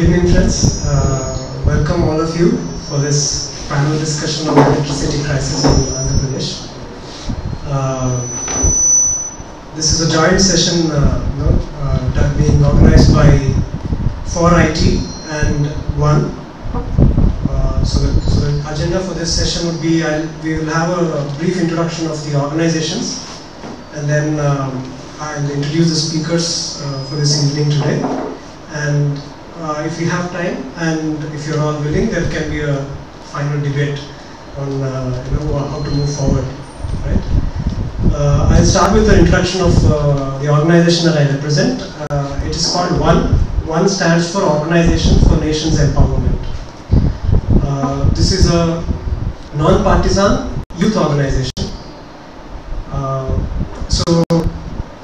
Good evening, friends. Welcome all of you for this panel discussion on the electricity crisis in Andhra Pradesh. This is a joint session that being organized by For IT and One. So the agenda for this session would be we will have a brief introduction of the organizations, and then I'll introduce the speakers for this evening today. And if we have time and if you're all willing, there can be a final debate on how to move forward. Right? I'll start with the introduction of the organization that I represent. It is called One. One stands for Organization for Nations Empowerment. This is a non-partisan youth organization. So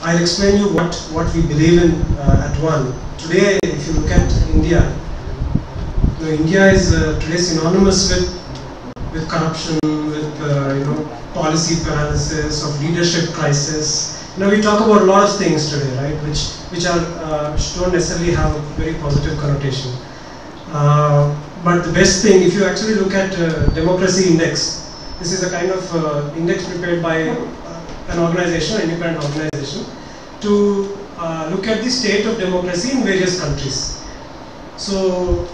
I'll explain you what we believe in at One. Today, if you look at India, India is today synonymous with corruption, with policy paralysis, of leadership crisis. We talk about a lot of things today, right? Which don't necessarily have a very positive connotation. But the best thing, if you actually look at democracy index, this is a kind of index prepared by an organization, an independent organization, to look at the state of democracy in various countries. So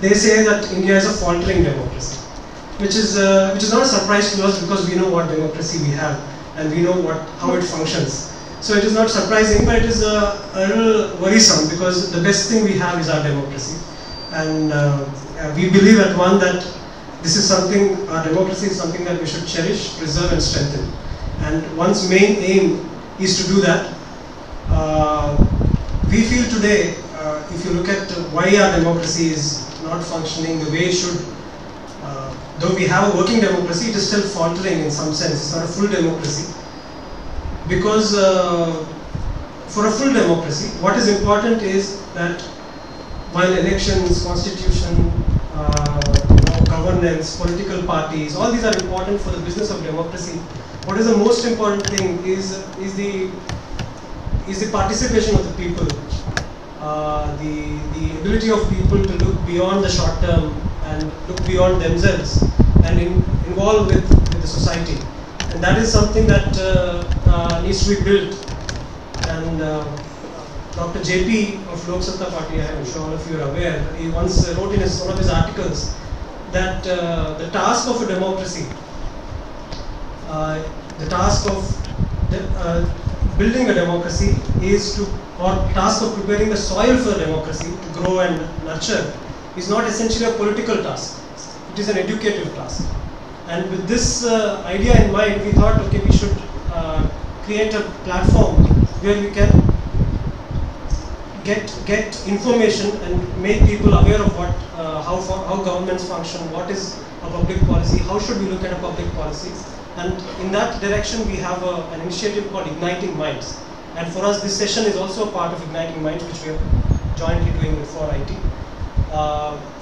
they say that India is a faltering democracy, which is not a surprise to us because we know what democracy we have and we know how it functions. So it is not surprising, but it is a little worrisome because the best thing we have is our democracy, and we believe at One that this is something, our democracy is something that we should cherish, preserve, and strengthen. And One's main aim is to do that. We feel today, if you look at why our democracy is not functioning the way it should, though we have a working democracy, it is still faltering in some sense. It's not a full democracy. Because for a full democracy, what is important is that while elections, constitution, governance, political parties, all these are important for the business of democracy, what is the most important thing is the participation of the people, the ability of people to look beyond the short term and look beyond themselves and involve with the society. And that is something that needs to be built. And Dr. JP of Lok Satta Party, I'm sure all of you are aware, he once wrote in one of his articles that the task of a democracy, the task of building a democracy or task of preparing the soil for democracy to grow and nurture is not essentially a political task. It is an educative task. And with this idea in mind, we thought, okay, we should create a platform where we can get information and make people aware of how governments function, what is a public policy, how should we look at a public policy. And in that direction, we have an initiative called Igniting Minds. And for us, this session is also a part of Igniting Minds, which we are jointly doing with For IT.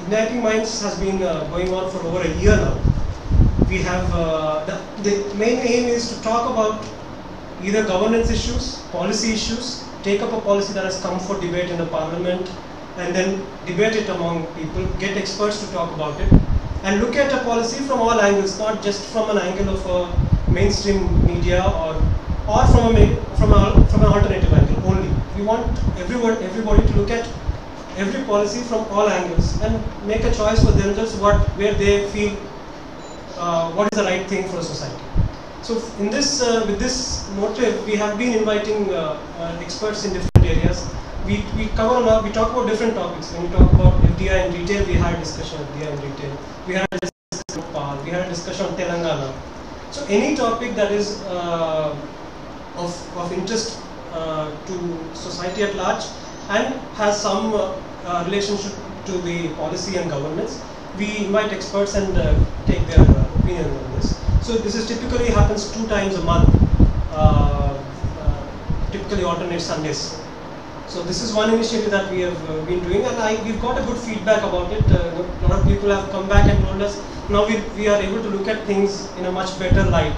Igniting Minds has been going on for over a year now. We have the main aim is to talk about either governance issues, policy issues, take up a policy that has come for debate in the parliament, and then debate it among people, get experts to talk about it, and look at a policy from all angles, not just from an angle of a mainstream media or from an alternative angle only. We want everybody to look at every policy from all angles and make a choice for themselves where they feel what is the right thing for a society. So in this, with this motive, we have been inviting experts in different areas. We talk about different topics. When we talk about FDI in retail, we had a discussion on FDI in retail. We had a discussion on power. We had a discussion on Telangana. So any topic that is of interest to society at large and has some relationship to the policy and governance, we invite experts and take their opinion on this. So this is typically happens 2 times a month, typically alternate Sundays. So this is one initiative that we have been doing, and we've got a good feedback about it. A lot of people have come back and told us now we are able to look at things in a much better light.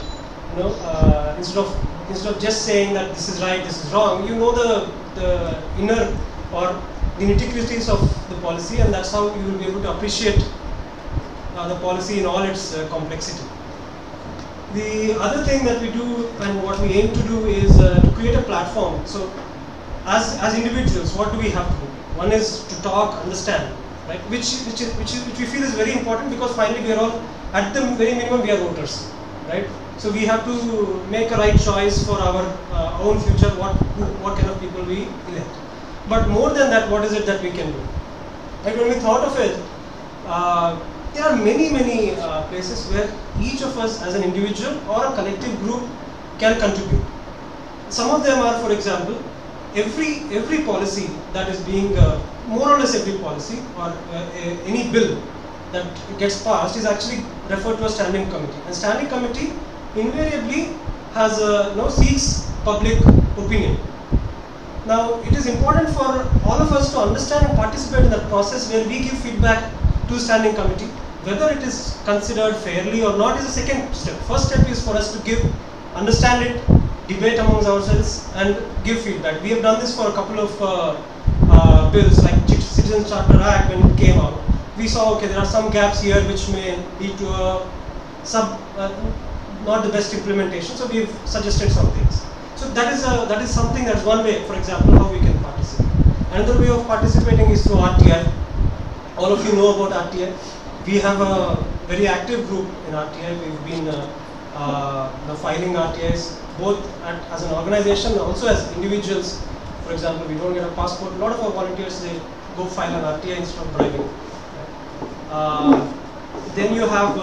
Instead of just saying that this is right, this is wrong, the inner or the nitty-gritties of the policy, and that's how you will be able to appreciate the policy in all its complexity. The other thing that we do and what we aim to do is to create a platform. So as individuals, what do we have to do? One is to talk, understand, right? Which we feel is very important, because finally we are all, at the very minimum, we are voters, right? So we have to make a right choice for our own future, what kind of people we elect. But more than that, what is it that we can do? Like when we thought of it, there are many places where each of us as an individual or a collective group can contribute. Some of them are, for example, every policy that is being, more or less every policy or any bill that gets passed is actually referred to a standing committee. And standing committee invariably has seeks public opinion. Now, it is important for all of us to understand and participate in that process where we give feedback to standing committee. Whether it is considered fairly or not is a second step. First step is for us to understand it, debate amongst ourselves, and give feedback. We have done this for a couple of bills, like Citizens Charter Act when it came out. We saw, okay, there are some gaps here which may lead to a not the best implementation. So we've suggested some things. So that is something, that's one way, for example, how we can participate. Another way of participating is through RTI. All of you know about RTI. We have a very active group in RTI. We've been filing RTIs both as an organization and also as individuals. For example, we don't get a passport. A lot of our volunteers, they go file an RTI instead of driving. Then you have,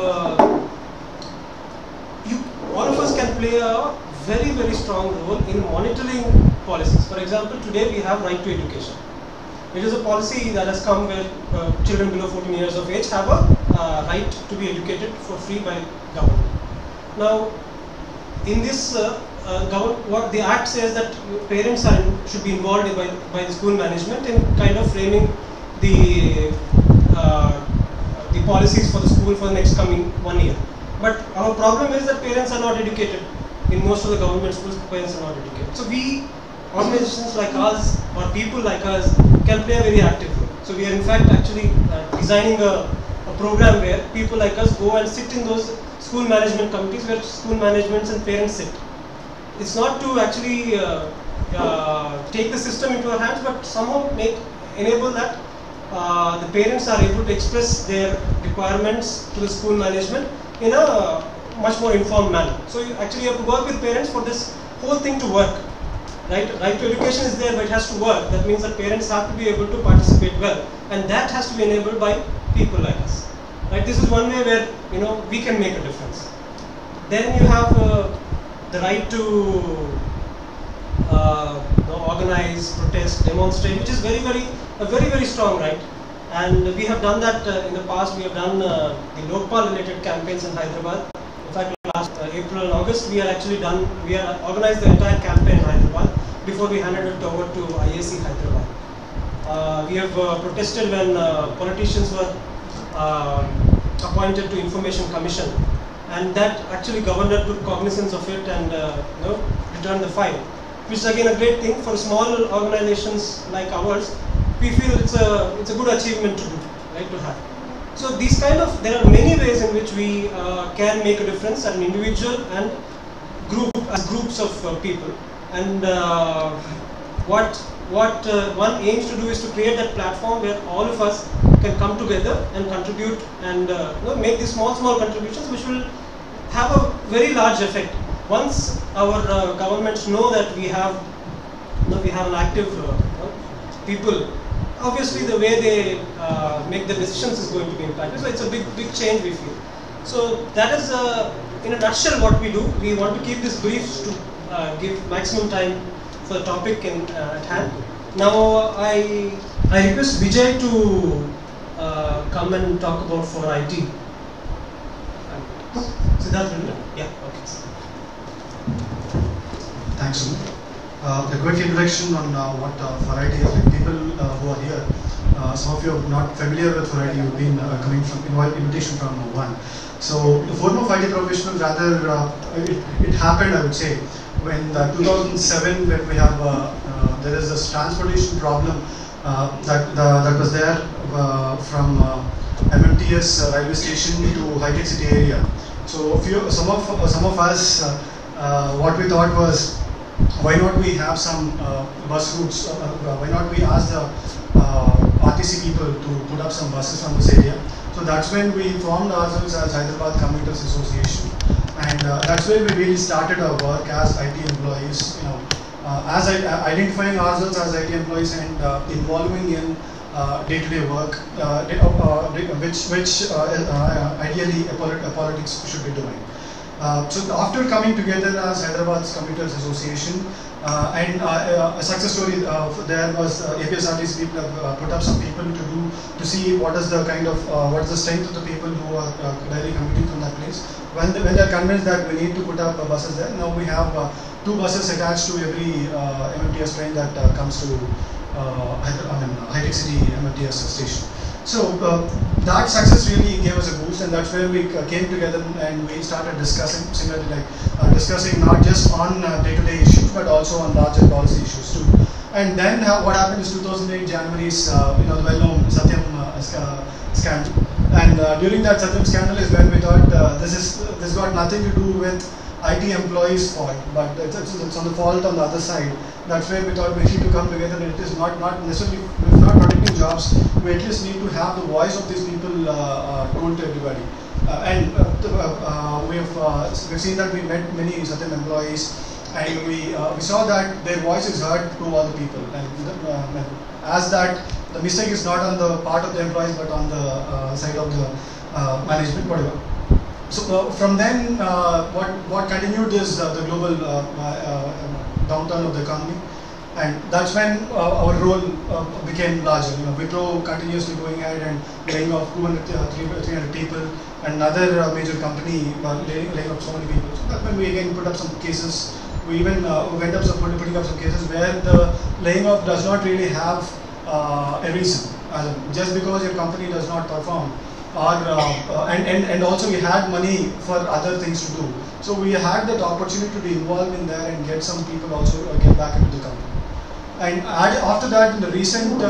all of us can play a very strong role in monitoring policies. For example, today we have right to education. It is a policy that has come where children below 14 years of age have a right to be educated for free by government. Now, in this, what the Act says that parents should be involved by the school management in kind of framing the policies for the school for the next coming 1 year. But our problem is that parents are not educated. In most of the government schools, parents are not educated. So we, organizations like us or people like us, can play a very active role. So we are in fact actually designing a program where people like us go and sit in those school management committees where school managements and parents sit. It's not to actually take the system into our hands, but somehow enable that the parents are able to express their requirements to the school management in a much more informed manner. So you actually have to work with parents for this whole thing to work. Right to education is there, but it has to work. That means that parents have to be able to participate well, and that has to be enabled by people like us. Right? This is one way where we can make a difference. Then you have the right to organize, protest, demonstrate, which is a very strong right. And we have done that in the past. We have done the Lokpal related campaigns in Hyderabad. In fact, last April and August, we are organized the entire campaign in Hyderabad before we handed it over to IAC Hyderabad. We have protested when politicians were appointed to Information Commission, and that actually governor took cognizance of it and returned the file, which is again a great thing for small organizations like ours. We feel it's a good achievement to do, right, to have. So there are many ways in which we can make a difference at an individual and groups of people. And what one aims to do is to create that platform where all of us can come together and contribute and make these small contributions, which will have a very large effect. Once our governments know that we have an active people, obviously the way they make the decisions is going to be impacted. So it's a big change, we feel. So that is in a nutshell what we do. We want to keep this brief to give maximum time for the topic at hand. Now I request Vijay to come and talk about for IT. Siddharth, yeah, okay. Thanks, Sumit. A quick introduction on what variety is. Like people who are here, some of you are not familiar with variety. You've been coming from invitation from one. So the form of IT professional, rather, it happened, I would say, when 2007, when we have there is this transportation problem that was there from MMTS railway station to high-tech city area. So some of us, what we thought was, why not we have some bus routes? Why not we ask the RTC people to put up some buses from this area? So that's when we formed ourselves as Hyderabad Commuters Association, and that's where we really started our work as IT employees. As identifying ourselves as IT employees and involving in day-to-day work, which ideally a politics should be doing. So after coming together as Hyderabad's Commuters Association, and a success story there was APSRTC people have put up some people to see what is the kind of what is the strength of the people who are daily commuting from that place. When they're convinced that we need to put up buses there, now we have 2 buses attached to every MMTS train that comes to high-tech city MMTS station. So that success really gave us a boost, and that's where we came together and we started discussing, similarly like discussing not just on day-to-day issues but also on larger policy issues too. And then what happened is 2008 January's the well-known Satyam scandal, and during that Satyam scandal is when we thought this got nothing to do with IT employees' fault, but it's on the fault on the other side. That's where we thought we need to come together, and it is not necessarily, we're not protecting jobs, we at least need to have the voice of these people told to everybody. We've seen that we met many certain employees, and we saw that their voice is heard to all the people, and as that the mistake is not on the part of the employees but on the side of the management, whatever. So from then, what continued is the global downturn of the economy, and that's when our role became larger. Wipro continuously going ahead and laying off 300 people, and another major company laying off so many people. So that's when we again put up some cases. We even went up putting up some cases where the laying off does not really have a reason. Just because your company does not perform. And also we had money for other things to do. So we had that opportunity to be involved in there and get some people also get back into the company. And after that, in the recent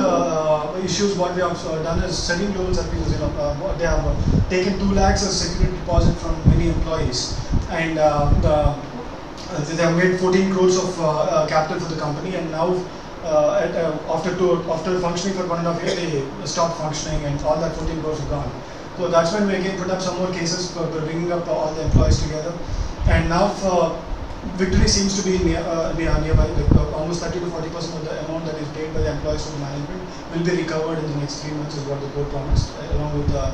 issues, what we have done is setting global services. They have taken 2 lakhs as security deposit from many employees, and they have made 14 crores of capital for the company, and now after functioning for 1.5 years, they stopped functioning, and all that 14 crores are gone. So that's when we again put up some more cases for bringing up all the employees together, and now victory seems to be nearby. Almost 30 to 40% of the amount that is paid by the employees to the management will be recovered in the next 3 months, is what the court promised, along with the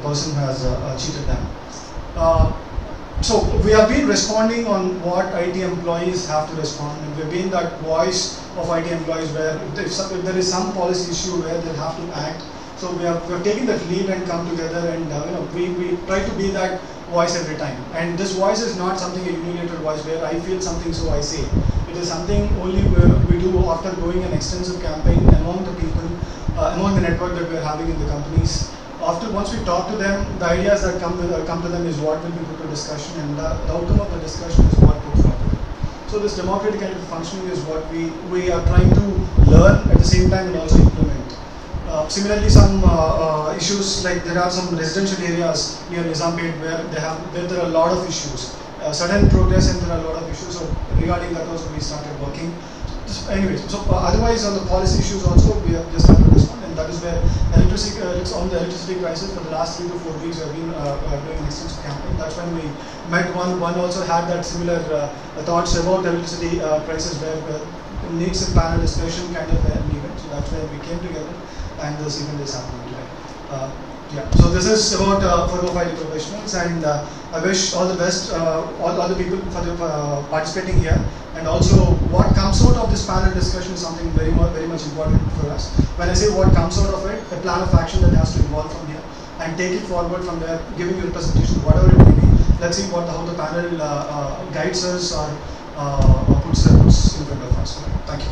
person who has cheated them. So we have been responding on what IT employees have to respond, and we've been that voice of IT employees where if there is some policy issue where they have to act. So we have taken that lead and come together, and we try to be that voice every time. And this voice is not something a unilateral voice where I feel something so I say. It is something only we do after doing an extensive campaign among the people, among the network that we are having in the companies. Once we talk to them, the ideas that come to them is what will be put to discussion, and the outcome of the discussion is what put forward. So this democratic kind of functioning is what we are trying to learn at the same time and also implement. Similarly, some issues, like there are some residential areas near Nizampet where there are a lot of issues, sudden progress, and there are a lot of issues. So regarding that also we started working. Anyways, so otherwise on the policy issues also we have just started respond, and that is where on the electricity crisis for the last 3 to 4 weeks we have been doing an extensive campaign. That's when we met one also had that similar thoughts about the electricity crisis where it needs a panel discussion kind of an event. So that's where we came together, and this event is happening today. So this is about 405 professionals, and I wish all the best all other people for participating here. And also, what comes out of this panel discussion is something very much important for us. When I say what comes out of it, a plan of action that has to evolve from here, and take it forward from there, giving you representation, whatever it may be. Let's see how the panel guides us or puts in front of us. Thank you.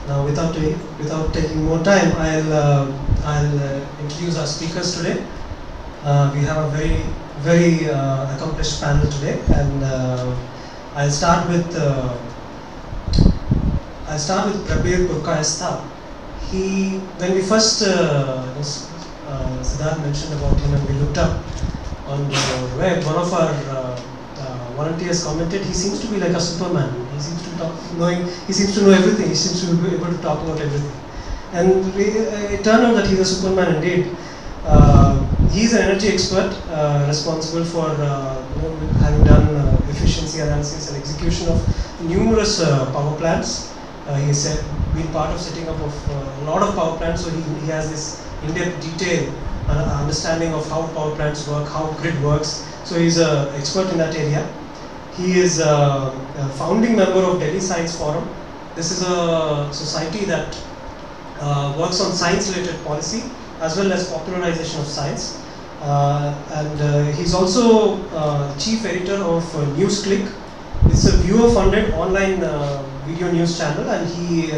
Now, without taking more time, I'll I'll introduce our speakers today. We have a very accomplished panel today, and I'll start with Prabir Purkayastha. When we first Siddharth mentioned about him and we looked up on the web, one of our volunteers commented, he seems to be like a Superman. He seems to know everything. He seems to be able to talk about everything. And it turned out that he's a Superman indeed. He's an energy expert responsible for having done efficiency analysis and execution of numerous power plants. He's been part of setting up of a lot of power plants, so he has this in-depth detail understanding of how power plants work, how grid works. So he's an expert in that area. He is a founding member of Delhi Science Forum. This is a society that works on science-related policy as well as popularization of science. And he's also chief editor of NewsClick. It's a viewer-funded online video news channel, and he's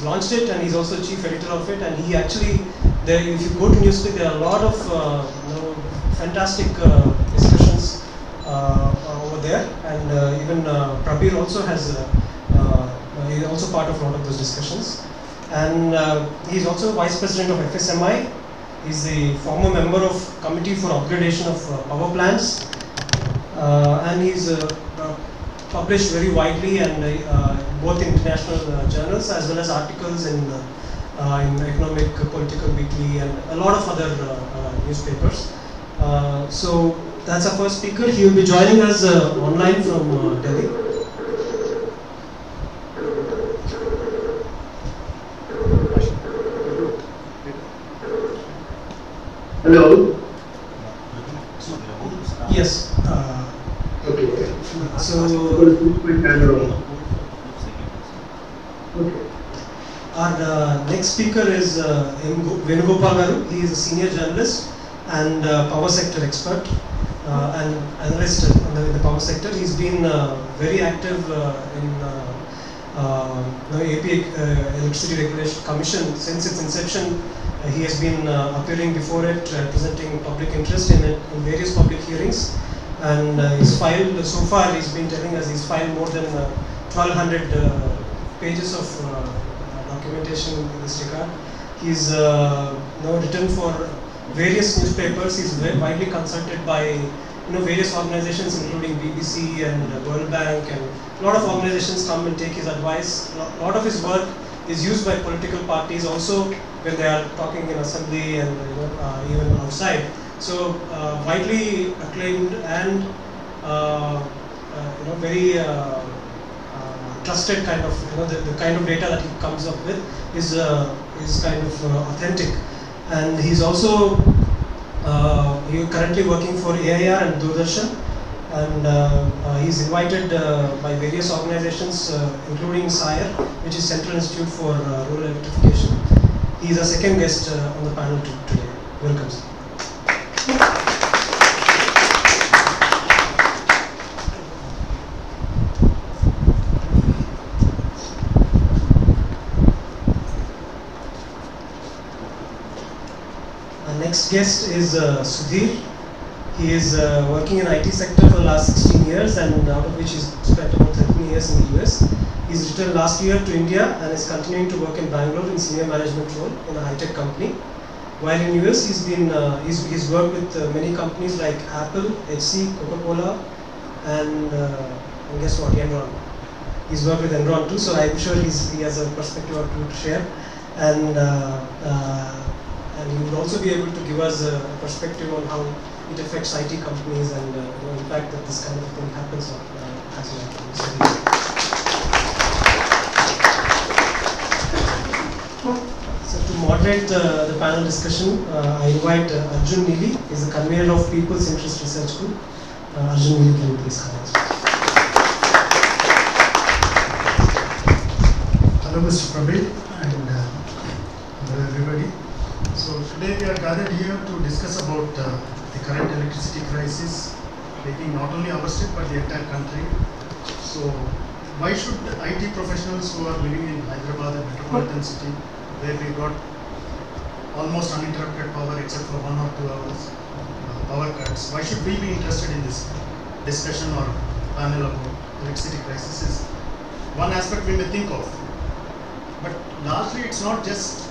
launched it, and he's also chief editor of it. And he actually, if you go to NewsClick, there are a lot of fantastic discussions over there, and even Prabir also has he's also part of a lot of those discussions. And he's also vice president of FSMI. He's the former member of Committee for Upgradation of Power Plants, and he's published very widely and both in international journals as well as articles in Economic, Political Weekly, and a lot of other newspapers. So that's our first speaker. He will be joining us online from Delhi. Hello. Yes. Okay. So our next speaker is Venugopal Garu. He is a senior journalist and power sector expert and analyst in the power sector. He's been very active in AP Electricity Regulation Commission since its inception. He has been appearing before it, representing public interest in various public hearings, and he's filed, so far he's been telling us he's filed more than 1200 pages of documentation in this regard. He's written for various newspapers. He's widely consulted by various organizations including BBC and World Bank, and a lot of organizations come and take his advice. A lot of his work is used by political parties also when they are talking in assembly and even outside. So widely acclaimed and very trusted kind of the kind of data that he comes up with is kind of authentic. And he's also currently working for AIR and Doordarshan, and he's invited by various organizations including SIRE, which is Central Institute for Rural Electrification. He is our second guest on the panel today. Welcome. Our next guest is Sudhir. He is working in IT sector for the last 16 years, and out of which he's spent about 13 years in the US. He's returned last year to India and is continuing to work in Bangalore in senior management role in a high-tech company. While in US, he's worked with many companies like Apple, HC, Coca-Cola, and guess what, Enron. He's worked with Enron too, so I'm sure he has a perspective or two to share. And he would also be able to give us a perspective on how it affects IT companies and the impact that this kind of thing happens on as well. So to moderate the panel discussion, I invite Arjun Neely. He's the convener of People's Interest Research Group. Arjun Neely, can you please come on? Hello, Mr. Prabir, and hello everybody. So today we are gathered here to discuss about the current electricity crisis taking not only our state but the entire country. So why should IT professionals who are living in Hyderabad, a metropolitan city, where we got almost uninterrupted power except for 1 or 2 hours power cuts. Why should we be interested in this discussion or panel about electricity crisis is one aspect we may think of. But largely it's not just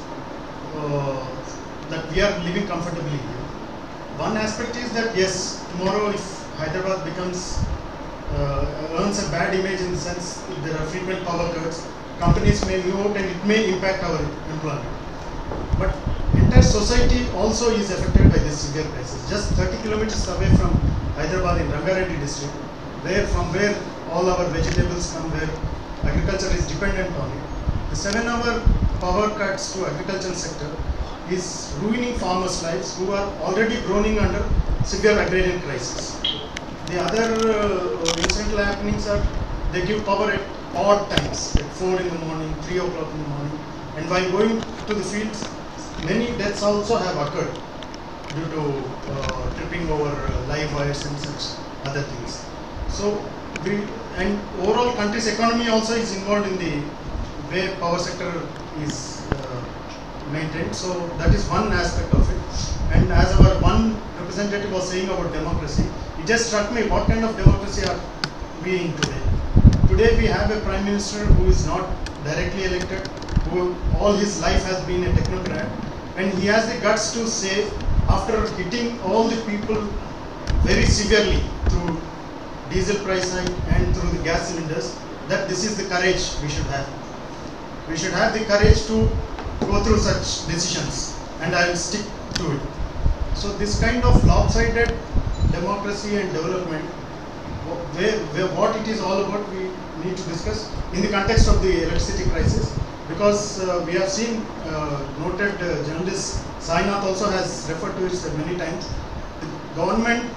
that we are living comfortably here. One aspect is that yes, tomorrow if Hyderabad becomes earns a bad image in the sense if there are frequent power cuts, companies may move out and it may impact our employment. But entire society also is affected by this severe crisis. Just 30 kilometers away from Hyderabad in Rangareddy district, from where all our vegetables come, where agriculture is dependent on it. The 7-hour power cuts to agricultural sector is ruining farmers' lives who are already groaning under severe agrarian crisis. The other incidental happenings are they give power at odd times, at 4 in the morning, 3 o'clock in the morning, and while going to the fields, many deaths also have occurred due to tripping over live wires and such other things. So, and overall country's economy also is involved in the way power sector is maintained. So that is one aspect of it. And as our one representative was saying about democracy, it just struck me what kind of democracy are we in today. Today we have a prime minister who is not directly elected, who all his life has been a technocrat, and he has the guts to say, after hitting all the people very severely through diesel price hike and through the gas cylinders, that this is the courage we should have. We should have the courage to go through such decisions, and I will stick to it. So this kind of lopsided democracy and development, what it is all about, we need to discuss in the context of the electricity crisis, because we have seen noted journalist Sainath also has referred to it many times. The government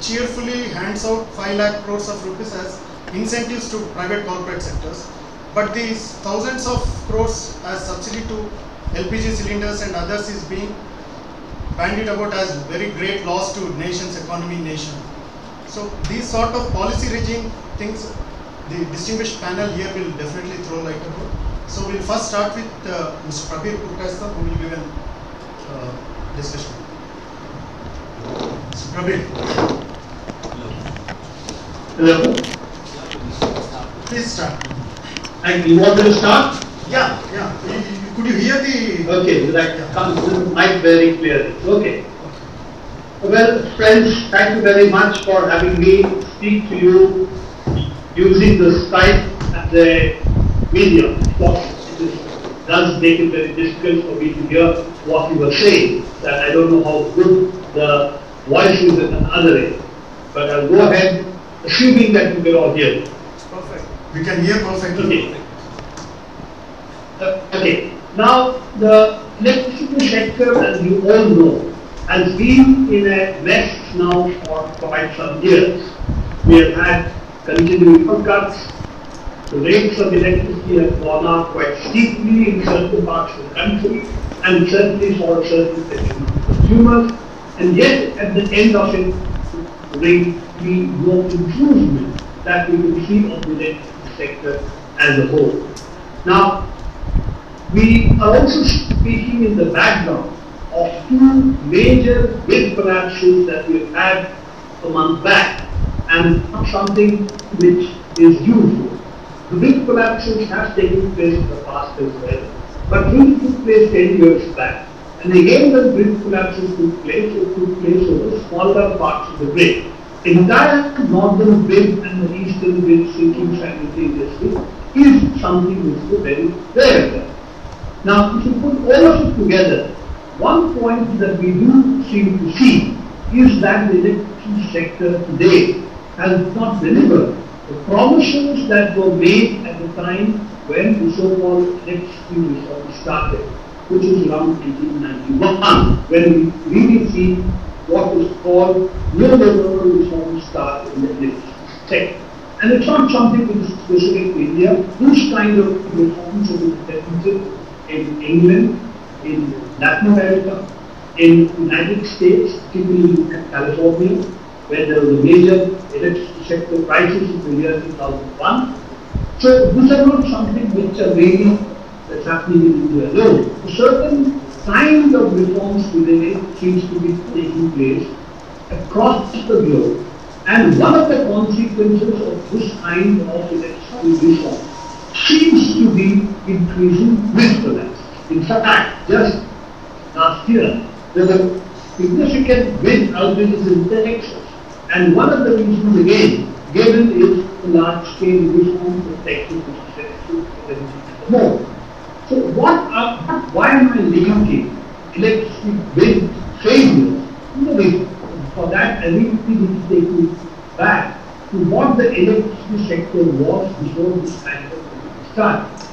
cheerfully hands out 5 lakh crores of rupees as incentives to private corporate sectors, but these thousands of crores as subsidy to LPG cylinders and others is being bandied about as very great loss to nation's economy nation. So these sort of policy regime things, the distinguished panel here will definitely throw light about. So we'll first start with Mr. Prabir Purkasta, who will give a discussion. Mr. Prabir. Hello. Please start. And you want me to start? Yeah. Could you hear the... Okay, that comes to the mic very clearly. Okay. Well, friends, thank you very much for having me speak to you using the Skype as a medium. Of course, it does make it very difficult for me to hear what you were saying, that I don't know how good the voice is at the other end. But I'll go ahead, assuming that you can all hear me. Perfect. We can hear perfectly. Okay. Okay. Now, the electricity sector, as you all know, has been in a mess now for quite some years. We have had continuing power cuts. The rates of electricity have gone up quite steeply in certain parts of the country, and certainly for certain consumers. And yet, at the end of it, there will be no improvement that we can see of the electricity sector as a whole. Now, we are also speaking in the background of 2 major grid collapses that we have had a month back, and not something which is usual. The grid collapses have taken place in the past as well, but these took place 10 years back. And again, when grid collapses took place, it took place over smaller parts of the grid. Entire northern grid and the eastern grid sinking simultaneously is something which is very rare. Now, if you put all of it together, one point that we do seem to see is that the electricity sector today has not delivered the promises that were made at the time when the so-called electricity reform started, which is around 1891, when we really see what is called neoliberal reform start in the electricity sector. And it's not something which is specific to India. These kind of reforms have been attempted in England, in Latin America, in the United States, particularly in California, where there was a major electricity sector crisis in the year 2001. So these are not something which are really that's happening in India alone. A certain kind of reforms today seems to be taking place across the globe. And one of the consequences of this kind of electoral reform seems to be increasing vigilance. In fact, just last year, there were significant wind outages in Texas. And one of the reasons, again, given is the large-scale reforms of Texas, which is more. So why am I linking electricity with failures? No reason. For that, I really need to take you back to what the electricity sector was before this kind of thing started.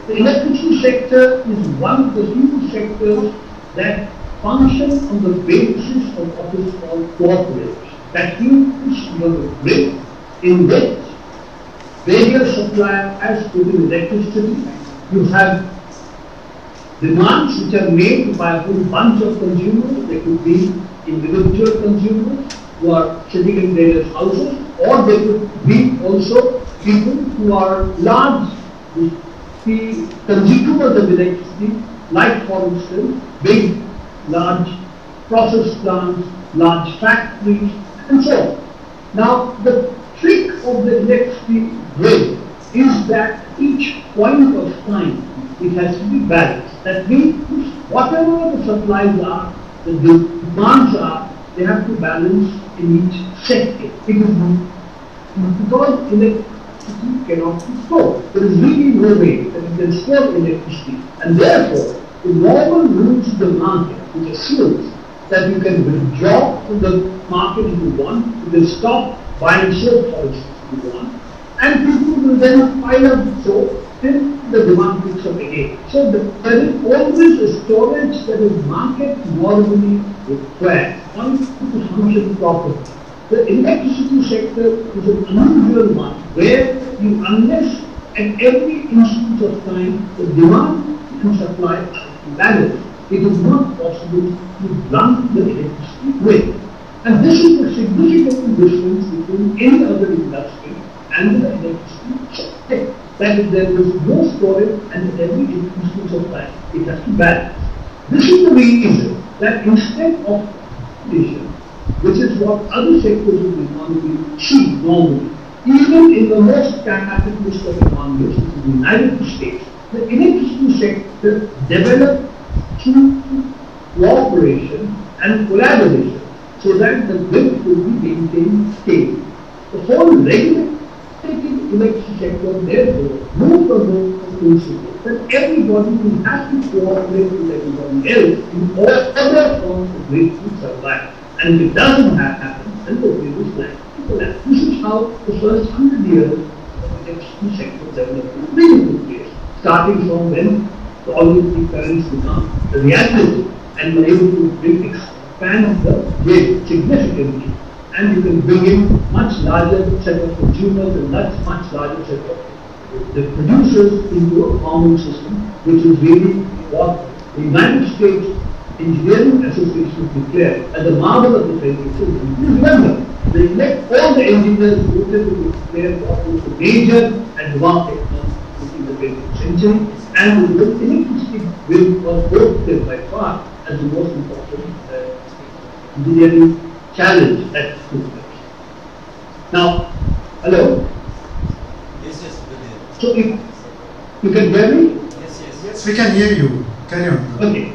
The electricity sector is one of the few sectors that function on the basis of what is called cooperation. That means you have a grid in which various suppliers put in electricity. You have demands which are made by a whole bunch of consumers. They could be individual consumers who are sitting in various houses, or they could be also people who are large consumers of electricity, like for instance big, large process plants, large factories, and so on. Now, the trick of the electricity grid is that each point of time it has to be balanced. That means whatever the supplies are, the demands are, they have to balance in each sector. It is because electricity cannot be stored. There is really no way that you can store electricity, and therefore the normal rules of the market, which assumes that you can withdraw from the market if you want, you can stop buying soap for instance if you want, and people will then pile up soap till the demand picks up again. So there is always a storage that is market normally required to function properly. The electricity sector is an unusual one where you, unless at every instance of time the demand and supply are balanced, it is not possible to run the electricity grid. And this is the significant difference between any other industry and the electricity sector. That is, there is no storage and at every instance of time it has to balance. This is the reason that instead of competition, which is what other sectors of the economy see normally, even in the most capitalist of economies, which is the United States, the electricity sector developed through cooperation and collaboration so that the grid will be maintained stable. The whole regulated electricity sector therefore moved from the principle that everybody will have to cooperate with everybody else in order for the grid to survive. And if it doesn't happen, then the grid is likely to collapse. This is how the first 100 years of the electricity sector development really took place, starting from when the all-electric currents become a reality and were able to expand the grid significantly. And you can bring in much larger set of consumers and much larger set of the producers into a common system, which is really what the United States Engineering Association declared as the marvel of the 20th century. Remember, all the engineers voted to declare what was the major advanced technology in the 20th century, and the electricity grid was voted by far as the most important engineering challenge that took place. Now, hello? Yes, yes. So, if you can hear me? Yes, we can hear you. Carry on. Okay.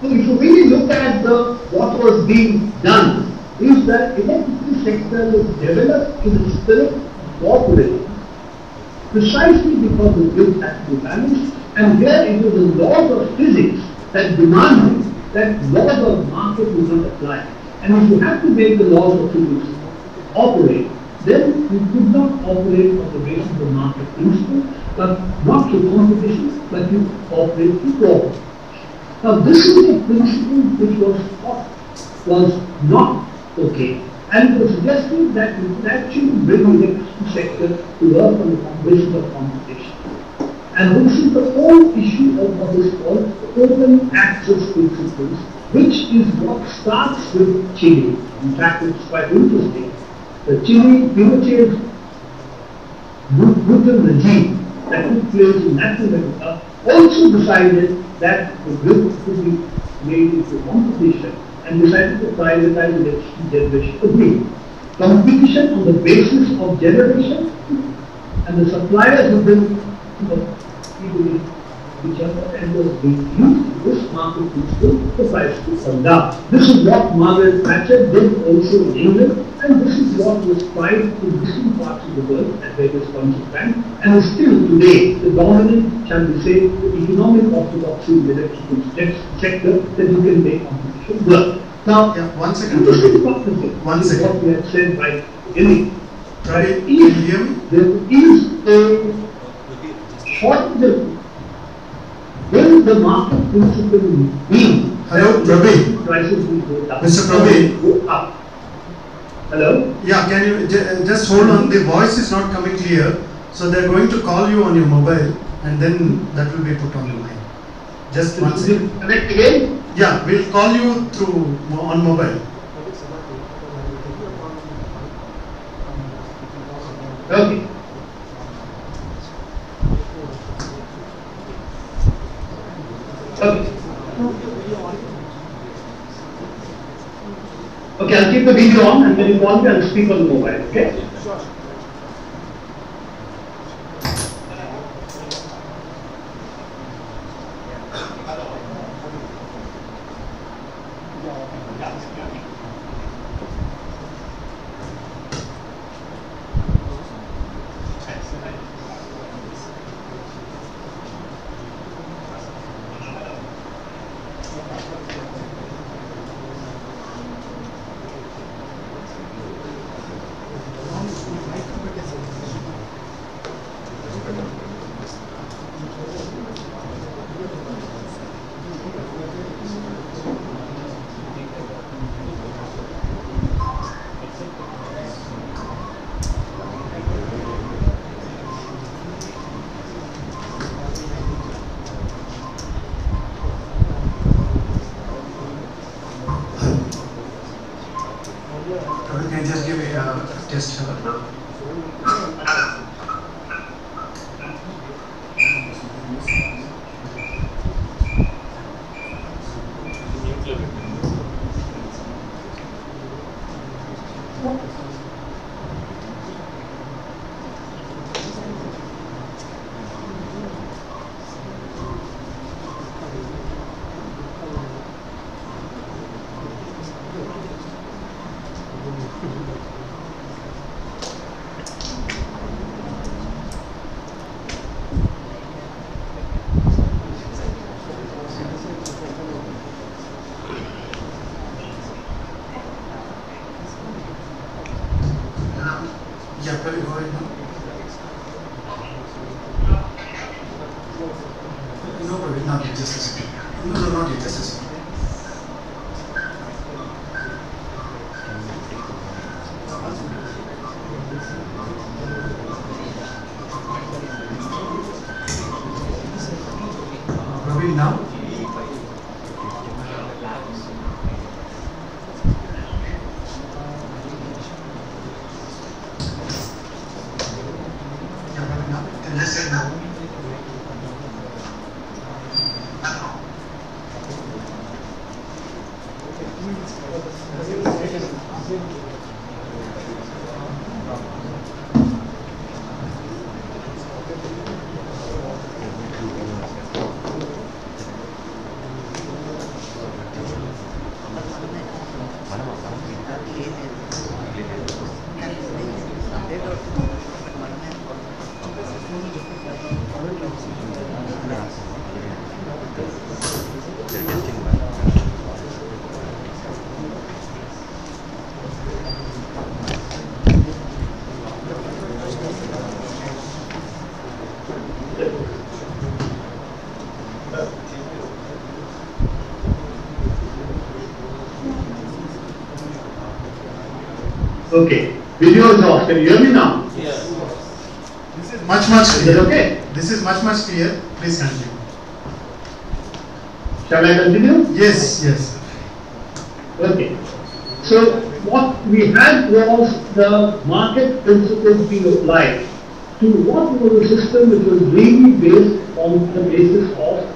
So, if you really look at what was being done, is that electricity sector was developed in the spirit of cooperation, precisely because the grid had to be balanced, and here it was the laws of physics that demanded that laws of market would not apply. And if you have to make the laws of physics operate, then you could not operate on the basis of the market principle, but not through competition, but you operate through cooperation. Now, this is a principle which was thought was not okay, and it was suggested that we could actually bring the electricity sector to work on the basis of competition. And this is the whole issue of what is called open access principles, which is what starts with Chile. In fact, it's quite interesting. The Chile Pinochet brutal regime that took place in Latin America also decided that the grid could be made into competition and decided to privatize electricity generation agreement. Competition on the basis of generation, and the suppliers would then equally each other, and was being used this market principle, the price to come down. This is what Margaret Thatcher did also in England, and this is what was tried in different parts of the world at various points of time, and is still today the dominant, shall we say, the economic orthodoxy in the electrical sector that you can make competition work. Now, one second. This is what we had said right beginning. Right? If there is a shortage, will the market principle mean Hello, Praveen. prices will go down? Mr. Praveen. Go up. Hello? Yeah, can you just hold on? The voice is not coming clear, so they're going to call you on your mobile, and then that will be put on the line. Just one second. Connect again? Yeah, we'll call you through on mobile. Okay. Okay. Okay, I'll keep the video on, and when you call me, I'll speak on the mobile, okay? Can you just give me a test? Yeah, probably go ahead now. No, probably not yet, just a second. No, not yet, just a second. Probably now. Okay, video is off. Can you hear me now? Yes. This is much Is clear. that okay? This is much clear. Please continue. Shall I continue? Yes, yes. Okay. So what we had was the market principle being applied to what was a system which was really based on the basis of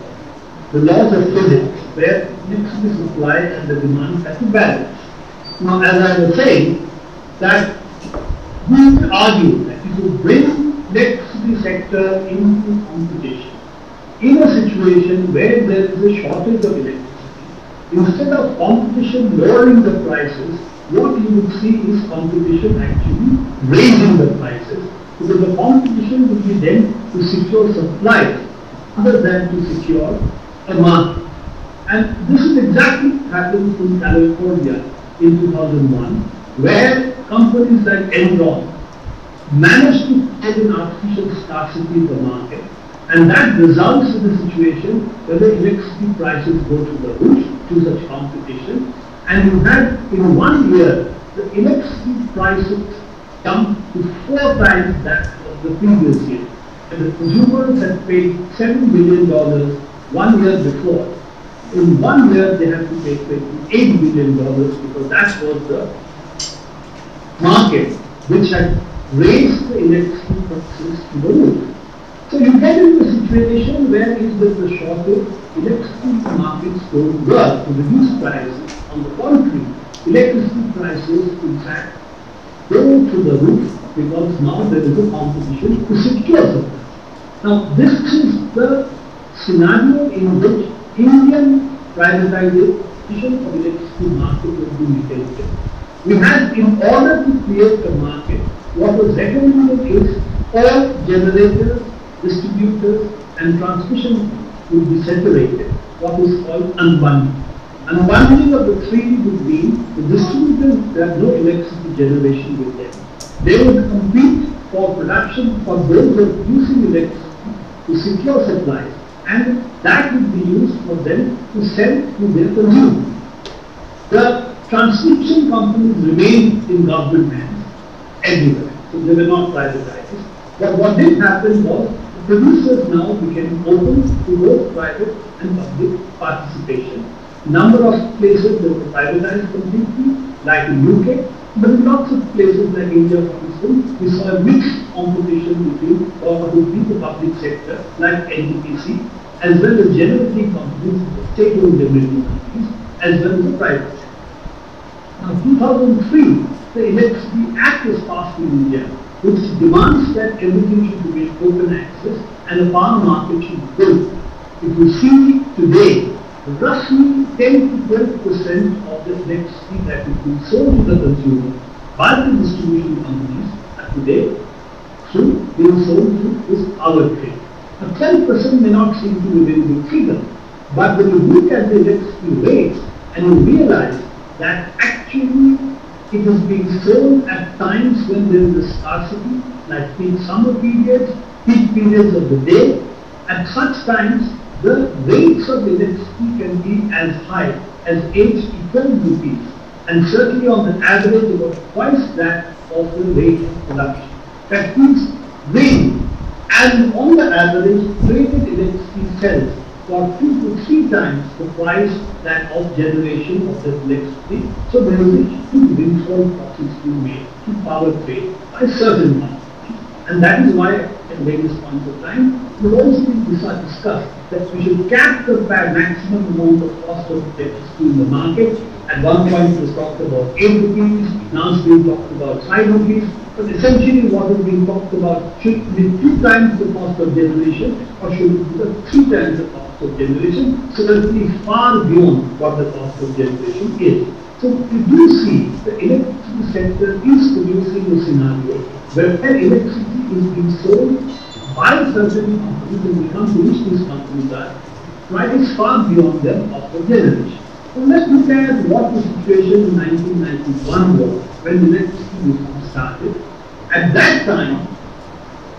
the laws of physics, where electricity supply and the demand had to balance. Now, as I was saying, that we could argue that if you bring electricity sector into competition, in a situation where there is a shortage of electricity, instead of competition lowering the prices, what you would see is competition actually raising the prices, because the competition would be then to secure supplies other than to secure a market. And this is exactly what happened in California in 2001, where companies like Enron managed to create an artificial scarcity in the market, and that results in a situation where the electricity prices go to the roof to such competition, and you had in 1 year the electricity prices jump to 4 times that of the previous year, and the consumers had paid $7 billion 1 year before. In 1 year they have to pay $28 billion because that was the market which had raised the electricity prices to the roof. So you get into a situation where if there is a shortage, electricity markets don't work to reduce prices. On the contrary, electricity prices in fact go to the roof because now there is a competition to secure supply. Now this is the scenario in which Indian privatization of electricity market will be neglected. We had, in order to create a market, what was recommended is all generators, distributors and transmission would be separated, what is called unbundling. Unbundling of the three would mean the distributors have no electricity generation with them. They would compete for production for those who are producing electricity to secure supplies, and that would be used for them to sell to their consumers. The transmission companies remained in government hands everywhere, so they were not privatized. But what did happen was the producers now became open to both private and public participation. Number of places they were privatized completely, like in UK, but in lots of places like India, for instance, we saw a mixed competition between the public sector, like NTPC, as well as generating companies, state-owned generating companies, as well as the private sector. Now, 2003, the Electricity Act was passed in India, which demands that everything should be open access and a power market should be built. If you see today, roughly 10 to 12% of the electricity that is being sold to the consumer by the distribution companies are today being sold through this power trade. Now 12% may not seem to be a very big figure, but when you look at the electricity rates and you realize that actually it is being sold at times when there is a scarcity, like peak summer periods, peak periods of the day. At such times, the rates of electricity can be as high as 8 to 12 rupees, and certainly on the average about twice that of the rate of production. That means rain, and on the average, traded electricity sells for 2 to 3 times the price that of generation of the electricity. So there is a huge windfall profits being made to power trade by certain companies. And that is why at various points of time, we also discussed that we should cap the maximum amount of cost of electricity in the market. At one point it was talked about 8 rupees, now it's being talked about 5 rupees. But essentially what is being talked about, should it be 2 times the cost of generation or should it be 3 times the cost of generation, so that it is far beyond what the cost of generation is. So we do see the electricity sector is producing a scenario where electricity is being sold by certain companies, and the companies these companies are, price far beyond their cost of generation. So let's look at what the situation in 1991 was when electricity reform started. At that time,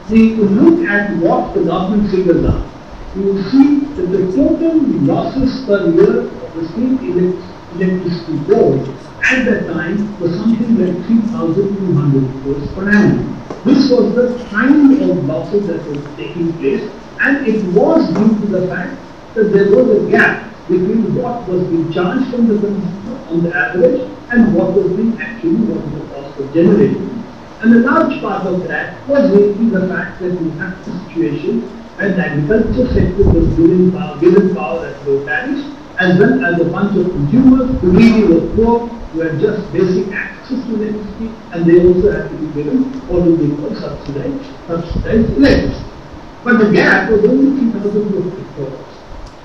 if you look at what the government figures are, you will see that the total losses per year of the state electricity board at that time was something like 3,200 crores per annum. This was the kind of losses that was taking place, and it was due to the fact that there was a gap between what was being charged from the consumer on the average and what was being actually what was the cost of generating. And a large part of that was really the fact that we had a situation where the agriculture sector was given power at low tariffs, as well as a bunch of consumers who really were poor, who had just basic access to electricity, and they also had to be given what we call subsidized electricity. But the gap was only 3,000 crores.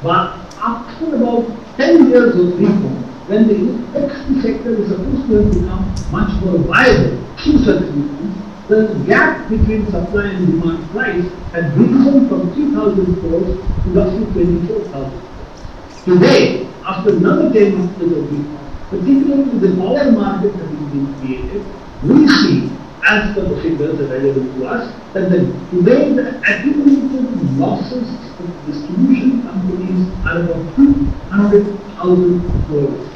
But after about 10 years of reform, when the electricity sector is supposed to have become much more viable through such reforms, the gap between supply and demand price had risen from 3,000 crores to roughly 24,000. Today, after another 10 years of reform, particularly the power market having been created, we see, as per the figures available to us, that today the accumulated losses of distribution companies are about 200,000 crores.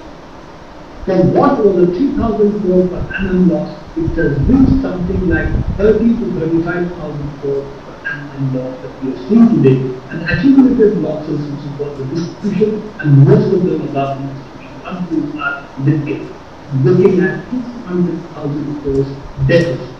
From what was a 3,000 crore per annum loss, it has reached something like 30 to 35,000 crores per annum loss that we are seeing today, and accumulated losses which is what the distribution and most of them are government distribution companies are looking at 200,000 crores deficit.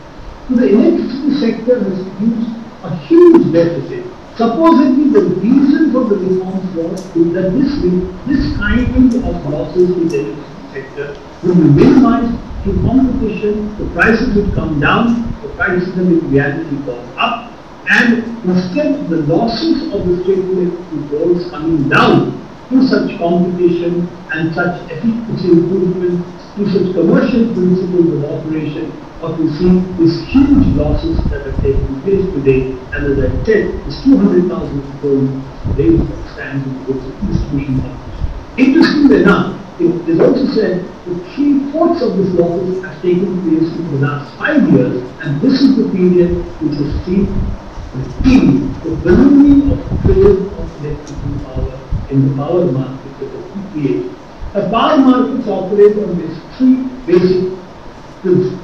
So the electricity sector has produced a huge deficit. Supposedly the reason for the reforms was that this kind of losses in the electricity sector would be minimized through competition, the prices would come down, the prices have in reality gone up, and instead the losses of the state electricity boards coming down through such competition and such efficiency improvement, through such commercial principles of operation, what we see is huge losses that are taking place today, and as I said, is 200,000 crores today that stands in the books of distribution companies. Interestingly enough, it is also said that 3/4 of these losses have taken place in the last 5 years, and this is the period which has seen the ballooning of trade of electrical power in the power market that has been created. The power markets operate on these three basic principles.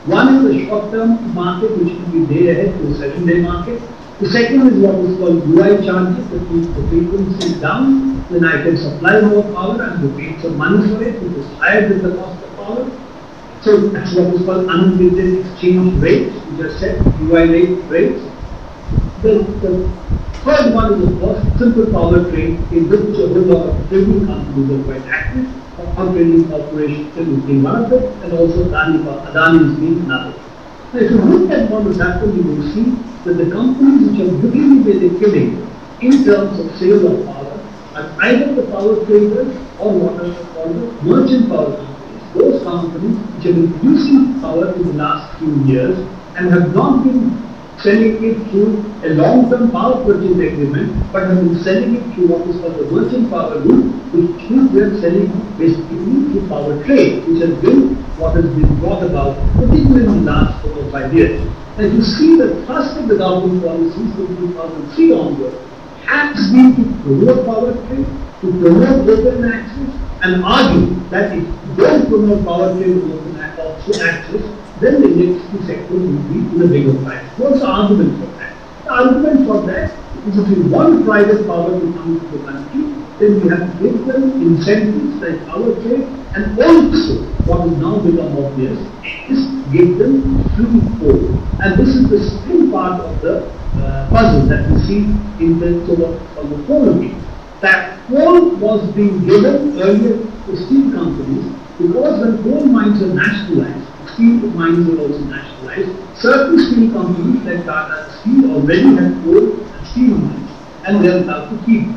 One is the short-term market, which can be day ahead to a 7-day market. The second is what is called UI charges, that means the frequency is down, then I can supply more power and be paid some money for it, which is higher than the cost of power. So that's what is called unlimited exchange rates, which are set UI rates. The third one is, of course, simple power trade, in which a whole lot of trading companies are quite active. Power trading corporations is being one of them, and also Adani is being another. Now, if you look at what has happened, you will see that the companies which have really made a killing in terms of sale of power are either the power traders or what are called the merchant power companies. Those companies which have been producing power in the last few years and have not been selling it through a long-term power purchase agreement, but have been selling it through what is called the merchant power route, which means they are selling basically through power trade, which has been what has been brought about, particularly in the last 4 or 5 years. And you see the thrust of the government policies from 2003 onward has been to promote power trade, to promote open access, and argue that if you don't promote power trade and open access, then the electricity sector will be in a bigger fight. What's the argument for that? The argument for that is if you want private power to come into the country, then we have to give them incentives like power trade, and also, what has now become obvious, is give them free coal. And this is the second part of the puzzle that we see in terms of the coal again. That coal was being given earlier to steel companies because when coal mines are nationalized, steel mines are also nationalized. Certain steel companies like Tata Steel already had coal and steel mines, and they are allowed to keep.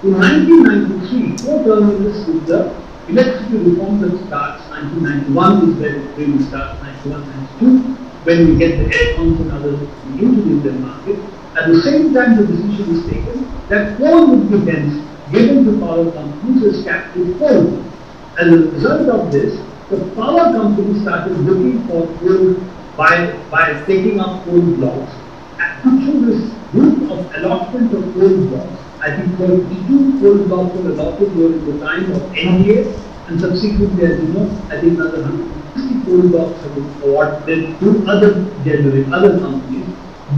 In 1993, co-terminus with the electricity reform that starts 1991 is when it really starts, 91, 92, when we get the aircons and others into the Indian market. At the same time, the decision is taken that coal would be hence given to power companies as captive coal. As a result of this, the power companies started looking for coal by taking up coal blocks. And through this route of allotment of coal blocks, I think 42 coal blocks were allotted during the time of NDA, and subsequently, as you know, I think another 160 coal blocks have been awarded to other companies.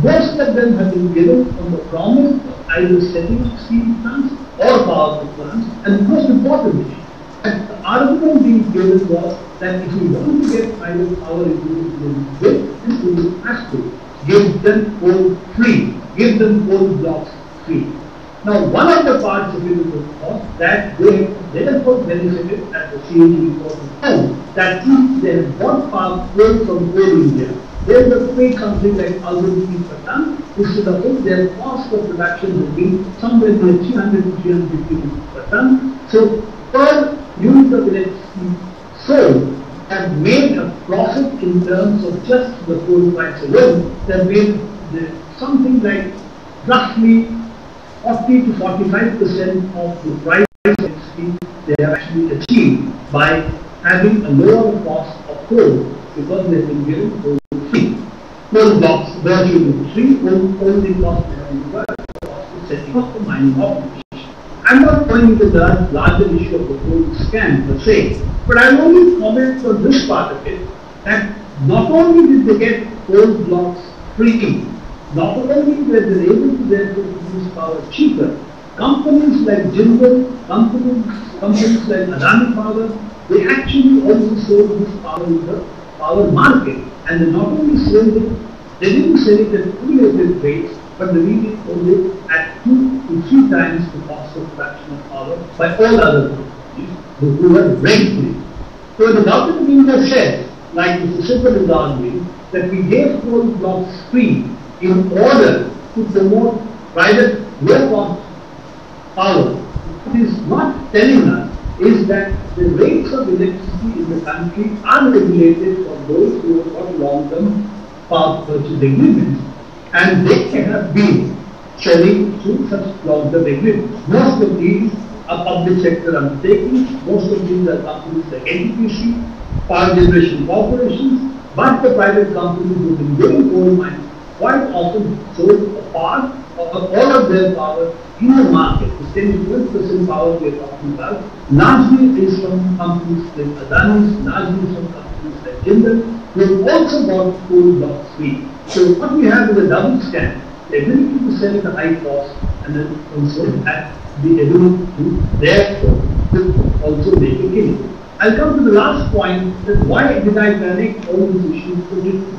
Most of them have been given on the promise of either setting up steel plants or power plants, and most importantly, the argument being given was that if we want to get private power into the grid, this will have to give them coal free, give them coal blocks free. Now, one of the parts of it was that they therefore benefited at the CAG report found that if they had bought power coal from Coal India, they would have paid something like 1,000 rupees per ton, instead of which their cost of production would be somewhere near 300 to 350 rupees per ton. So, per unit of electricity sold have made a profit in terms of just the coal price alone. They have made something like roughly 40 to 45% of the price of electricity they have actually achieved by having a lower cost of coal because they have been given coal free. Coal blocks virtually free, only cost of setting up the mining operation. I'm not going into the larger issue of the coal scam per se, but I will only comment on this part of it, that not only did they get coal blocks free, not only were they able to therefore produce power cheaper, companies like Jindal, companies like Adani Power, they actually also sold this power in the power market, and they not only sold it, they didn't sell it at regulated rates, but they really sold it at 2 to 3 times the cost of production of power by all other companies who were rent-free. So the government of India said, like Mr. Sipal is arguing, that we gave coal blocks free in order to promote private low-cost power. What is not telling us is that the rates of electricity in the country are regulated for those who have got long-term power purchase agreements, and they have been selling through such long-term agreements. Most of these are public sector undertakings, most of these are companies like NTPC, power generation corporations, but the private companies who have been doing coal mining quite often sold a part or all of their power in the market. The 10 to 20% power we are talking about largely is from companies like Adani, largely from companies like Jindal, who have also bought coal blocks free. So what we have is a double scam, the ability to sell at a high cost and then also have the ability to therefore also make a killing. I'll come to the last point, that why did I connect all these issues to it?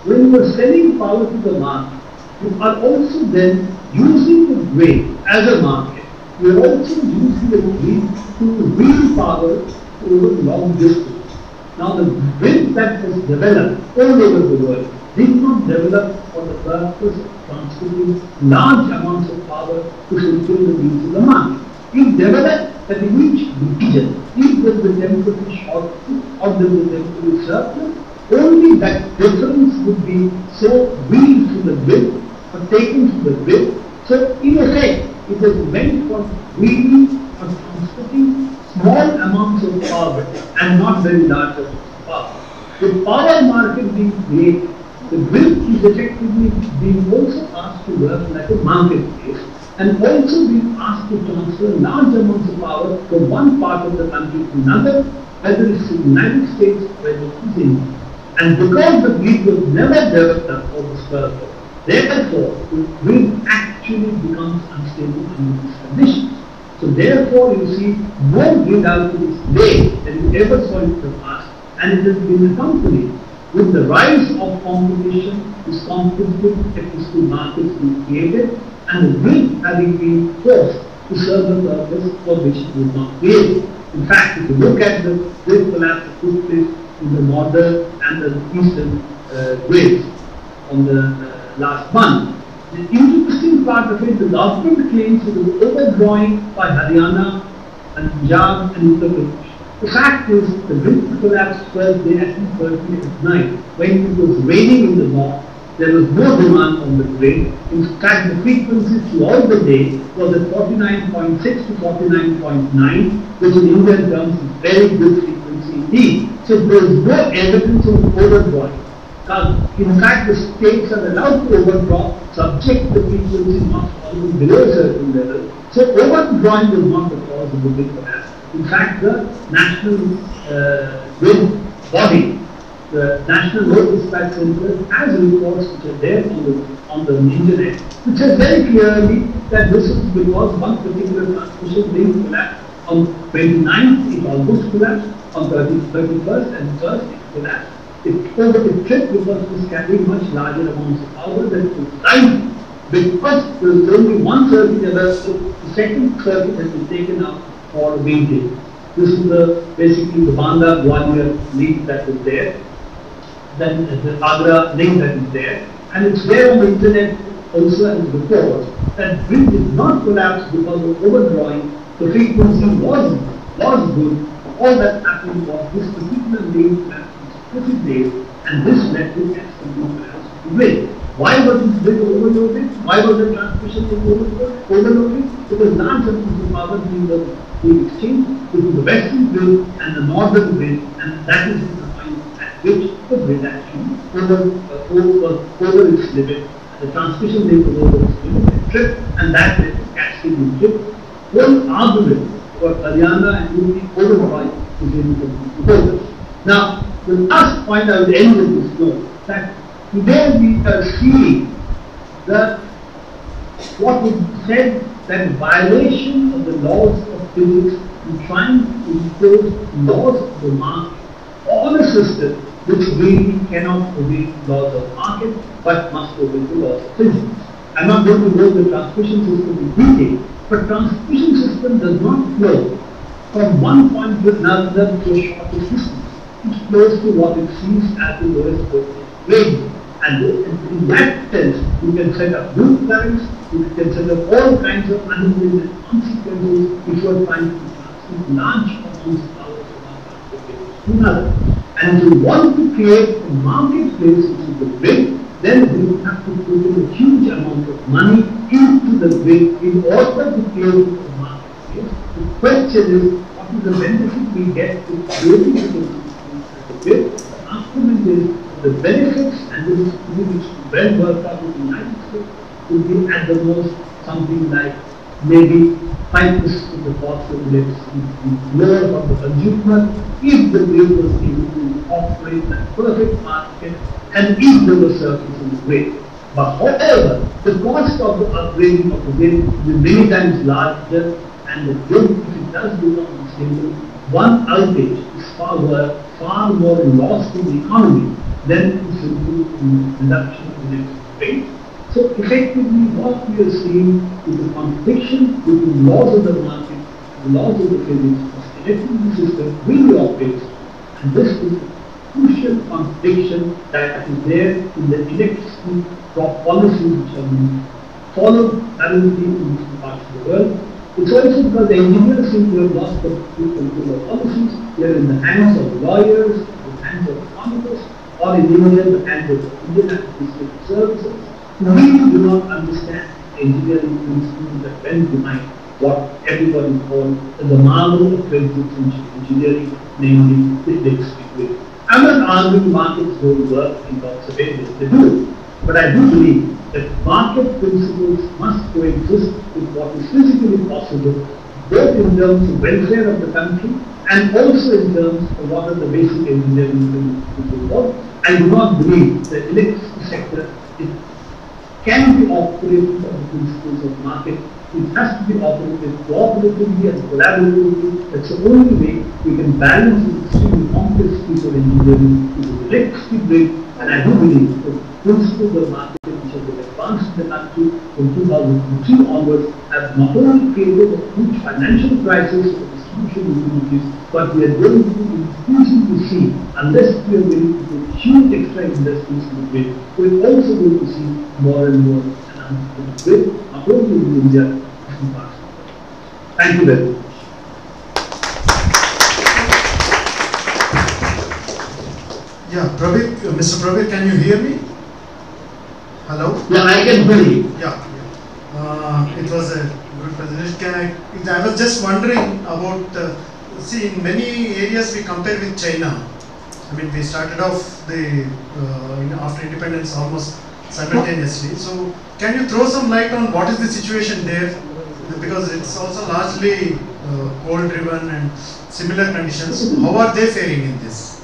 When you are selling power to the market, you are also then using the grid as a market. You are also using the grid to wheel power over long distance. Now the grid that was developed all over the world did not develop for the purpose of transmitting large amounts of power to fulfill the needs of the market. It developed that in each region, if there was a temporary shortfall or there was a temporary surplus, only that difference would be so wheeled to the grid or taken to the grid. So in effect, it was meant for wheeling or transmitting small amounts of power and not very large amounts of power. The power market being created, the grid is effectively being also asked to work like a marketplace and also being asked to transfer large amounts of power from one part of the country to another, whether it's the United States or whether it's India. And because the grid was never developed for this purpose, therefore the grid actually becomes unstable under these conditions. So therefore you see no grid out to this day that you ever saw in the past, and it has been accompanied with the rise of competition, this competitive electricity markets being created, and the grid having been forced to serve the purpose for which it was not created. In fact, if you look at the grid collapse that took place in the northern and the eastern grids on the last month, the interesting part of it, the government claims it was overdrawing by Haryana and Punjab and Uttar Pradesh. The fact is, the grid collapsed first day at 2:30 at night when it was raining in the north. There was no demand on the grid. In fact, the frequency throughout the day was at 49.6 to 49.9, which in Indian terms is very good frequency indeed. So there is no evidence of overdrawing. In fact, the states are allowed to overdraw, subject the frequency not falling below a certain level. So overdrawing was not the cause of the grid collapse. In fact, the national grid body, the National Load Dispatch Center, has reports which are there on the internet, which says very clearly that this is because one particular transmission link collapsed On 29th, it almost collapsed. On 31st and 1st, it collapsed. It tripped because it was carrying much larger amounts of power than it was trying. Because there was only one circuit developed, so the second circuit has been taken up for maintenance. This is basically the Banda Gwalior link that is there. Then the Agra link that is there. And it's there on the internet also as a report that bridge did not collapse because of overdrawing. The frequency was good. All that happened was this particular link collapsed on specific days, and this led to accident collapse of the bridge. Why was this bridge overloaded? Why was the transmission overloaded? Because large amounts of power being exchanged between the western grid and the northern grid, and that is the point at which the grid actually over its limit. The transmission link was over its limit, it tripped, and that led to cascading trip. One argument for Haryana and UP overdrawing is in the Now, the last point I would end with this note that today we are seeing that what we said that violation of the laws of physics in trying to impose laws of the market on a system which really cannot obey laws of market but must obey the laws of physics. I'm not going to go to the transmission system in detail, but transmission system does not flow from one point to another to a shorter distance. It flows to what it sees as the lowest voltage range. And in that sense, you can set up loop currents, you can set up all kinds of unintended consequences which are trying to transmit large amounts of power from one transport to another. And if you want to create a marketplace which is the grid, then you have to put in a huge amount of money into the grid in order to create a marketplace. The question is, what is the benefit we get to creating the grid? The argument is the benefits, and this is which well worked out in the United States, will be at the most something like maybe 5% of the cost of electricity lower for the consumer if the grid was able to operate that perfect market and if there were circuits in the grid. But however, the cost of the upgrading of the grid is many times larger, and the grid, if it does become unstable, one outage is far more loss to the economy than to simply reduction of electric rate. So effectively what we are seeing is a contradiction between laws of the market and laws of the physics of the electricity system really operates, and this is a crucial contradiction that is there in the electricity policies which are being followed currently in different parts of the world. It's also because the engineers seem to have lost the control of policies. They are in the hands of lawyers, in the hands of economists, or in India, the hands of Indian administrative services. We do not understand engineering principles that went behind what everybody calls the marvel of 20th century engineering, namely the electricity grid. I'm not arguing markets don't work in terms of it, they do. But I do believe that market principles must coexist with what is physically possible, both in terms of welfare of the country and also in terms of what are the basic engineering principles. I do not believe the electricity sector can be operated on the principles of market. It has to be operated cooperatively and collaboratively. That's the only way we can balance the extremely complex piece of engineering to the electricity grid. And I do believe that principles of market which have been advanced in the country from 2003 onwards have not only created a huge financial crisis for distribution utilities, but we are going to increasingly see, unless we are willing to put huge extra investments in the grid, we're also going to see more and more announcements in the grid, not only in India, but in parts of the world. Thank you very much. Yeah, Prabir, Mr. Prabir, can you hear me? Hello? Yeah, I can hear you. Yeah. It was a good presentation. I was just wondering about, see, in many areas we compare with China. I mean, we started off after independence almost simultaneously. So, can you throw some light on what is the situation there? Because it's also largely coal-driven and similar conditions. How are they faring in this?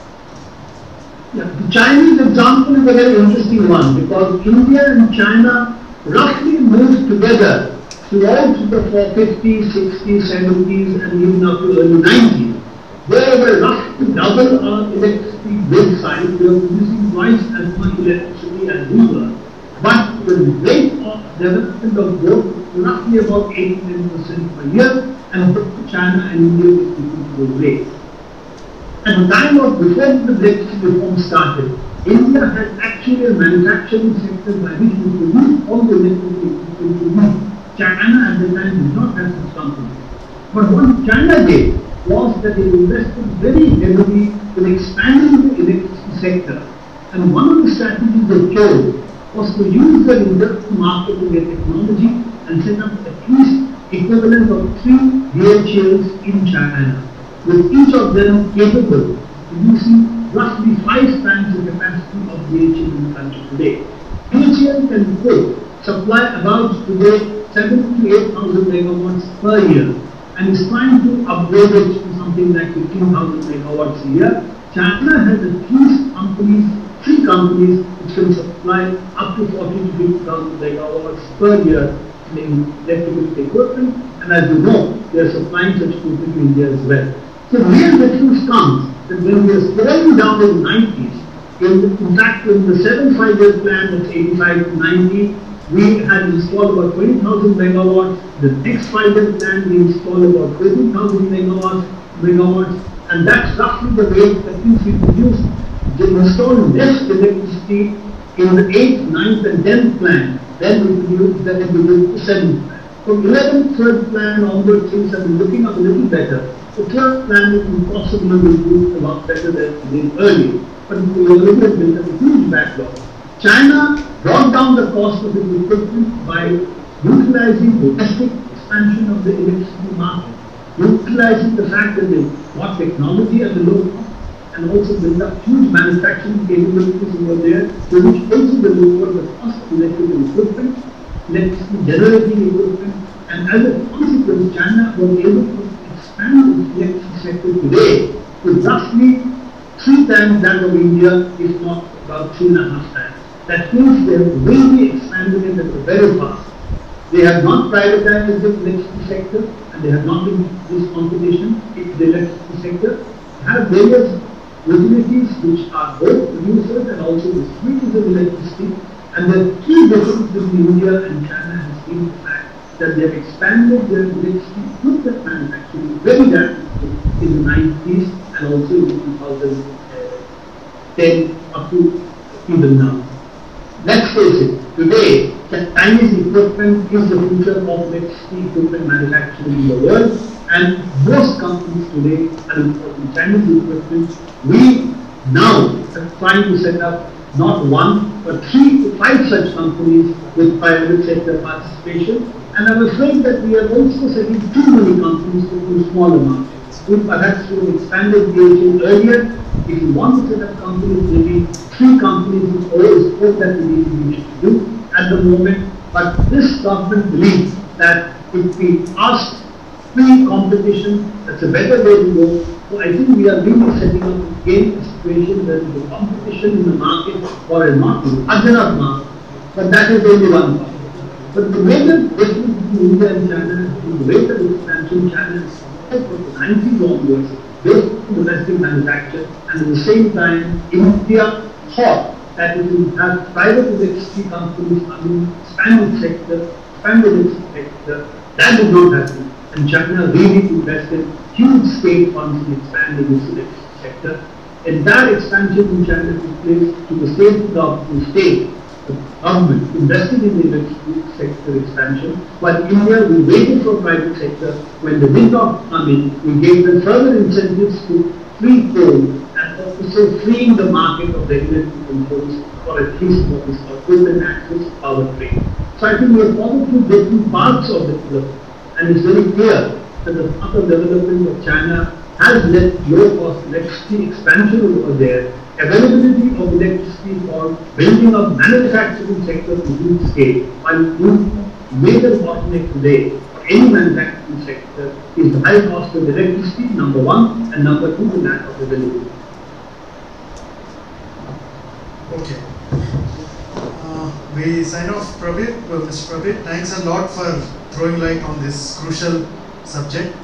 Yeah, the Chinese example is a very interesting one because India and China roughly moved together throughout the 50s, 60s, 70s, and even up to early 90s, there were roughly double our electricity grid size. We were producing twice as much electricity as we were. But the rate of development of growth was roughly about 8-10% per year, and both China and India were keeping those rates. At the time of before the electricity reform started, India had actually a manufacturing sector by which we produced all the electricity we produced. China at the time did not have such companies. But what China did was that they invested very heavily in expanding the electricity sector. And one of the strategies they chose was to use the industrial marketing and technology and set up at least equivalent of 3 DHLs in China, with each of them capable of producing roughly 5 times the capacity of DHL in the country today. DHL can supply about today 7,000 to 8,000 megawatts per year, and is trying to upgrade it to something like 15,000 megawatts a year. China has at least 3 companies which can supply up to 40,000 to 50,000 megawatts per year in electrical equipment, and as you know, they are supplying such equipment to India as well. So the real difference comes that when we are slowing down in the 90s, in fact in the 7 5-year plan, that's 85 to 90, we had installed about 20,000 megawatts. The next 5-year plan, we installed about 13,000 megawatts, and that's roughly the rate that we produce. They installed less electricity in the 8th, 9th, and 10th plan than we produced than we did the 7th plan. From 11th, 3rd plan onward, things have been looking up a little better. The 3rd plan is possibly will do a lot better than we did earlier, but we already have built a huge backlog. China brought down the cost of its equipment by utilizing domestic expansion of the electricity market, utilizing the fact that they got technology at a low cost, and also built up huge manufacturing capabilities over there, to which also they lowered the cost of electrical equipment, electricity generating equipment, and as a consequence, China was able to expand its electricity sector today to roughly 3 times that of India, if not about 3.5 times. That means they have really expanded it at a very fast. They have not privatized the electricity sector, and they have not been this competition in the electricity sector. They have various utilities which are both producers and also distributors of electricity, and the key difference between India and China has been the fact that they have expanded their electricity equipment manufacturing very rapidly in the 90s and also in 2010 up to even now. Let's face it, today Chinese equipment is the future of electricity equipment manufacturing in the world, and most companies today are importing Chinese equipment. We now are trying to set up not 1 but 3 to 5 such companies with private sector participation, and I'm afraid that we are also setting too many companies to smaller markets. We perhaps should have expanded DHL earlier. If you want to set up companies, maybe 3 companies is always all that we should do at the moment. But this government believes that if we ask free competition, that's a better way to go. So I think we are really setting up again a situation where the competition in the market or not large enough market, but that is only one part. But the major difference between India and China is the rate of expansion. China is for the 90s onwards based on domestic manufacture, and at the same time India thought that it will have private electricity companies coming, expanded sector, that did not happen. And China really invested huge state funds in expanding its electricity sector. And that expansion in China took place to the state government, the government invested in the electricity sector expansion, while India, we waited for private sector. When they did not come in, we gave them further incentives to free coal and also freeing the market of regulatory controls for at least what is called open access power trade. So I think we have followed 2 different parts of the development, and it's very clear that the path of development of China has led low-cost electricity expansion over there, availability of electricity for building up manufacturing sector to huge scale, while major bottleneck today for any manufacturing sector is the high cost of electricity, number 1, and number 2, the lack of availability. Okay. we sign off. Prabir, Mr. Prabir, thanks a lot for throwing light on this crucial subject.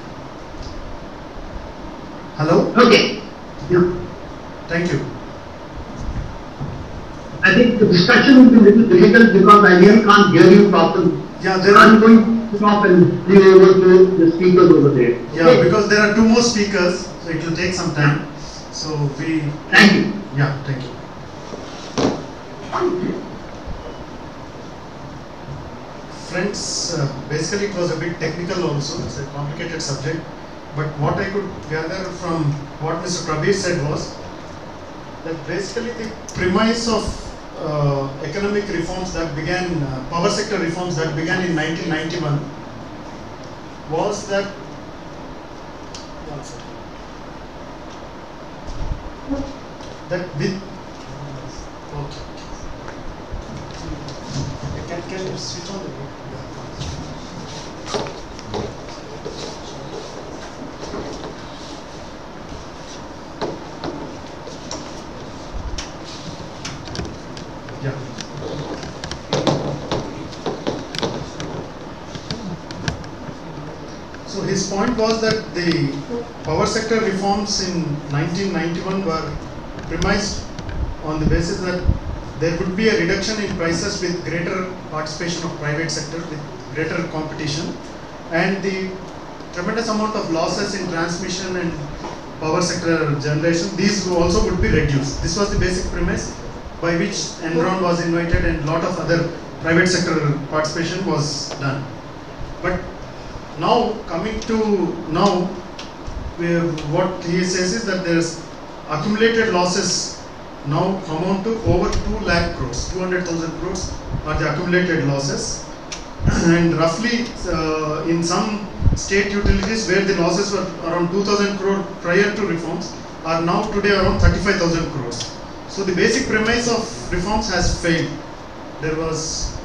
Hello? Okay. Yeah. Thank you. I think the discussion will be a little difficult because I really can't hear you properly. Yeah, I'm going to stop and leave over to the speakers over there. Yeah, Okay? because there are two more speakers, so it will take some time. So we... Thank you. Yeah, thank you. Friends, basically it was a bit technical also, it's a complicated subject. But what I could gather from what Mr. Prabir said was that basically the premise of economic reforms that began, power sector reforms that began in 1991 was that with can you switch on the video? Yeah. So his point was that the power sector reforms in 1991 were premised on the basis that there would be a reduction in prices with greater participation of private sector, with greater competition, and the tremendous amount of losses in transmission and power sector generation, these also would be reduced. This was the basic premise by which Enron was invited and a lot of other private sector participation was done. But now, coming to now, what he says is that there's accumulated losses now amount to over 2 lakh crores, 200,000 crores are the accumulated losses. And roughly in some state utilities where the losses were around 2,000 crore prior to reforms are now today around 35,000 crores. So the basic premise of reforms has failed. There was,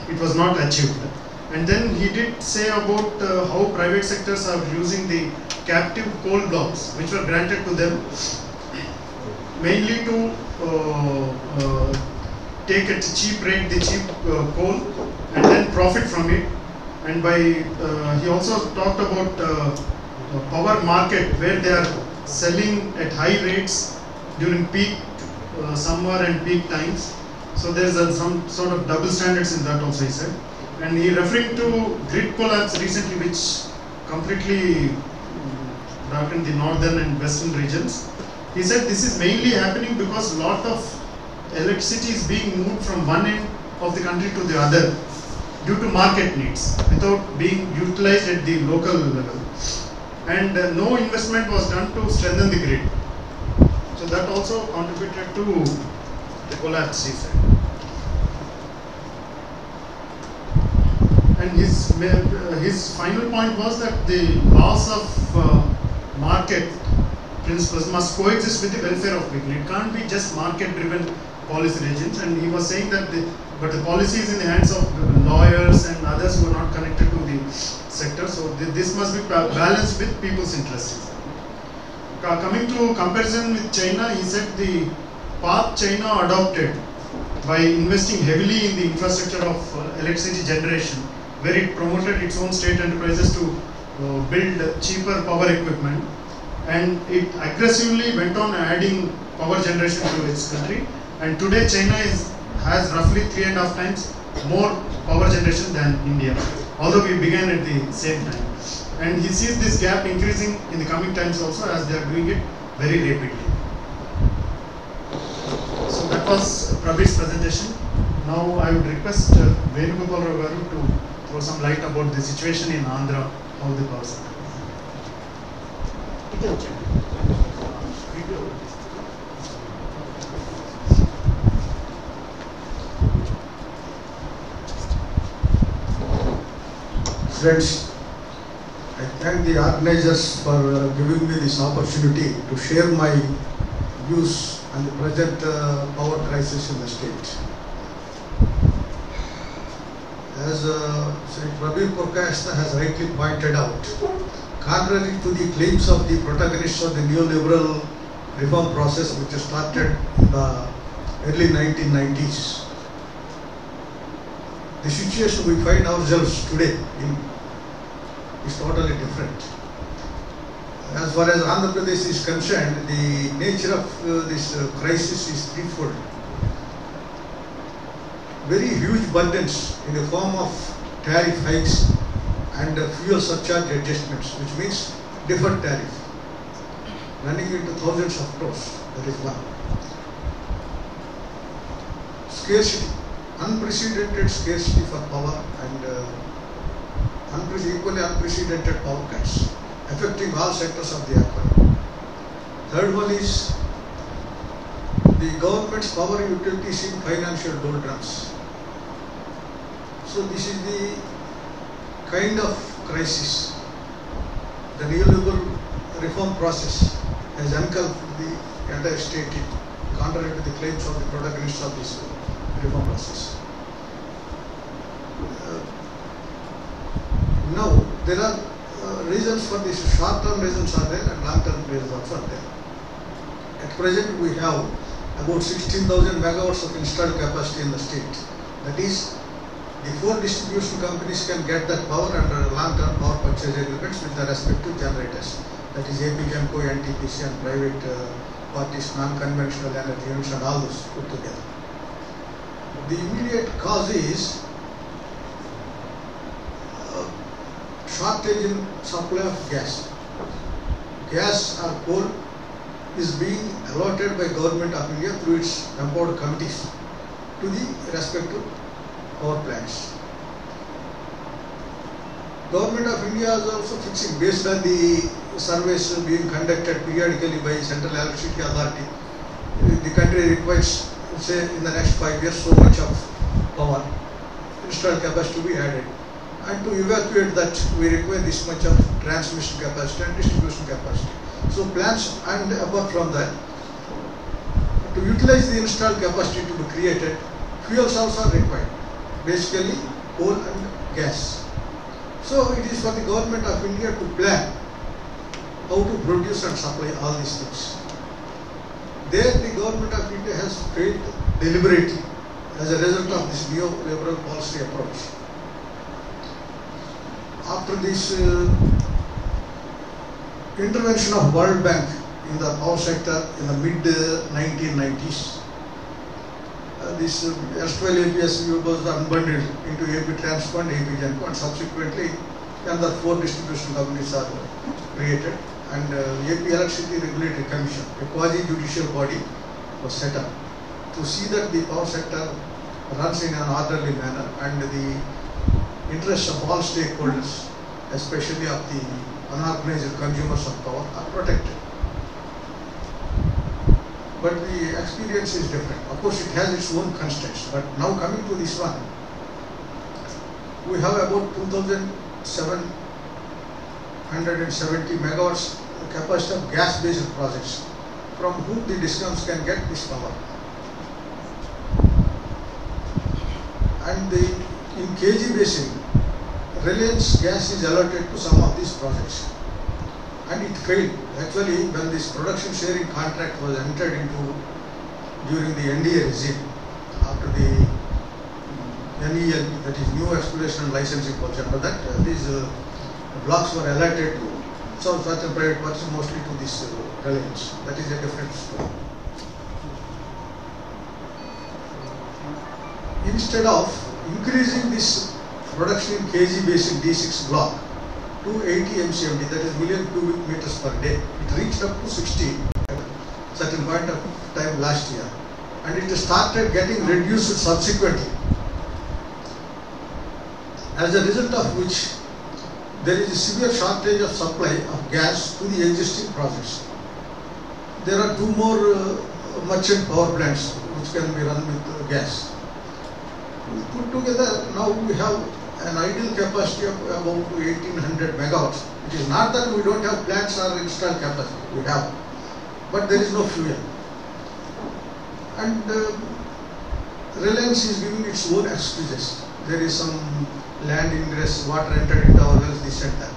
it was not achieved. And then he did say about how private sectors are using the captive coal blocks which were granted to them mainly to take at a cheap rate the cheap coal and then profit from it. And by he also talked about power market where they are selling at high rates during peak summer and peak times. So there's some sort of double standards in that also, he said. And he referring to grid collapse recently which completely darkened the northern and western regions. He said this is mainly happening because a lot of electricity is being moved from one end of the country to the other due to market needs without being utilized at the local level. And no investment was done to strengthen the grid. So that also contributed to the collapse, he said. And his final point was that the laws of market principles must coexist with the welfare of people. It can't be just market-driven policy regimes. And he was saying that but the policy is in the hands of lawyers and others who are not connected to the sector. So this must be balanced with people's interests. Coming to comparison with China, he said the path China adopted by investing heavily in the infrastructure of electricity generation, where it promoted its own state enterprises to build cheaper power equipment, and it aggressively went on adding power generation to its country. And today China has roughly 3.5 times more power generation than India, although we began at the same time. And he sees this gap increasing in the coming times also as they are doing it very rapidly. So that was Prabir's presentation. Now I would request Venugopal Garu to throw some light about the situation in Andhra, how the power sector. You can check. Friends, I thank the organizers for giving me this opportunity to share my views on the present power crisis in the state. As Sri Prabir Purkayastha has rightly pointed out, contrary to the claims of the protagonists of the neoliberal reform process which started in the early 1990s. The situation we find ourselves today in is totally different. As far as Andhra Pradesh is concerned, the nature of this crisis is threefold. Very huge burdens in the form of tariff hikes and fuel surcharge adjustments, which means deferred tariff, running into thousands of crores. That is one. Scarcity, unprecedented scarcity for power and equally unprecedented power cuts, affecting all sectors of the economy. Third one is the government's power utilities in financial doldrums. So this is the kind of crisis the neoliberal reform process has engulfed the entire state in, contrary to the claims of the protagonists of this reform process. Now, there are reasons for this. Short-term reasons are there and long-term reasons also are there. At present, we have about 16,000 megawatts of installed capacity in the state. That is, the four distribution companies can get that power under long-term power purchase agreements with the respective generators. That is APGENCO, NTPC and private parties, non-conventional energy units and all those put together. The immediate cause is shortage in supply of gas. Gas or coal is being allotted by Government of India through its empowered committees to the respective power plants. Government of India is also fixing, based on the surveys being conducted periodically by Central Electricity Authority, the country requires, say, in the next 5 years so much of power, installed capacity to be added. And to evacuate that, we require this much of transmission capacity and distribution capacity. So plans, and apart from that, to utilize the installed capacity to be created, fuels also are required, basically coal and gas. So it is for the Government of India to plan how to produce and supply all these things. There the Government of India has failed deliberately as a result of this neoliberal policy approach. After this intervention of World Bank in the power sector in the mid-1990s, this erstwhile APSU was unbundled into AP Transfund, APGENCO, and subsequently another four distribution companies are created, and AP Electricity Regulatory Commission, a quasi-judicial body, was set up to see that the power sector runs in an orderly manner and the interests of all stakeholders, especially of the unorganized consumers of power, are protected. But the experience is different. Of course, it has its own constraints. But now coming to this one, we have about 2,770 megawatts capacity of gas-based projects from whom the DISCOMs can get this power. And in KG basin, Reliance gas is allotted to some of these projects. And it failed. Actually, when this production sharing contract was entered into during the NDA regime, after the NEL, that is New Exploration and Licensing Policy, after that these blocks were allotted to some certain private parties, mostly to this Reliance. That is a different story. Instead of increasing this production in KG basin D6 block to 80 MCMD, that is million cubic meters per day, it reached up to 60 at a certain point of time last year, and it started getting reduced subsequently, as a result of which there is a severe shortage of supply of gas to the existing projects. There are two more merchant power plants which can be run with gas. Put together, now we have an ideal capacity of about 1800 megawatts. It is not that we don't have plants or installed capacity, we have, but there is no fuel. And Reliance is giving its own excuses. There is some land ingress, water entered into our wells, this and that.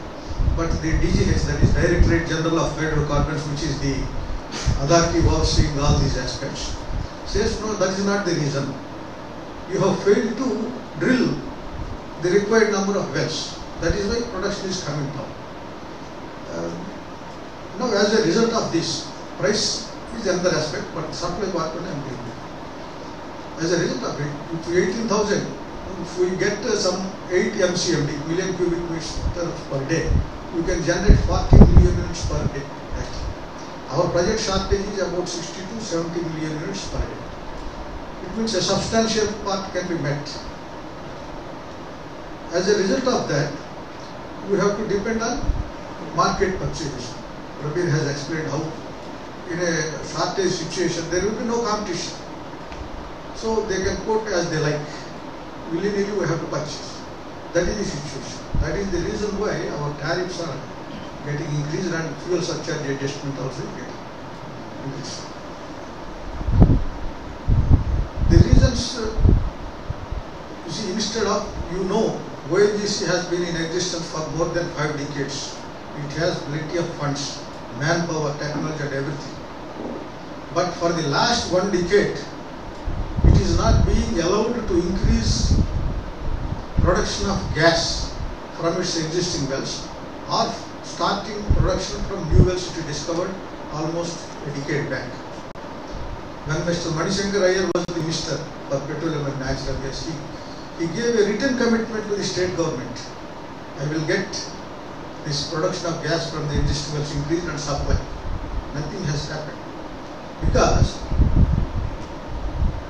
But the DGH, that is Directorate General of Hydrocarbons, which is the authority overseeing all these aspects, says no, that is not the reason. You have failed to drill the required number of wells. That is why production is coming down. Now as a result of this, price is another aspect, but supply part I am doing. As a result of it, if 18,000, if we get some 8 MCMD, million cubic meters per day, you can generate 40 million units per day. Our project shortage is about 60 to 70 million units per day. It means a substantial part can be met. As a result of that, we have to depend on market purchases. Prabir has explained how in a shortage situation there will be no competition. So they can quote as they like. Willy-nilly we have to purchase. That is the situation. That is the reason why our tariffs are getting increased and fuel surcharge adjustment also getting increased. The reasons, you see, instead of, ONGC has been in existence for more than 5 decades. It has plenty of funds, manpower, technology and everything. But for the last 1 decade, it is not being allowed to increase production of gas from its existing wells or starting production from new wells it discovered almost a decade back. When Mr. Manishankar Iyer was the Minister for Petroleum and Natural Gas, he gave a written commitment to the state government. I will get this production of gas from the existing wells increased and supply. Nothing has happened. Because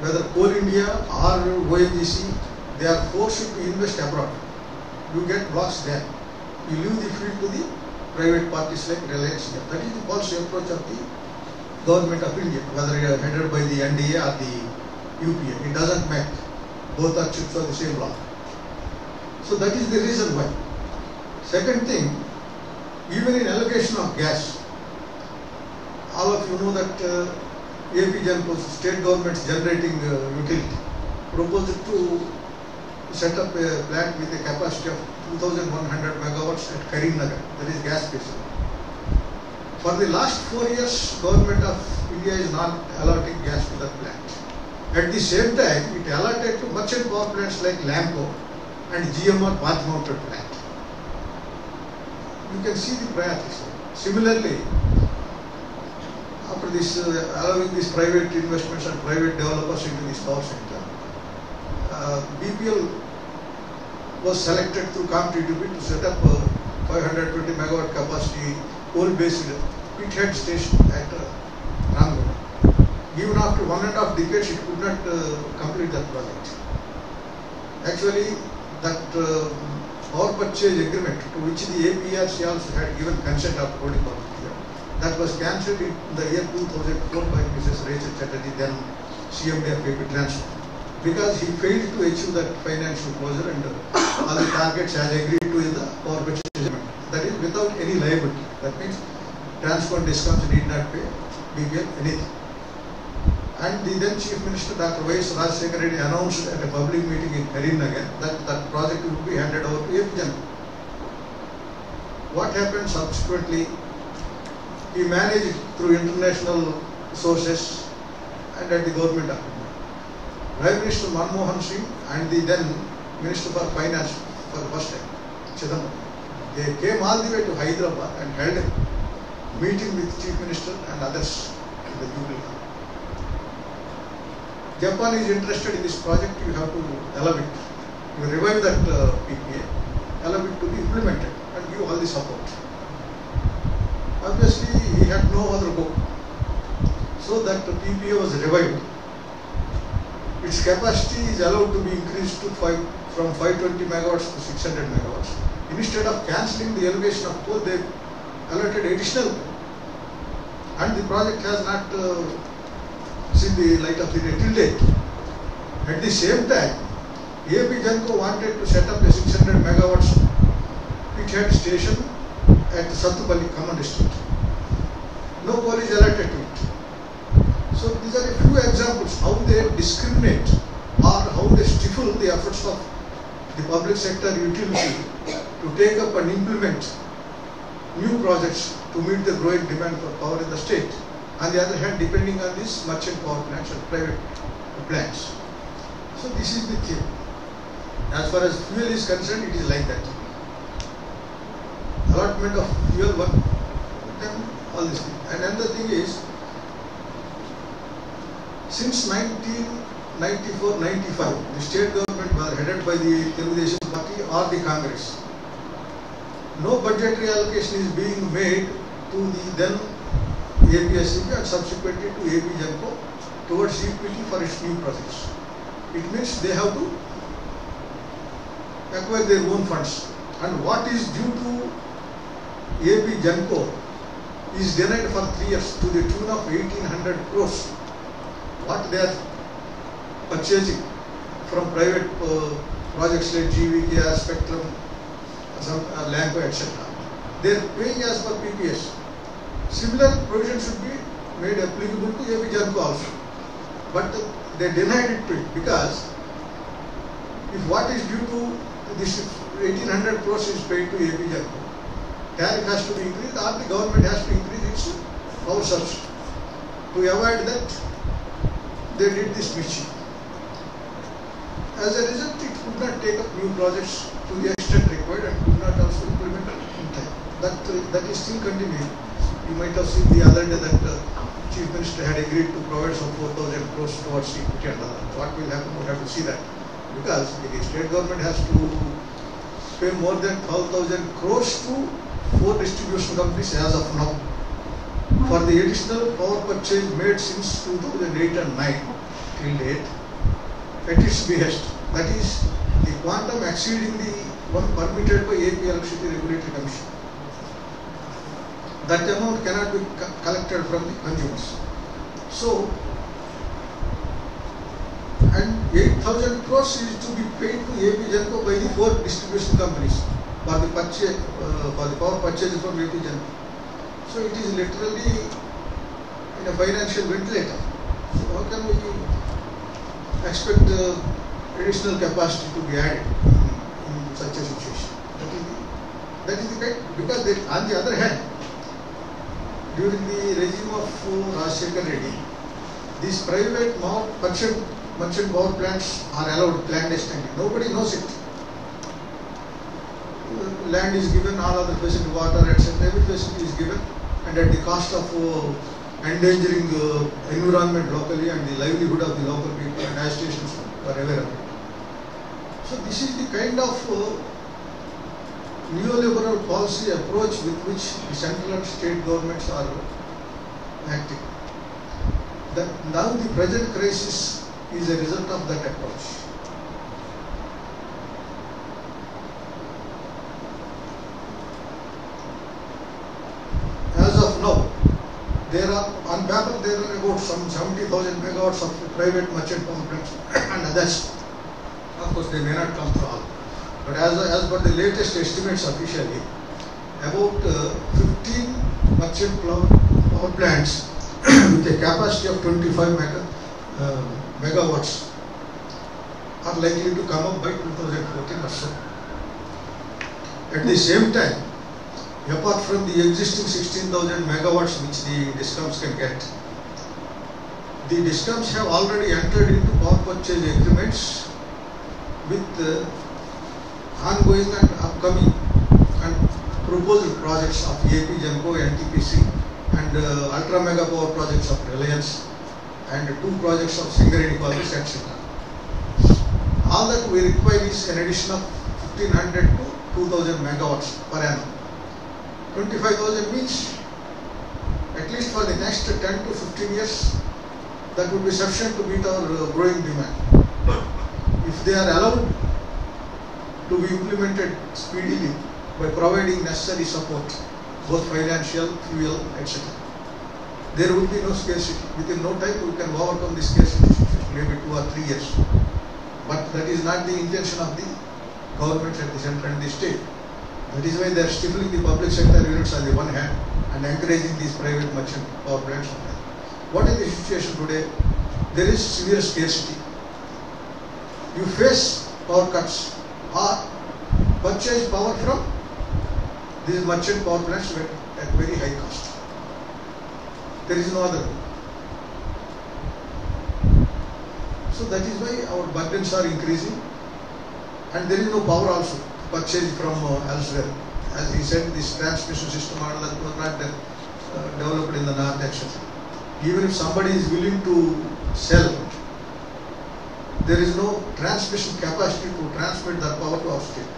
whether Coal India or ONGC, they are forced to invest abroad. You get blocks there. You leave the field to the private parties like Reliance. That is the policy approach of the government of India, whether headed by the NDA or the UPA. It doesn't matter. Both are chips of the same block. So that is the reason why. Second thing, even in allocation of gas, all of you know that AP Genco, state government's generating utility, proposed to set up a plant with a capacity of 2,100 megawatts at Karimnagar, that is gas station. For the last 4 years, government of India is not allotting gas to that plant. At the same time, it allotted to merchant power plants like Lamco and GMR bath mounted plant. You can see the priorities. Similarly, after this, allowing these private investments and private developers into this power sector, BPL was selected through COMTTB to set up a 520 megawatt capacity coal-based pithead station at Ramgarh. Even after 1.5 decades, it could not complete that project. Actually, that power purchase agreement to which the APRC also had given consent of holding power, that was cancelled in the year 2004 by Mrs. Rachel Chatterjee, then CMD of AP Transport, because he failed to achieve that financial closure and all the targets as agreed to in the power purchase agreement. That is without any liability. That means transport discoms need not pay BPL anything. And the then Chief Minister Dr. Y.S. Rajshekhar Reddy announced at a public meeting in Karimnagar that that project would be handed over to AP Genco. What happened subsequently? He managed through international sources and at the government of India. Prime Minister Manmohan Singh and the then Minister for Finance for the first time, Chidambaram, they came all the way to Hyderabad and held a meeting with Chief Minister and others in the Jubilee Hall. Japan is interested in this project, you have to allow it. You revive that PPA, allow it to be implemented and give all the support. Obviously, he had no other go. So that the PPA was revived. Its capacity is allowed to be increased to from 520 megawatts to 600 megawatts. Instead of cancelling the allocation of coal, they allotted additional. And the project has not seen the light of the day till date. At the same time, AP Genco wanted to set up a 600 megawatts pithead station at Sattupalli Common District. No coal is allotted to it. So these are a few examples how they discriminate or how they stifle the efforts of the public sector utility to take up and implement new projects to meet the growing demand for power in the state. On the other hand, depending on these merchant power plants and private plants. So this is the thing. As far as fuel is concerned, it is like that. Allotment of fuel, one, then all this thing. And another thing is, since 1994-95, the state government was headed by the Telugu Party or the Congress. No budgetary allocation is being made to the then APSCB and subsequently to AP Genco towards equity for its new projects. It means they have to acquire their own funds, and what is due to AP Genco is denied for 3 years to the tune of 1800 crores. What they are purchasing from private projects like GVK, Spectrum, some Lanco, etc. They are paying as per PPS. Similar provision should be made applicable to AP Genco also, but they denied it because if what is due to this 1800 crores is paid to AP Genco, tariff has to be increased or the government has to increase its power subsidy. To avoid that, they did this mischief. As a result, it could not take up new projects to the extent required and could not also implement it in time. That is still continuing. You might have seen the other day that Chief Minister had agreed to provide some 4,000 crores towards equity and other. What will happen, we have to see that. Because the state government has to pay more than 12,000 crores to 4 distribution companies as of now for the additional power purchase made since 2008 and 9 till date at its behest. That is the quantum exceeding the one permitted by AP Electricity Regulatory Commission. That amount cannot be collected from the consumers. So, and 8,000 crores is to be paid to AP Genco by the 4 distribution companies for the purchase, for the power purchase from AP Genco. So it is literally in a financial ventilator. So how can we expect additional capacity to be added in such a situation? That is the fact. Because they, on the other hand, during the regime of Rajshekhar Reddy, these private merchant power plants are allowed clandestinely. Nobody knows it. Land is given, all other facility, water, etc. Every facility is given, and at the cost of endangering environment locally and the livelihood of the local people, and gas stations are aware of it. So this is the kind of neoliberal policy approach with which the central and state governments are acting. Now the present crisis is a result of that approach. As of now, there are on paper there are about some 70,000 megawatts of private merchant power plants and others. Of course, they may not come to all. But as per the latest estimates officially, about 15 merchant power plants with a capacity of 25 megawatts are likely to come up by 2014 or so. At the same time, apart from the existing 16,000 megawatts which the DISCOMs can get, the DISCOMs have already entered into power purchase agreements with ongoing and upcoming and proposed projects of AP Genco, NTPC and ultra mega power projects of Reliance and 2 projects of Singareni College, etc. All that we require is an addition of 1500 to 2000 megawatts per annum. 25,000 means at least for the next 10 to 15 years that would be sufficient to meet our growing demand. If they are allowed to be implemented speedily by providing necessary support, both financial, fuel, etc. There will be no scarcity. Within no time we can overcome the scarcity situation, maybe 2 or 3 years. But that is not the intention of the governments at the center and the state. That is why they are stifling the public sector units on the one hand and encouraging these private merchant power plants on the other. What is the situation today? There is severe scarcity. You face power cuts or purchase power from these merchant power plants at very high cost. There is no other way. So that is why our burdens are increasing, and there is no power also purchased from elsewhere. As he said, this transmission system model that was not developed in the north, etc. Even if somebody is willing to sell, there is no transmission capacity to transmit that power to our state,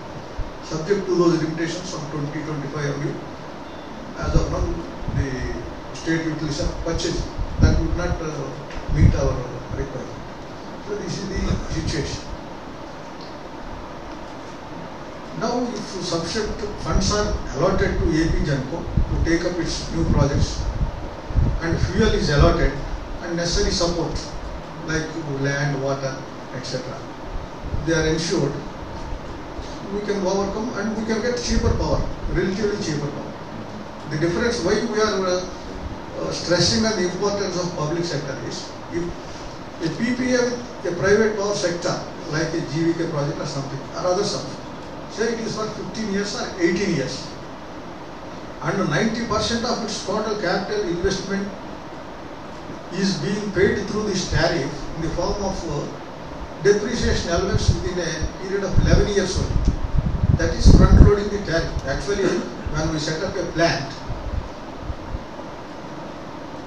subject to those limitations from 2025 MU. As of now, the state utilities are purchased. That would not meet our requirement. So this is the situation. Now, if sufficient funds are allotted to AP Genco to take up its new projects, and fuel is allotted, and necessary support like land, water, etc., they are ensured, we can overcome and we can get cheaper power, relatively cheaper power. The difference why we are stressing on the importance of public sector is, if a PPA with a private power sector like a GVK project or something or other stuff, say it is for 15 years or 18 years, and 90% of its total capital investment is being paid through this tariff in the form of depreciation elements within a period of 11 years only. That is front loading the tariff. Actually, when we set up a plant,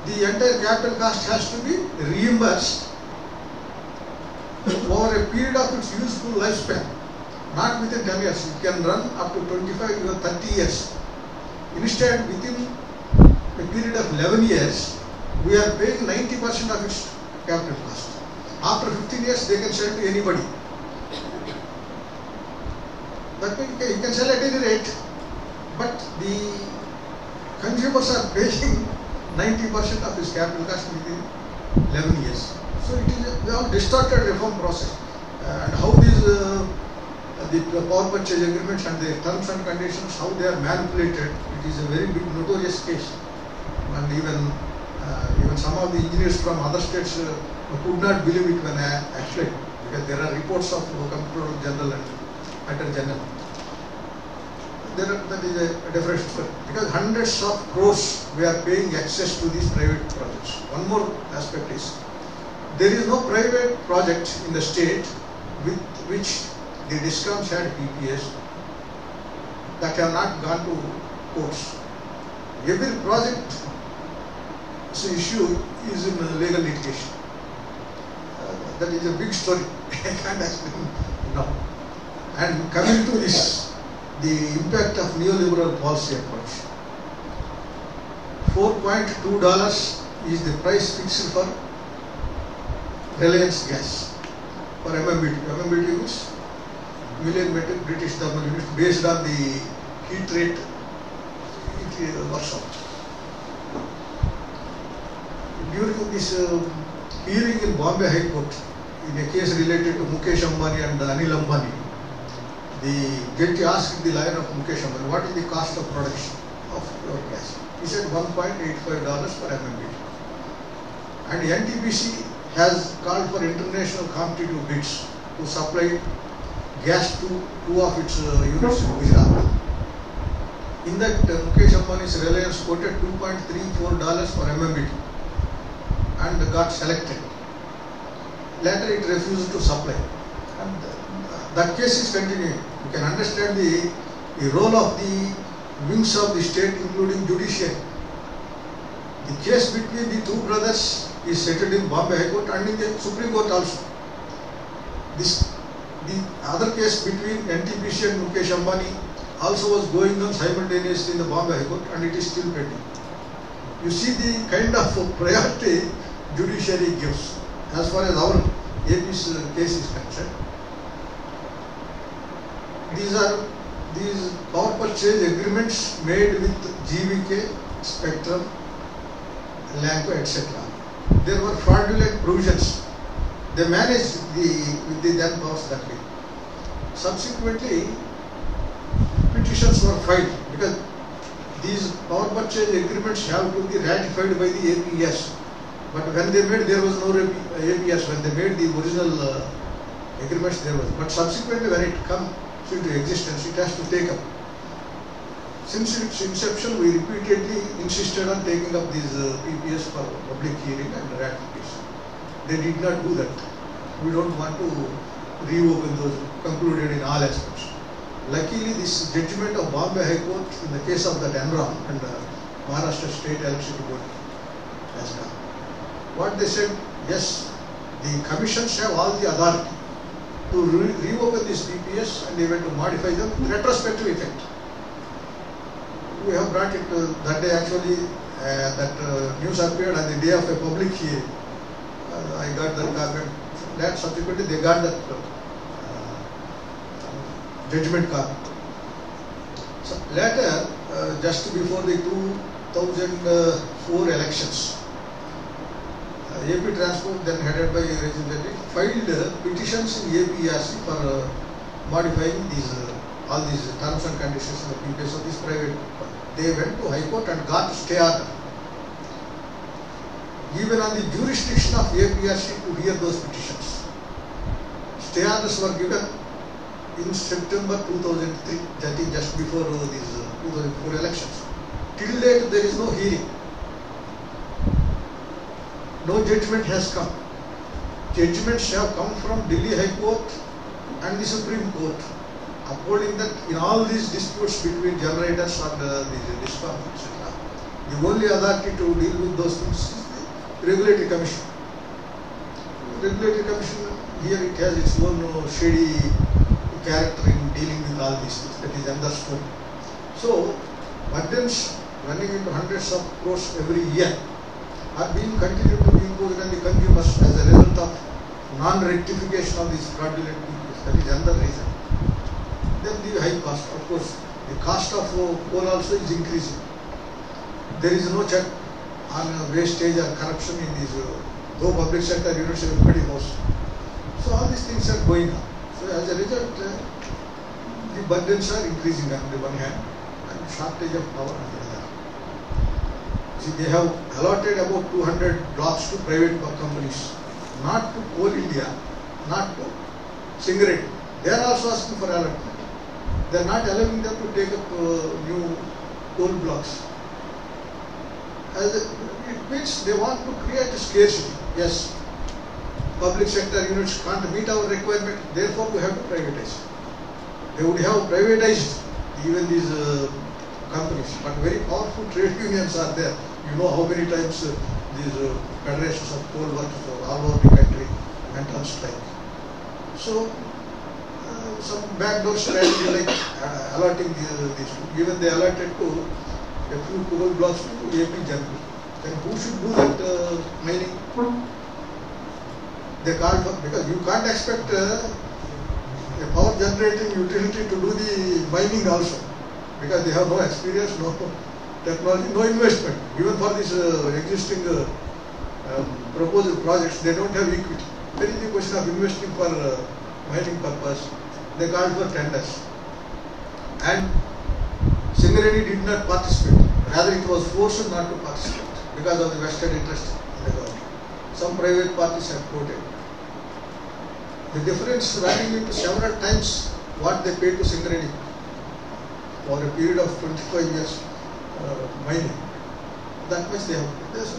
the entire capital cost has to be reimbursed over a period of its useful lifespan, not within 10 years. It can run up to 25 or 30 years. Instead, within a period of 11 years, we are paying 90% of its capital cost. After 15 years, they can sell to anybody. That means you can sell at any rate, but the consumers are paying 90% of his capital cost within 11 years. So it is a all distorted reform process. And how these the power purchase agreements and their terms and conditions, how they are manipulated, it is a very big notorious case. And even some of the engineers from other states could not believe it when I explained, because there are reports of Comptroller General and Attorney General. That is a different story, because hundreds of crores we are paying access to these private projects. One more aspect is, there is no private project in the state with which the DISCOMs had PPAs that have not gone to courts. Every project issue is in legal litigation. That is a big story. I can't explain now. And coming to this, the impact of neoliberal policy approach. $4.2 is the price fixed for Reliance gas for MMBTU. MMBTU means million metric British thermal units, based on the heat rate it works out. During this hearing in Bombay High Court, in a case related to Mukesh Ambani and Anil Ambani, the judge asked the lawyer of Mukesh Ambani, what is the cost of production of your gas? He said $1.85 per MMBTU. And NTPC has called for international competitive bids to supply gas to two of its units in Gujarat. In that, Mukesh Ambani's Reliance quoted $2.34 per MMBTU and got selected. Later it refused to supply. And that case is continuing. You can understand the role of the wings of the state, including judiciary. The case between the two brothers is settled in Bombay High Court and in the Supreme Court also. The other case between NTPC and Mukesh Ambani also was going on simultaneously in the Bombay High Court, and it is still pending. You see the kind of priority judiciary gives as far as our AP's case is concerned. These power purchase agreements made with GVK, Spectrum, Lanco, etc. There were fraudulent provisions. They managed with the then powers that way. Subsequently, petitions were filed because these power purchase agreements have to be ratified by the APS. But when they made, there was no APS. When they made the original agreements, there was. But subsequently, when it comes into existence, it has to take up. Since its inception, we repeatedly insisted on taking up these PPS for public hearing and ratification. They did not do that. We don't want to reopen those concluded in all aspects. Luckily, this judgment of Bombay High Court in the case of that Enron and Maharashtra State Electricity Board has come. What they said, yes, the commissions have all the authority to reopen this PPS and even to modify them with retrospective effect. We have brought it that day actually, that news appeared on the day of a public hearing. I got that copy. That subsequently they got that judgment copy. So later, just before the 2004 elections, AP Transport, then headed by Regime Reddy, filed petitions in APRC for modifying these all these terms and conditions of the PPS of this private. They went to High Court and got stay order. Even on the jurisdiction of APRC to hear those petitions. Stay orders were given in September 2003, that is just before these 2004 elections. Till date there is no hearing. No judgment has come. Judgments have come from Delhi High Court and the Supreme Court, upholding that in all these disputes between generators and the DISCOM, etc., the only authority to deal with those things is the Regulatory Commission. Regulatory Commission, here it has its own shady character in dealing with all these things, that is understood. So, burdens running into hundreds of crores every year are being continued to be imposed on the consumers as a result of non-rectification of these fraudulent PPS. That is another reason. Then the high cost, of course, the cost of coal also is increasing. There is no check on wastage or corruption in these, though public sector units are pretty most. So all these things are going on. So as a result, the burdens are increasing on the one hand and shortage of power on the other. See, they have allotted about 200 blocks to private companies, not to Coal India, not to Singareti. They are also asking for allotment. They are not allowing them to take up new coal blocks. It means they want to create a scarcity. Yes, public sector units can't meet our requirement, therefore we have to privatize. They would have privatized even these companies, but very powerful trade unions are there. You know how many times these federations of coal workers all over the country went on strike. So, some backdoor strategy like allotting these two. Even they allotted to a few coal blocks to AP General. Then who should do that mining? They can't, because you can't expect a power generating utility to do the mining also, because they have no experience, no technology, no investment. Even for this existing proposed projects, they don't have equity. There is the question of investing for mining purpose. They called for tenders. And Singareti did not participate. Rather, it was forced not to participate because of the vested interest in the government. Some private parties have quoted. The difference running into several times what they paid to Singareti for a period of 25 years mining. That much they have.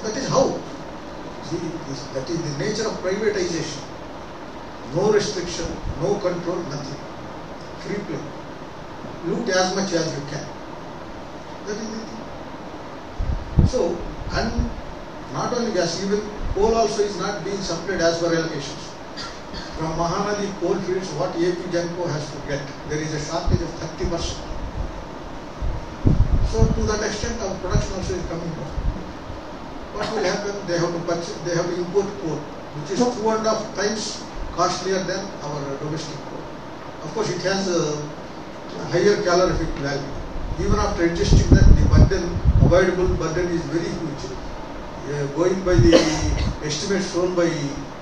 That is how. See, that is the nature of privatization. No restriction, no control, nothing. Free play. Loot as much as you can. That is the thing. So, and not only gas, even coal also is not being supplied as per allocations. From Mahanadi coal fields, what AP Genco has to get, there is a shortage of 30%. So, to that extent, our production also is coming down. What will happen? They have to purchase, they have to import coal, which is 2.5 times costlier than our domestic coal. Of course, it has a higher calorific value. Even after adjusting that, the burden, avoidable burden is very huge. Going by the estimates shown by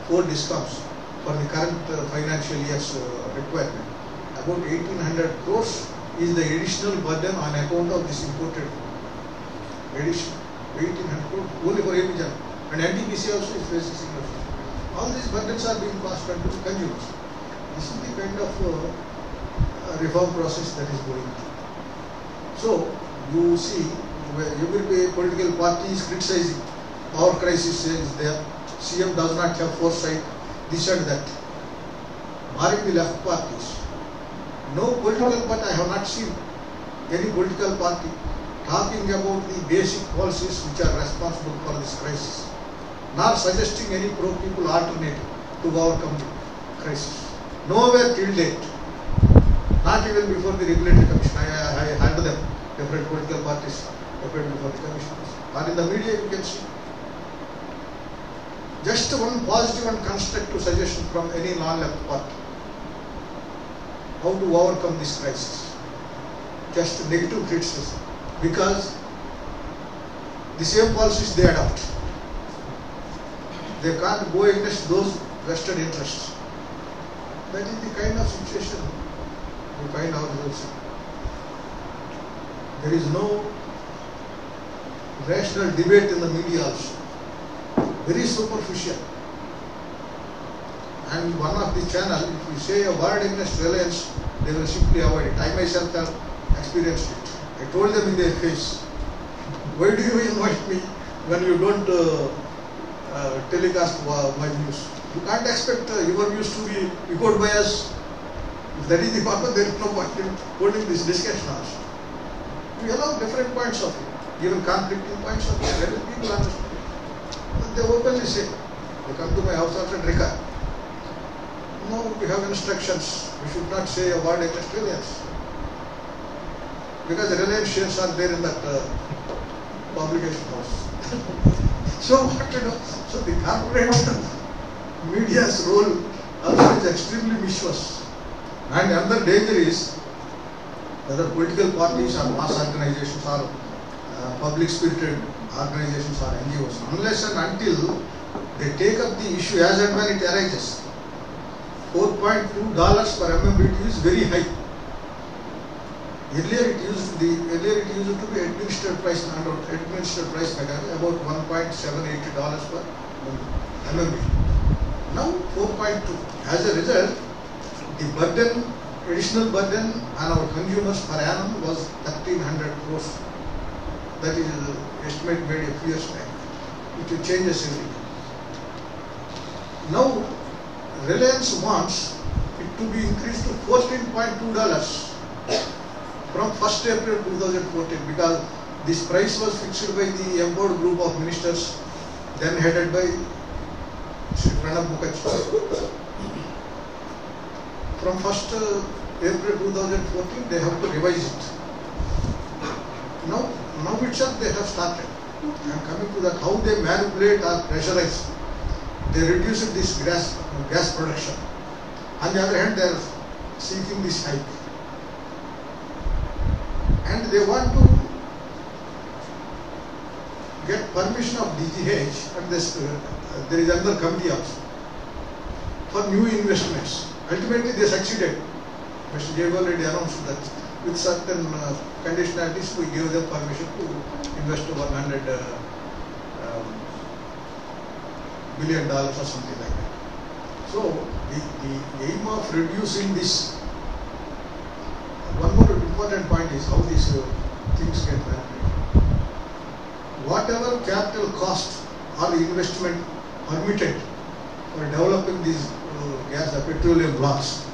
4 DISCOMs for the current financial year's requirement, about 1800 crores is the additional burden on account of this imported addition. 1800 crores only for AP and NTPC also is facing similar. All these burdens are being passed on to consumers. This is the kind of reform process that is going on. So, You see, every political party is criticizing. Power crisis is there. CM does not have foresight. This and that. Barring the left parties. No political, but I have not seen any political party talking about the basic policies which are responsible for this crisis, nor suggesting any pro-people alternative to overcome the crisis. Nowhere till date. Not even before the regulatory commission. I heard them, different political parties appeared before the commission. Or in the media you can see. Just one positive and constructive suggestion from any non-left party. How to overcome this crisis. Just negative criticism. Because the same policies they adopt. They can't go against those vested interests. That is the kind of situation we find ourselves in. There is no rational debate in the media also. Very superficial. And one of the channel, if you say a word against Reliance, they will simply avoid it. I myself have experienced it. I told them in their face, why do you invite me when you don't telecast my views? You can't expect your views to be echoed by us. If that is the purpose, there is no point in holding this discussion also. We allow different points of view, even conflicting points of view. Let people understand. But they openly say, they come to my house also and record. No, we have instructions. We should not say a word against Reliance. Because the Reliance shares are there in that publication house. So what to do? So the corporate media's role also is extremely mischievous. And another danger is whether political parties or mass organizations or public spirited organizations or NGOs, unless and until they take up the issue as and when it arises. $4.2 per MMBTU is very high. Earlier it used to be administered price mechanism about $1.780 per MMBTU. Now 4.2. As a result, the additional burden on our consumers per annum was 1,300 crores. That is the estimate made a few years back. It changes every year. Now, Reliance wants it to be increased to $14.2 from 1st April 2014 because this price was fixed by the empowered group of ministers then headed by Sri Pranab Mukherjee. From 1st April 2014 they have to revise it. Now itself they have started. I am coming to that how they manipulate or pressurize. They reduced this gas production. On the other hand, they are seeking this hike. And they want to get permission of DGH and this, there is another committee also for new investments. Ultimately, they succeeded. Mr. Jay already announced that with certain conditionalities, we gave them permission to invest over $100 billion or something like that. So, the aim of reducing this, one more important point is how these things get managed. Whatever capital cost or the investment permitted for developing these petroleum blocks,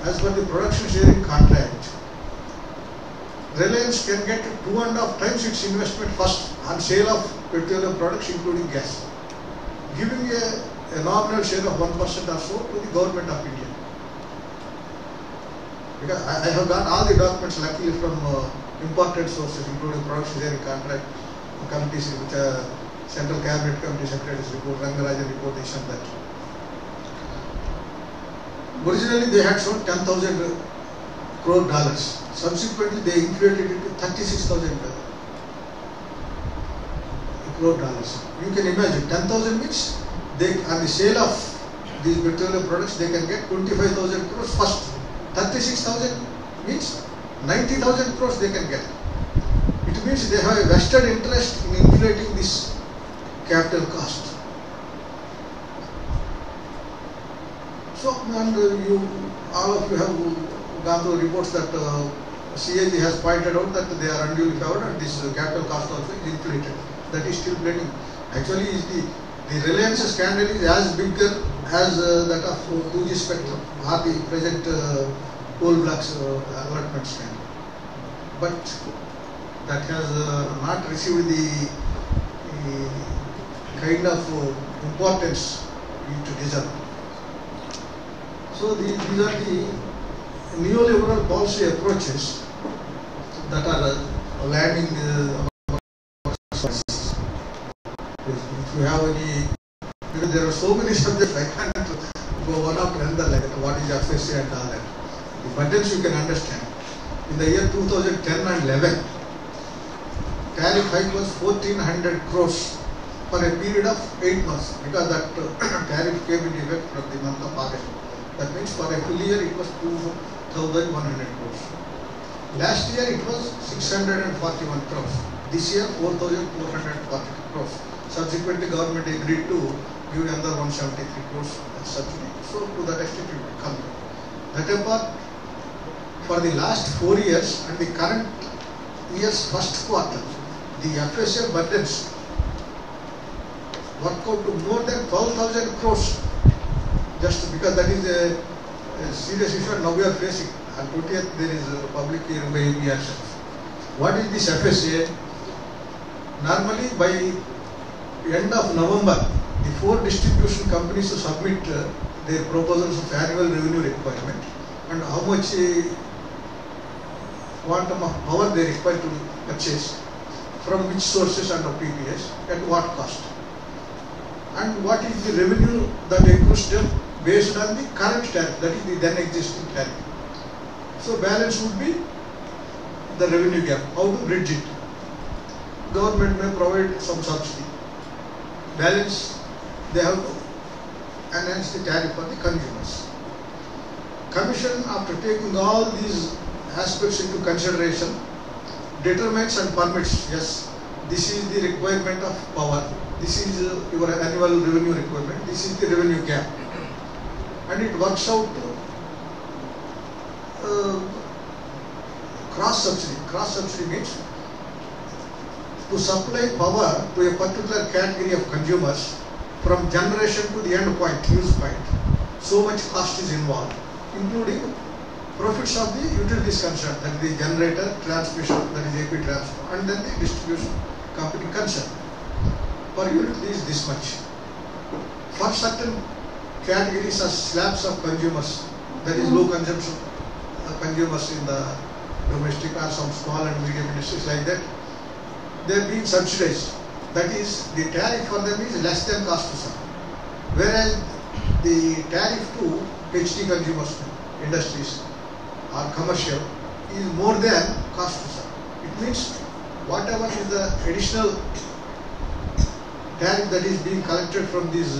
as per the production sharing contract, Reliance can get 2.5 times its investment first on sale of petroleum products including gas, giving a nominal share of 1% or so to the government of India. Because I have got all the documents luckily from imported sources including production sharing contract committees with Central Cabinet Committee Secretary's report, Rangarajan report, this and that. Originally they had shown 10,000 crore dollars. Subsequently they inflated it to 36,000 crore dollars. You can imagine 10,000 means they on the sale of these petroleum products they can get 25,000 crores first. 36,000 means 90,000 crores they can get. It means they have a vested interest in inflating this capital cost. So, and all of you have gone through reports that CAG has pointed out that they are unduly favored and this capital cost also is inflated. That is still blending. Actually, the Reliance scandal is as bigger as that of 2G spectrum or the present coal blocks allotment scandal. But that has not received the kind of importance it deserves. So these are the neoliberal policy approaches that are landing if you have any, because there are so many subjects, I can't go one after another like what is FSA and all that. The burdens you can understand. In the year 2010 and 11, tariff hike was 1400 crores for a period of 8 months because that tariff came into effect from the month of August. That means for a full year it was 2100 crores. Last year it was 641 crores. This year 4440 crores. Subsequently government agreed to give another 173 crores as subsidy. So to that extent it will come. That apart, for the last 4 years and the current year's first quarter, the FSA burdens work out to more than 12,000 crores. Just because that is a serious issue and now we are facing. On 20th there is a public hearing by ABS. What is this FSA? Normally by end of November, the 4 distribution companies to submit their proposals of annual revenue requirement and how much quantum of power they require to purchase, from which sources under PPS, at what cost, and what is the revenue that accrues them based on the current tariff, that is the then existing tariff. So balance would be the revenue gap, how to bridge it. Government may provide some subsidy. Balance, they have to enhance the tariff for the consumers. Commission, after taking all these aspects into consideration, determines and permits, yes, this is the requirement of power, this is your annual revenue requirement, this is the revenue gap. And it works out cross subsidy. Cross subsidy means to supply power to a particular category of consumers from generation to the end point, use point. So much cost is involved, including profits of the utilities concerned, that is the generator, transmission, that is AP transfer, and then the distribution company concerned. Per unit is this much. For certain categories or slabs of consumers, that is low consumption consumers in the domestic or some small and medium industries like that, they are being subsidized. That is, the tariff for them is less than cost to serve. Whereas the tariff to HT consumers, industries or commercial is more than cost to serve. It means whatever is the additional tariff that is being collected from these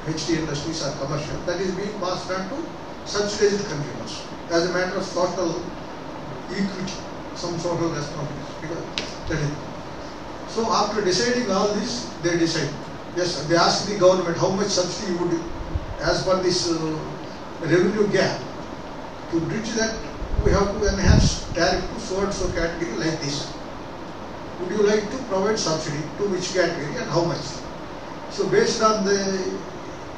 HT industries or commercial, that is being passed on to subsidized consumers as a matter of social equity, some social responsibility. That is. So after deciding all this, they decide. Yes, they ask the government how much subsidy would, as per this revenue gap, to bridge that we have to enhance tariff to so and so category like this. Would you like to provide subsidy to which category and how much? So based on the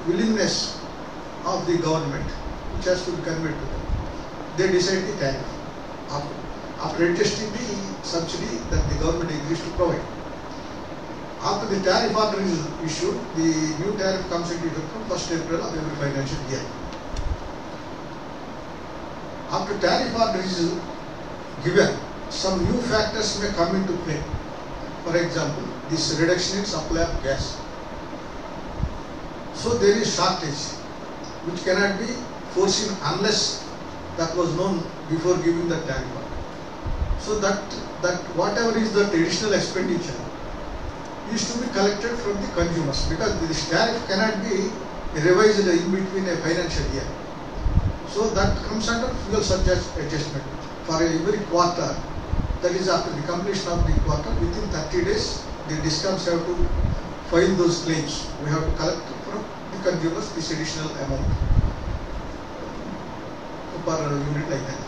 willingness of the government, which has to be conveyed to them, they decide the tariff after adjusting the subsidy that the government agrees to provide. After the tariff order is issued, the new tariff comes into effect from 1st April of every financial year. After tariff order is given, some new factors may come into play. For example, this reduction in supply of gas. So there is shortage which cannot be foreseen unless that was known before giving the tariff order. So that whatever is the additional expenditure is to be collected from the consumers, because this tariff cannot be revised in between a financial year. So that comes under fuel surcharge adjustment for every quarter. That is, after the completion of the quarter, within 30 days, the discoms have to file those claims. We have to collect from the consumers this additional amount per unit like that.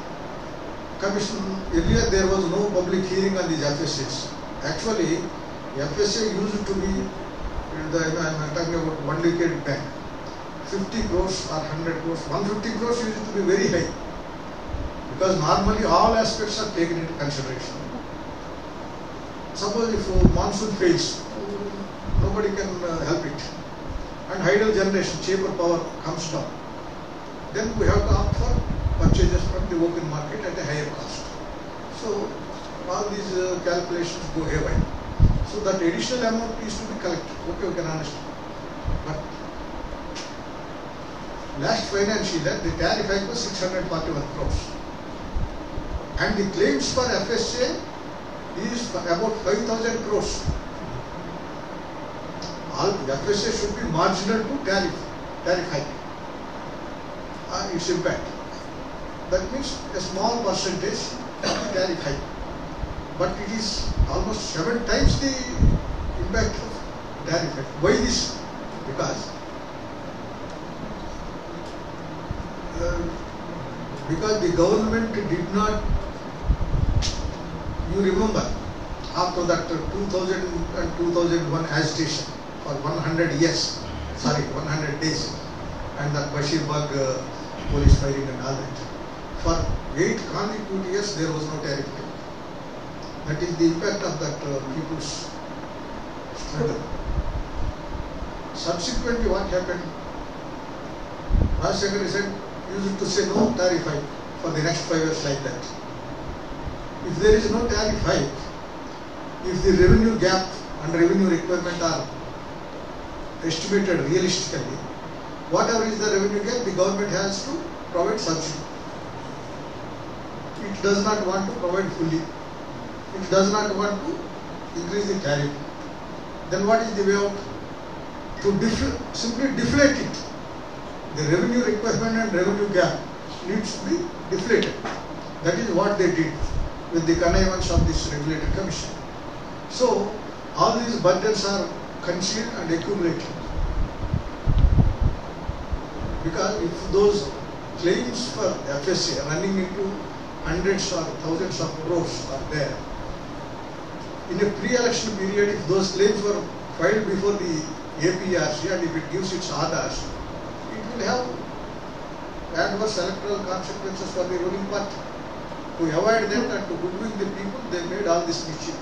Commission, earlier there was no public hearing on these FSAs. Actually, FSA used to be, I'm talking about 1 decade back, 50 crores or 100 crores, 150 crores used to be very high. Because normally all aspects are taken into consideration. Suppose if monsoon fails, nobody can help it. And hydel generation, cheaper power comes down. Then we have to opt for purchases from the open market at a higher cost. So all these calculations go haywire. So that additional amount is to be collected. Okay, we can understand. But last financial year, the tariff hike was 641 crores. And the claims for FSA is about 5,000 crores. All FSA should be marginal to tariff hike. Its impact. That means a small percentage of the tariff hike. But it is almost 7 times the impact of tariff hike. Why this? Because the government did not, you remember, after that 2000 and 2001 agitation for 100 days, and that Bashirbagh police firing and all that. For 8 consecutive years there was no tariff hike. That is the impact of that people's struggle. Subsequently what happened? Rajshekhar said, used to say no tariff hike for the next 5 years like that. If there is no tariff hike, if the revenue gap and revenue requirement are estimated realistically, whatever is the revenue gap, the government has to provide subsidy. It does not want to provide fully. It does not want to increase the tariff. Then what is the way out? To simply deflate it. The revenue requirement and revenue gap needs to be deflated. That is what they did with the connivance of this regulatory commission. So all these burdens are concealed and accumulated. Because if those claims for FSA running into hundreds or thousands of crores are there, in a pre-election period, if those claims were filed before the APRC and if it gives its orders, it will have adverse electoral consequences for the ruling party. To avoid that and to hoodwink the people, they made all this mischief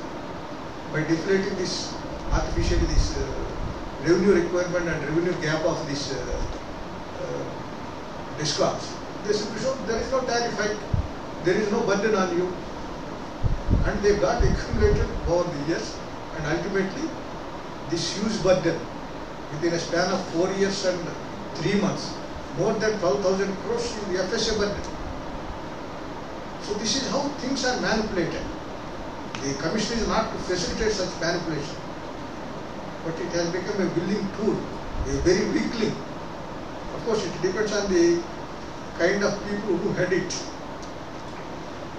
by deflating this artificially this revenue requirement and revenue gap of this discounts. They simply show there is no tariff hike, there is no burden on you, and they got accumulated over the years, and ultimately this huge burden within a span of 4 years and 3 months, more than 12,000 crores in the FSA budget. So this is how things are manipulated. The commission is not to facilitate such manipulation, but it has become a willing tool, a very weak link. Of course, it depends on the kind of people who head it.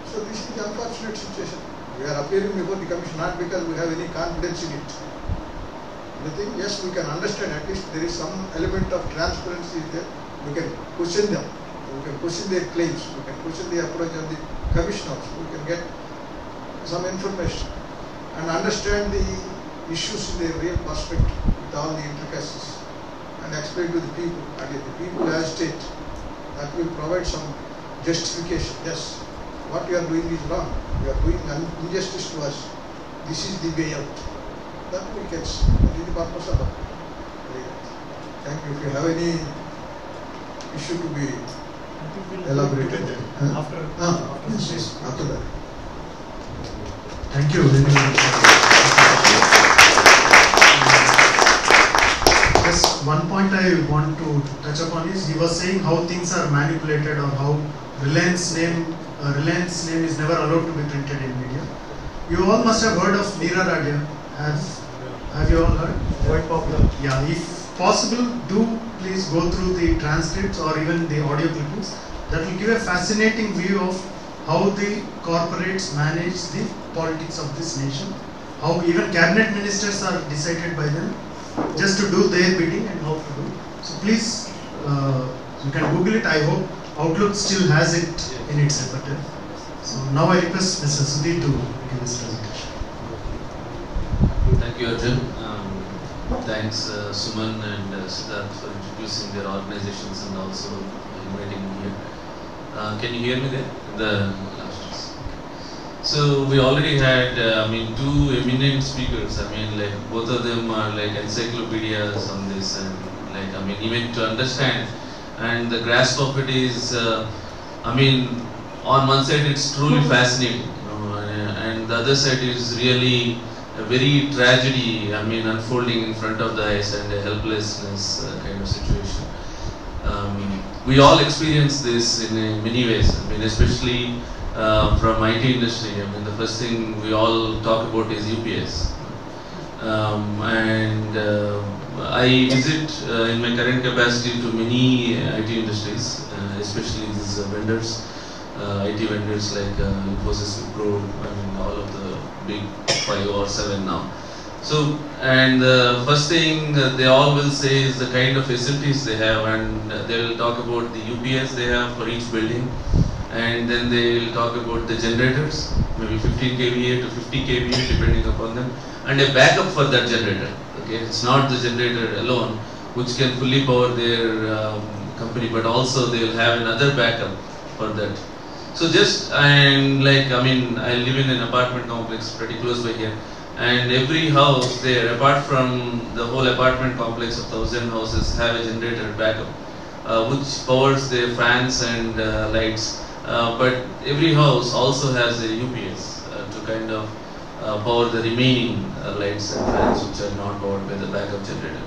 So this is an unfortunate situation. We are appearing before the commission not because we have any confidence in it. We think, yes, we can understand, at least there is some element of transparency there. We can question them. We can question their claims. We can question the approach of the commissioners. We can get some information and understand the issues in their real perspective with all the intricacies and explain to the people. And if the people agitate, that will provide some justification. Yes, what you are doing is wrong. You are doing injustice to us. This is the way out. That we can see. That is the purpose of it. Thank you. If you have any issue to be elaborated. After that. Thank you very much. Just one point I want to touch upon is he was saying how things are manipulated or how Reliance name is never allowed to be printed in media. You all must have heard of Meera Radia. Have you all heard? Quite popular. Yeah, if possible, do please go through the transcripts or even the audio clippings. That will give a fascinating view of how the corporates manage the politics of this nation, how even cabinet ministers are decided by them just to do their bidding and how to do. So please, you can Google it. I hope Outlook still has it in its repertoire. So now I request Mr. Sudhir to give his presentation. Thank you, Arjun. Thanks Suman and Siddharth for introducing their organizations and also inviting me here. Can you hear me there? The last. So we already had, two eminent speakers. Both of them are like encyclopedias on this, and even to understand and the grasp of it is, on one side it's truly fascinating, and the other side is really a very tragedy, unfolding in front of the eyes, and a helplessness kind of situation. We all experience this in many ways, especially from IT industry. The first thing we all talk about is UPS. I visit in my current capacity to many IT industries, especially these vendors, IT vendors like Infosys, Wipro, all of the big 5 or 7 now. So, and the first thing they all will say is the kind of facilities they have, and they will talk about the UPS they have for each building, and then they will talk about the generators, maybe 15 kVA to 50 kVA depending upon them, and a backup for that generator. Okay, it's not the generator alone which can fully power their company, but also they will have another backup for that. So just, and I live in an apartment complex pretty close by here, and every house there, apart from the whole apartment complex of 1,000 houses, have a generator backup, which powers their fans and lights. But every house also has a UPS to kind of power the remaining lights and fans which are not powered by the backup generator.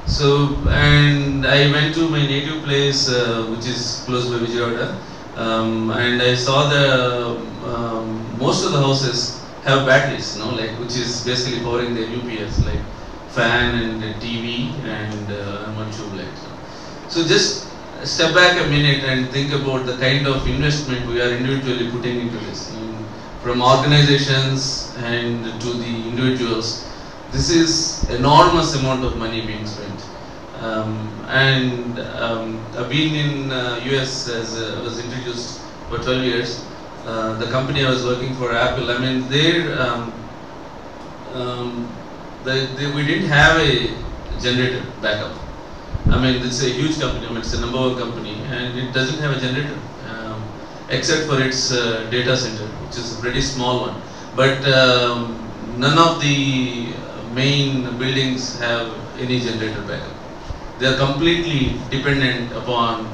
So, and I went to my native place, which is close by Vijayawada, and I saw the most of the houses have batteries, which is basically powering their UPS, like fan and TV and one tube light. So just step back a minute and think about the kind of investment we are individually putting into this. From organizations and to the individuals, this is enormous amount of money being spent. I've been in US as I was introduced for 12 years. The company I was working for, Apple, we didn't have a generator backup. It's a huge company, it's a #1 company, and it doesn't have a generator, except for its data center, which is a pretty small one. But none of the main buildings have any generator backup. They are completely dependent upon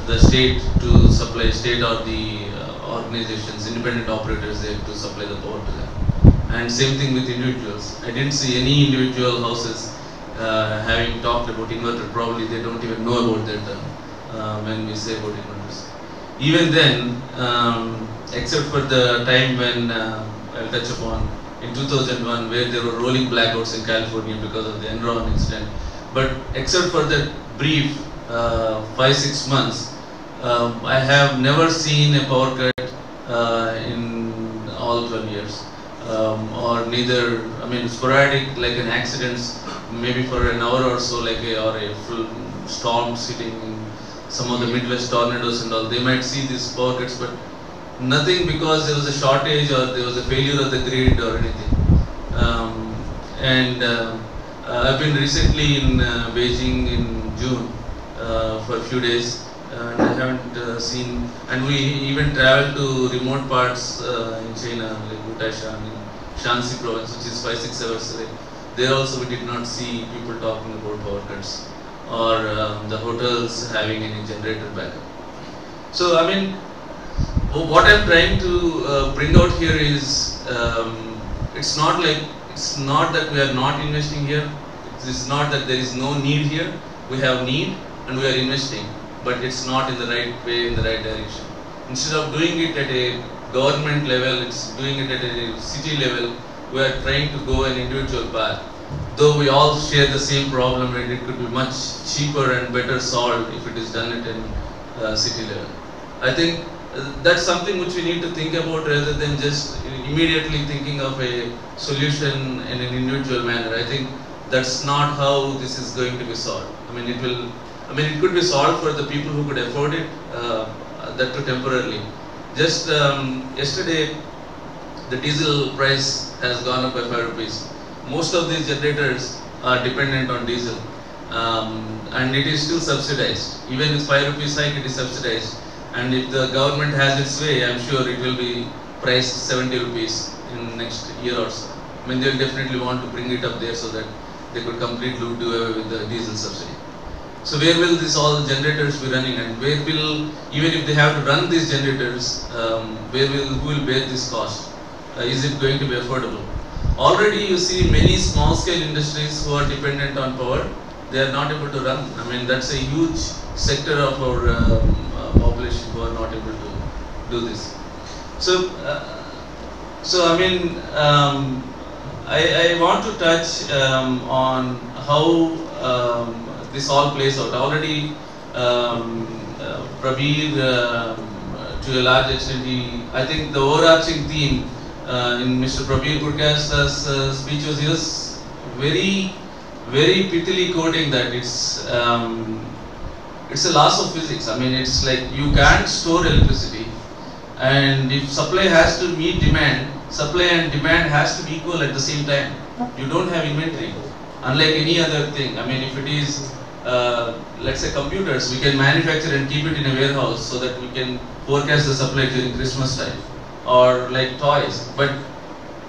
the state to supply, state or the organizations, independent operators there to supply the power to them. And same thing with individuals. I didn't see any individual houses having talked about inverter. Probably they don't even know about that when we say about inverters. Even then, except for the time when I'll touch upon in 2001, where there were rolling blackouts in California because of the Enron incident. But except for that brief 5-6 months, I have never seen a power cut in all 12 years, or neither. Sporadic, like an accidents, maybe for an hour or so, or a full storm sitting in some of the Midwest tornadoes and all. They might see these power cuts, but nothing because there was a shortage or there was a failure of the grid or anything. I've been recently in Beijing in June for a few days, and I haven't seen, and we even traveled to remote parts in China, like Wutai in Shanxi province, which is 5-6 hours away. There also we did not see people talking about power cuts or the hotels having any generator backup. So what I'm trying to bring out here is, it's not that we are not investing here. It's not that there is no need here. We have need and we are investing, but it's not in the right way, in the right direction. Instead of doing it at a government level, it's doing it at a city level. We are trying to go an individual path. Though we all share the same problem, and it could be much cheaper and better solved if it is done at a city level. I think that's something which we need to think about rather than just immediately thinking of a solution in an individual manner. I think that's not how this is going to be solved. It could be solved for the people who could afford it, that too temporarily. Just yesterday, the diesel price has gone up by 5 rupees. Most of these generators are dependent on diesel, and it is still subsidized. Even with 5 rupees hike, it is subsidized. And if the government has its way, I'm sure it will be priced 70 rupees in next year or so. I mean, they'll definitely want to bring it up there so that they could completely do away with the diesel subsidy. So where will this all generators be running, and where will, even if they have to run these generators, who will bear this cost? Is it going to be affordable? Already you see many small scale industries who are dependent on power, they are not able to run. I mean, that's a huge sector of our population who are not able to do this. So, I mean, I want to touch on how this all plays out. Already, Prabir, to a large extent, I think the overarching theme in Mr. Prabir Gurka's speech was, he was very, very prettily quoting that it's a loss of physics. I mean, it's like you can't store electricity, and if supply has to meet demand, supply and demand has to be equal at the same time. You don't have inventory, unlike any other thing. I mean, if it is, let's say computers, we can manufacture and keep it in a warehouse so that we can forecast the supply during Christmas time, or like toys. But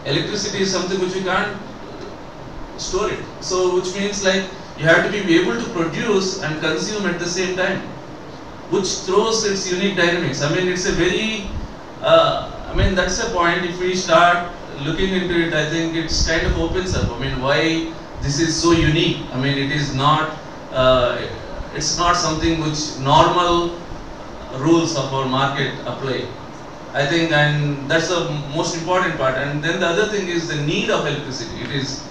electricity is something which we can't store it. So, which means like you have to be able to produce and consume at the same time, which throws its unique dynamics. I mean, it's a very, I mean, that's a point. If we start looking into it, I think it's kind of opens up. I mean, why this is so unique. I mean, it is not, it's not something which normal rules of our market apply. I think, and that's the most important part. And then the other thing is the need of electricity. It is,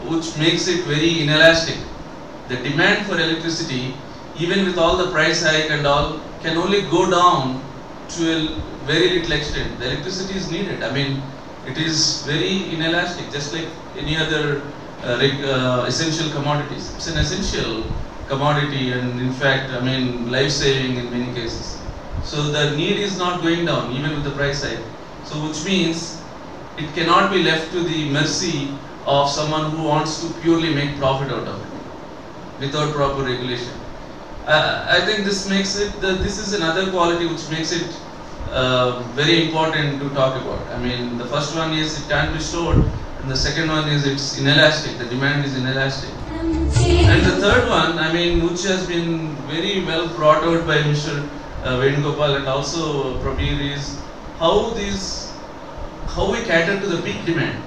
which makes it very inelastic. The demand for electricity, even with all the price hike and all, can only go down to a very little extent. The electricity is needed. I mean, it is very inelastic, just like any other essential commodities. It's an essential commodity, and in fact, I mean, life-saving in many cases. So the need is not going down, even with the price hike. So which means it cannot be left to the mercy of someone who wants to purely make profit out of it, without proper regulation. I think this makes it, this is another quality which makes it very important to talk about. I mean, the first one is it can be stored, and the second one is it's inelastic, the demand is inelastic. And the third one, I mean, which has been very well brought out by Mr. Venugopal and also Prabir, is how we cater to the peak demand.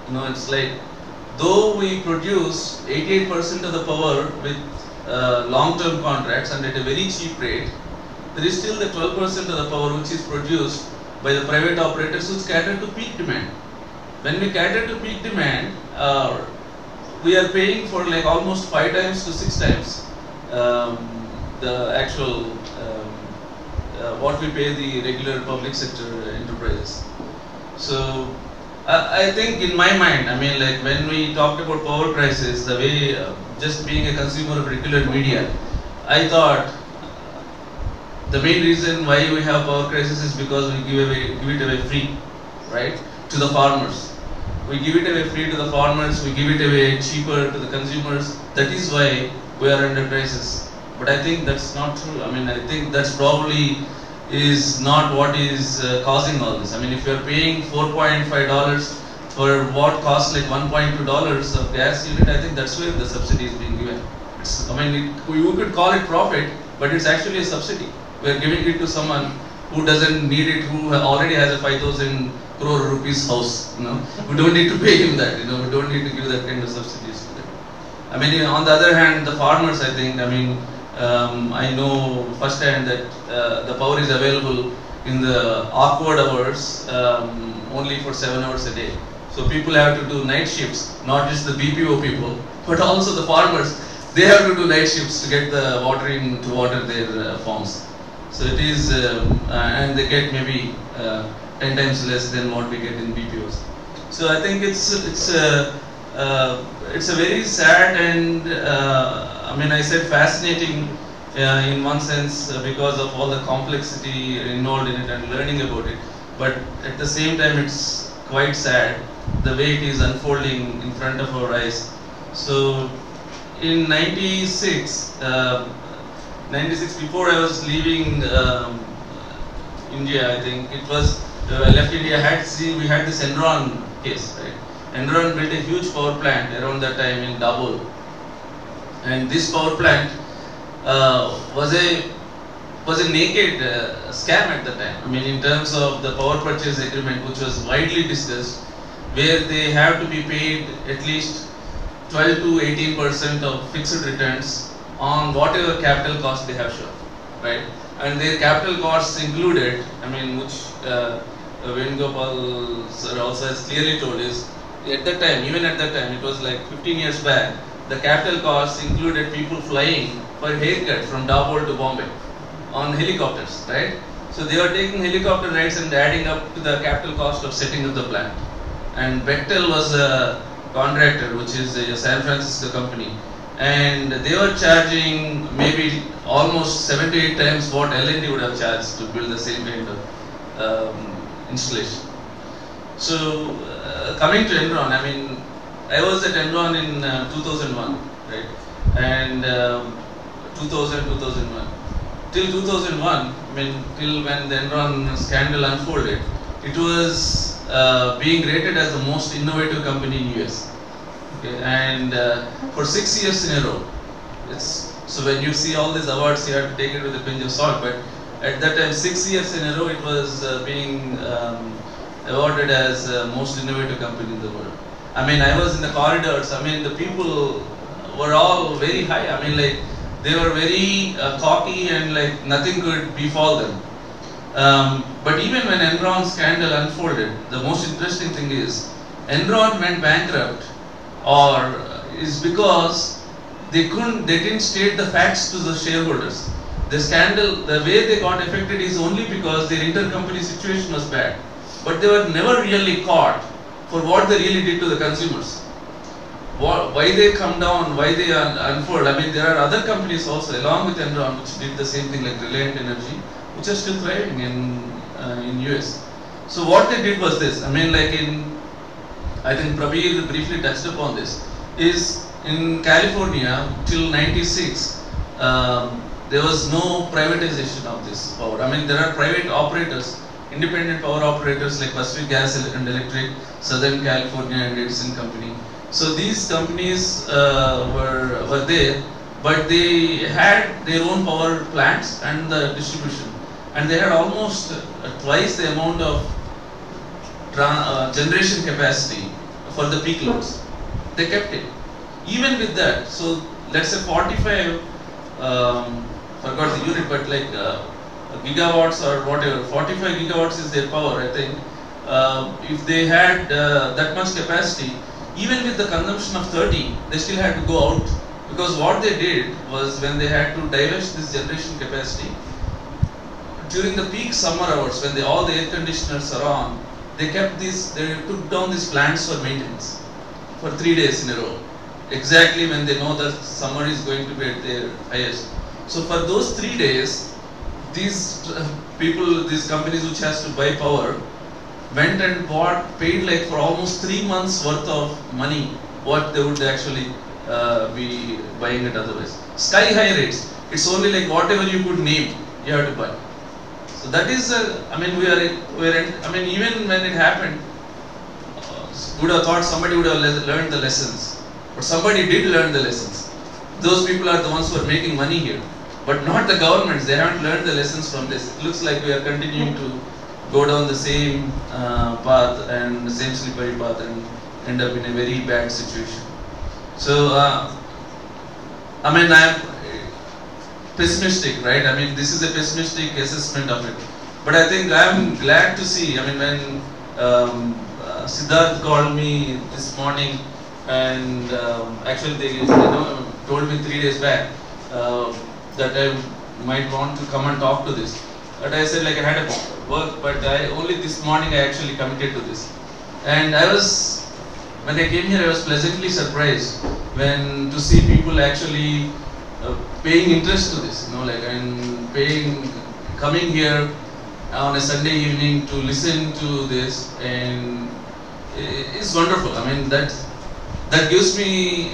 You know, it's like, though we produce 88% of the power with long-term contracts and at a very cheap rate, there is still the 12% of the power which is produced by the private operators which cater to peak demand. When we cater to peak demand, we are paying for like almost 5 times to 6 times the actual what we pay the regular public sector enterprises. So I think in my mind, I mean, like when we talked about power prices, the way just being a consumer of regular media, I thought the main reason why we have power crisis is because we give it away free, right, to the farmers. We give it away free to the farmers, we give it away cheaper to the consumers. That is why we are under crisis. But I think that's not true. I mean, I think that's probably is not what is causing all this. I mean, if you are paying $4.5 for what costs like $1.2 of gas unit, I think that's where the subsidy is being given. It's, I mean, you could call it profit, but it's actually a subsidy. We are giving it to someone who doesn't need it, who already has a 5,000 crore rupees house. You know, we don't need to pay him that. You know, we don't need to give that kind of subsidies to them. I mean, on the other hand, the farmers, I think, I mean, I know firsthand that the power is available in the awkward hours only for 7 hours a day. So people have to do night shifts, not just the BPO people, but also the farmers. They have to do night shifts to get the water in to water their farms. So it is, and they get maybe 10 times less than what we get in BPOs. So I think it's a very sad and I mean, I said fascinating in one sense because of all the complexity involved in it and learning about it. But at the same time, it's quite sad the way it is unfolding in front of our eyes. So in 96, 96 before I was leaving India, I think it was, I left India, we had this Enron case, right? Enron built a huge power plant around that time in Dabhol. And this power plant was a naked scam at the time. I mean, in terms of the power purchase agreement, which was widely discussed, where they have to be paid at least 12 to 18% of fixed returns on whatever capital cost they have shown, right? And their capital costs included, I mean, which Venugopal sir also has clearly told is, at that time, even at that time, it was like 15 years back, the capital costs included people flying for haircut from Dabhol to Bombay on helicopters, right? So they were taking helicopter rides and adding up to the capital cost of setting up the plant. And Bechtel was a contractor, which is a San Francisco company, and they were charging maybe almost 7 to 8 times what L&T would have charged to build the same kind of installation. So coming to Enron, I mean, I was at Enron in 2001, right? And 2001. Till 2001, I mean, till when the Enron scandal unfolded, it was being rated as the most innovative company in US. Okay? And for 6 years in a row, so when you see all these awards, you have to take it with a pinch of salt. But at that time, 6 years in a row, it was being awarded as the most innovative company in the world. I mean, I was in the corridors. I mean, the people were all very high. I mean, like, they were very cocky and like nothing could befall them. But even when Enron scandal unfolded, the most interesting thing is Enron went bankrupt, or is because they didn't state the facts to the shareholders. The scandal, the way they got affected is only because their intercompany situation was bad, but they were never really caught for what they really did to the consumers. Why they come down, why they unfold. I mean, there are other companies also along with Enron which did the same thing, like Reliant Energy, which are still thriving in US. So what they did was this. I mean, like I think Prabir briefly touched upon this, is in California till 96, there was no privatization of this power. I mean, there are private operators, independent power operators like Pacific Gas and Electric, Southern California and Edison Company. So these companies were there, but they had their own power plants and the distribution, and they had almost twice the amount of generation capacity for the peak loads. They kept it. Even with that, so let's say 45, forgot the unit, but like gigawatts or whatever, 45 gigawatts is their power, I think. If they had that much capacity, even with the consumption of 30, they still had to go out, because what they did was, when they had to divest this generation capacity, during the peak summer hours when all the air conditioners are on, they took down these plants for maintenance for 3 days in a row, exactly when they know that summer is going to be at their highest. So for those 3 days, these these companies which has to buy power, went and paid like for almost 3 months worth of money, what they would actually be buying it otherwise. Sky high rates. It's only like whatever you could name, you have to buy. So that is, I mean, I mean, even when it happened, would have thought somebody would have learned the lessons, but somebody did learn the lessons. Those people are the ones who are making money here, but not the governments. They haven't learned the lessons from this. It looks like we are continuing to go down the same path and the same slippery path and end up in a very bad situation. So, I mean, I am pessimistic, right? I mean, this is a pessimistic assessment of it. But I think I am glad to see, I mean, when Siddharth called me this morning, and actually they told me 3 days back that I might want to come and talk to this. But I said, like, I had a work, but only this morning I actually committed to this. And when I came here, I was pleasantly surprised to see people actually paying interest to this, like and coming here on a Sunday evening to listen to this, and it's wonderful. I mean that gives me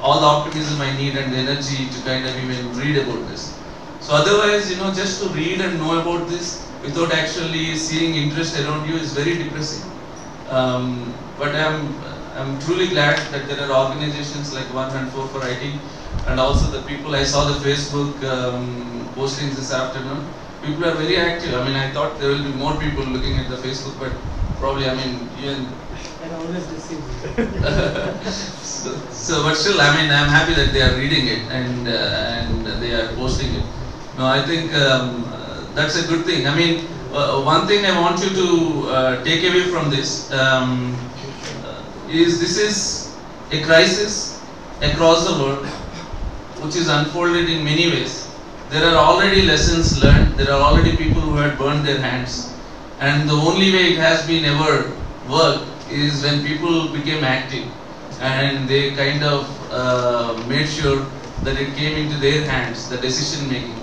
all the optimism I need and the energy to kind of even read about this. So otherwise, just to read and know about this without actually seeing interest around you is very depressing. But I'm truly glad that there are organizations like 114 for IT, and also the people, I saw the Facebook postings this afternoon. People are very active. I mean, I thought there will be more people looking at the Facebook, but probably, even. I always deceive. But still, I'm happy that they are reading it and they are posting it. No, I think that's a good thing. One thing I want you to take away from this is this is a crisis across the world which is unfolded in many ways. There are already lessons learned, there are already people who had burned their hands, and the only way it has been ever worked is when people became active and they kind of made sure that it came into their hands, the decision making.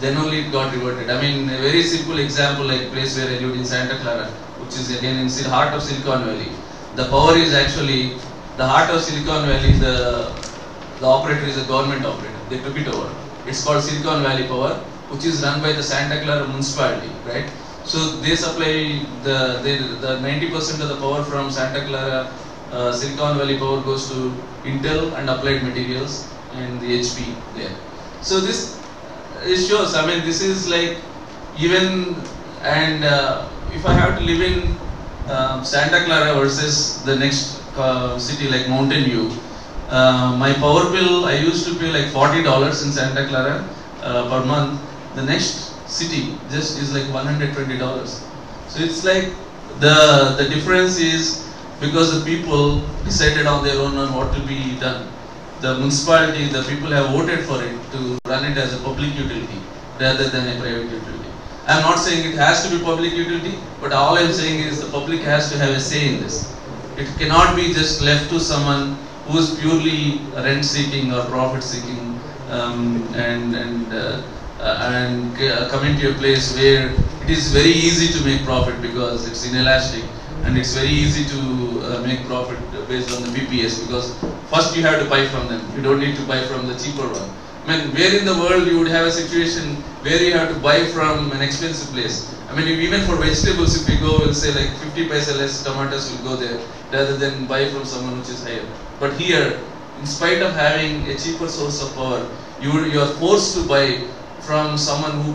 Then only it got reverted. A very simple example, like place where I lived in Santa Clara, which is again in the heart of Silicon Valley. The power is actually, the heart of Silicon Valley, the operator is a government operator. They took it over. It's called Silicon Valley Power, which is run by the Santa Clara municipality, right? So they supply the 90% of the power from Santa Clara. Silicon Valley Power goes to Intel and Applied Materials and the HP there. So this it shows, this is like even, and if I have to live in Santa Clara versus the next city like Mountain View, my power bill I used to pay like $40 in Santa Clara per month. The next city just is like $120. So it's like the difference is because the people decided on their own on what to be done. The municipality, the people have voted for it to run it as a public utility rather than a private utility. I am not saying it has to be public utility, but all I am saying is the public has to have a say in this. It cannot be just left to someone who is purely rent seeking or profit seeking and coming to a place where it is very easy to make profit because it's inelastic, and it's very easy to make profit based on the BPS because first you have to buy from them. You don't need to buy from the cheaper one. Where in the world you would have a situation where you have to buy from an expensive place? Even for vegetables, if you go, we'll say like 50 paisa less tomatoes will go there rather than buy from someone which is higher. But here, in spite of having a cheaper source of power, you are forced to buy from someone who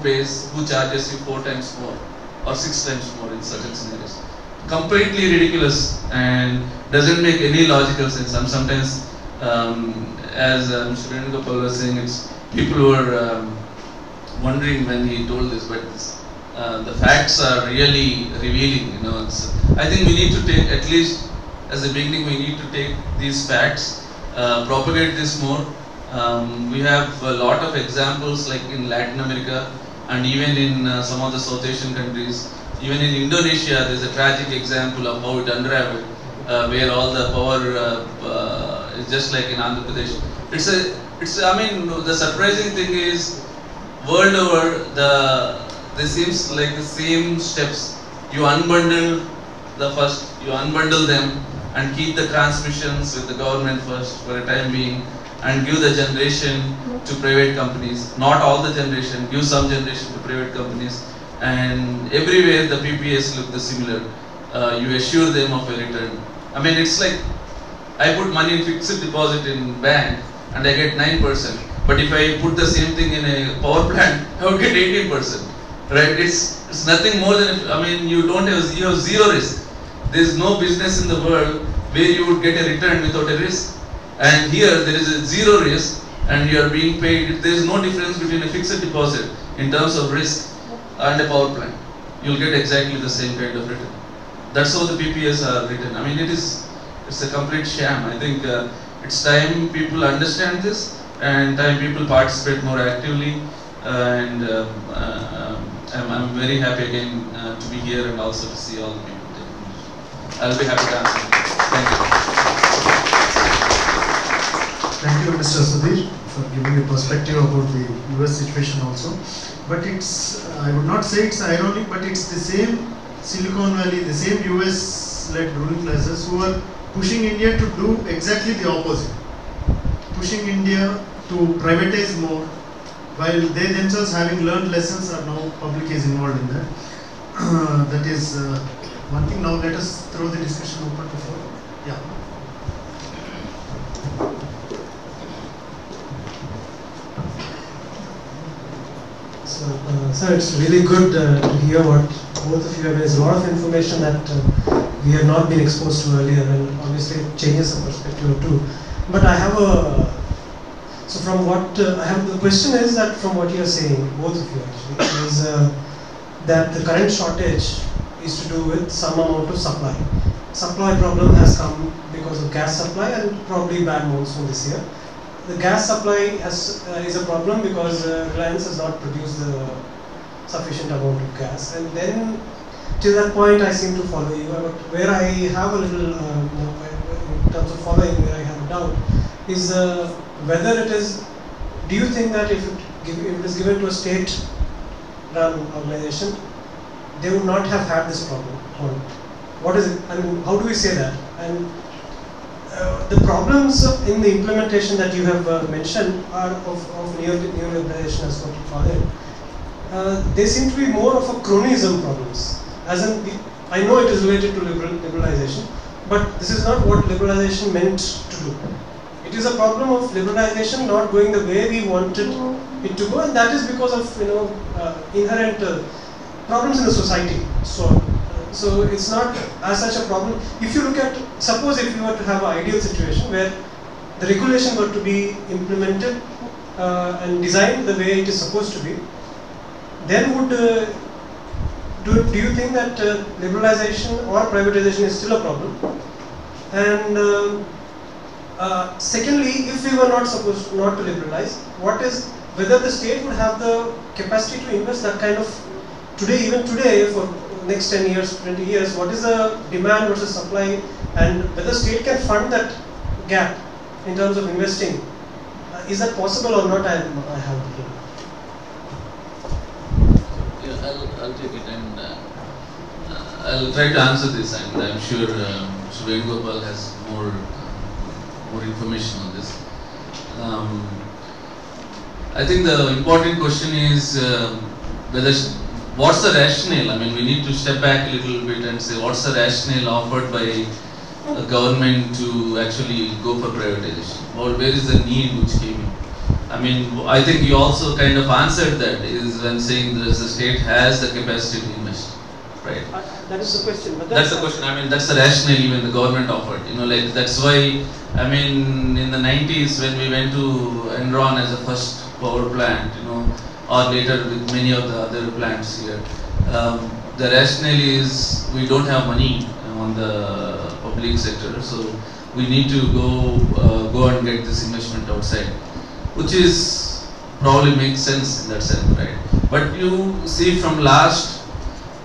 charges you 4 times more or 6 times more in certain scenarios. Completely ridiculous and doesn't make any logical sense. Sometimes, as Mr. Venugopal was saying, it's people who are wondering when he told this, but the facts are really revealing. I think we need to take, at least as a beginning, we need to take these facts, propagate this more. We have a lot of examples like in Latin America and even in some of the South Asian countries. Even in Indonesia, there is a tragic example of how it unraveled, where all the power is just like in Andhra Pradesh. The surprising thing is, world over, there seems like the same steps. You unbundle you unbundle them and keep the transmissions with the government first for a time being, and give the generation to private companies. Not all the generation, give some generation to private companies. And everywhere the PPAs look similar. You assure them of a return. It's like I put money in fixed deposit in bank and I get 9%. But if I put the same thing in a power plant, I would get 18%. Right? It's nothing more than, you have zero risk. There is no business in the world where you would get a return without a risk. And here there is a zero risk and you are being paid. There is no difference between a fixed deposit in terms of risk and a power plant. You'll get exactly the same kind of return. That's how the PPAs are written. It's a complete sham. I think it's time people understand this and time people participate more actively. And I'm very happy again to be here and also to see all the people. I'll be happy to answer. Thank you. Thank you, Mr. Sudhir. for giving a perspective about the US situation also. But it's, I would not say it's ironic, but it's the same Silicon Valley, the same US-led ruling classes who are pushing India to do exactly the opposite. Pushing India to privatize more, while they themselves, having learned lessons, are now public is involved in that. That is one thing. Now let us throw the discussion open to floor. Yeah. So it's really good to hear what both of you have. There's a lot of information that we have not been exposed to earlier, and obviously it changes the perspective too. But I have a, so from what I have, the question is that from what you are saying, both of you actually, is that the current shortage is to do with some amount of supply. Supply problem has come because of gas supply and probably bad monsoon this year. The gas supply is a problem because Reliance has not produced the sufficient amount of gas, and then till that point I seem to follow you. But where I have a little, in terms of following, where I have a doubt is whether it is. Do you think that if it is given to a state-run organization, they would not have had this problem? Or what is it? I mean, how do we say that? And the problems in the implementation that you have mentioned are of neoliberalization, as what you call it. They seem to be more of a cronyism problems. As in, I know it is related to liberalization, but this is not what liberalization meant to do. It is a problem of liberalization not going the way we wanted it to go, and that is because of inherent problems in the society. So it's not as such a problem. If you look at, suppose if you were to have an ideal situation where the regulation were to be implemented and designed the way it is supposed to be, then would do you think that liberalization or privatization is still a problem? And secondly, if we were not supposed not to liberalize, whether the state would have the capacity to invest that kind of even today for next 10 years, 20 years, what is the demand versus supply, and whether state can fund that gap in terms of investing. Is that possible or not? I have to. Yeah, I'll take it, and I'll try to answer this, and I'm sure Mr. Venugopal has more information on this. I think the important question is whether what's the rationale? I mean, we need to step back a little bit and say what's the rationale offered by a government to actually go for privatization? Or where is the need which came in? I mean, I think you also kind of answered that is when saying that the state has the capacity to invest, right? That is the question. But that's the question. I mean, that's the rationale even the government offered. Like that's why. I mean, in the 90s when we went to Enron as a first power plant, or later with many of the other plants here. The rationale is we don't have money on the public sector, so we need to go and get this investment outside, which is probably makes sense in that sense, right? But you see from last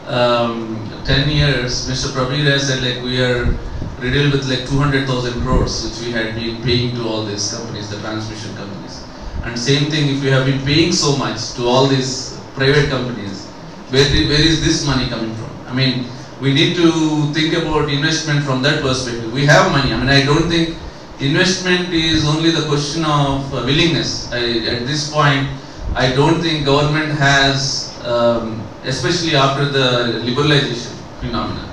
10 years, Mr. Prabir has said like we are riddled with like 200,000 crores, which we had been paying to all these companies, the transmission companies. And same thing, if you have been paying so much to all these private companies, where is this money coming from? I mean, we need to think about investment from that perspective. We have money. I mean, I don't think investment is only the question of willingness. At this point, I don't think government has, especially after the liberalization phenomena,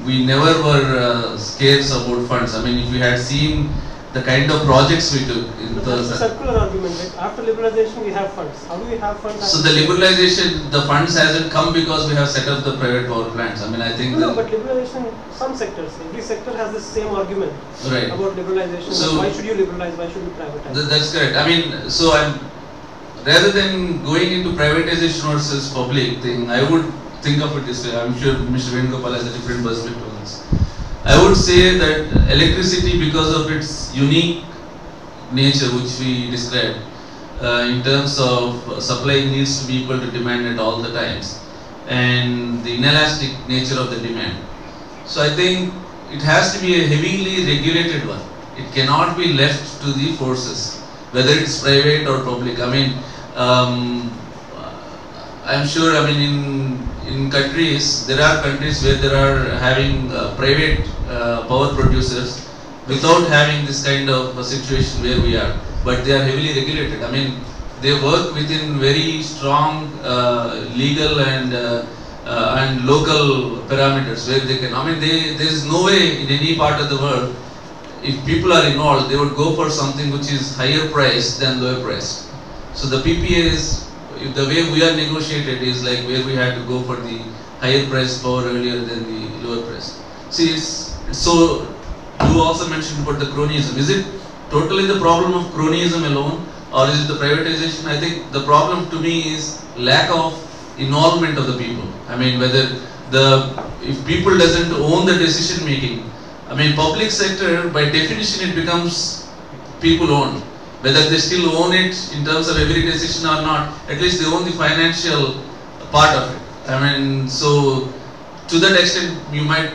we never were scarce about funds. I mean, if we had seen the kind of projects we took in that's a circular argument, right? After liberalization we have funds. How do we have funds? So the liberalization, the funds hasn't come because we have set up the private power plants. I mean, I think no, but liberalization, some sectors, every sector has the same argument about liberalization. So why should you liberalize? Why should you privatize? That's correct. I mean, so rather than going into privatization versus public thing, I would think of it this way. I'm sure Mr. Venugopal has a different perspective on this. I would say that electricity, because of its unique nature which we described, in terms of supply needs to be equal to demand at all the times, and the inelastic nature of the demand. So I think it has to be a heavily regulated one. It cannot be left to the forces. whether it's private or public. I mean, I'm sure, I mean, in countries, there are countries where there are having private power producers without having this kind of a situation where we are, but they are heavily regulated. I mean, they work within very strong legal and local parameters where they can, I mean, there is no way in any part of the world, if people are involved, they would go for something which is higher price than lower price. So the PPAs, the way we are negotiated is like where we had to go for the higher price power earlier than the lower price. See, so you also mentioned about the cronyism. Is it totally the problem of cronyism alone, or is it the privatization? I think the problem to me is lack of involvement of the people. I mean, whether if people doesn't own the decision making, I mean, public sector by definition it becomes people owned. Whether they still own it in terms of every decision or not, at least they own the financial part of it. I mean, so to that extent you might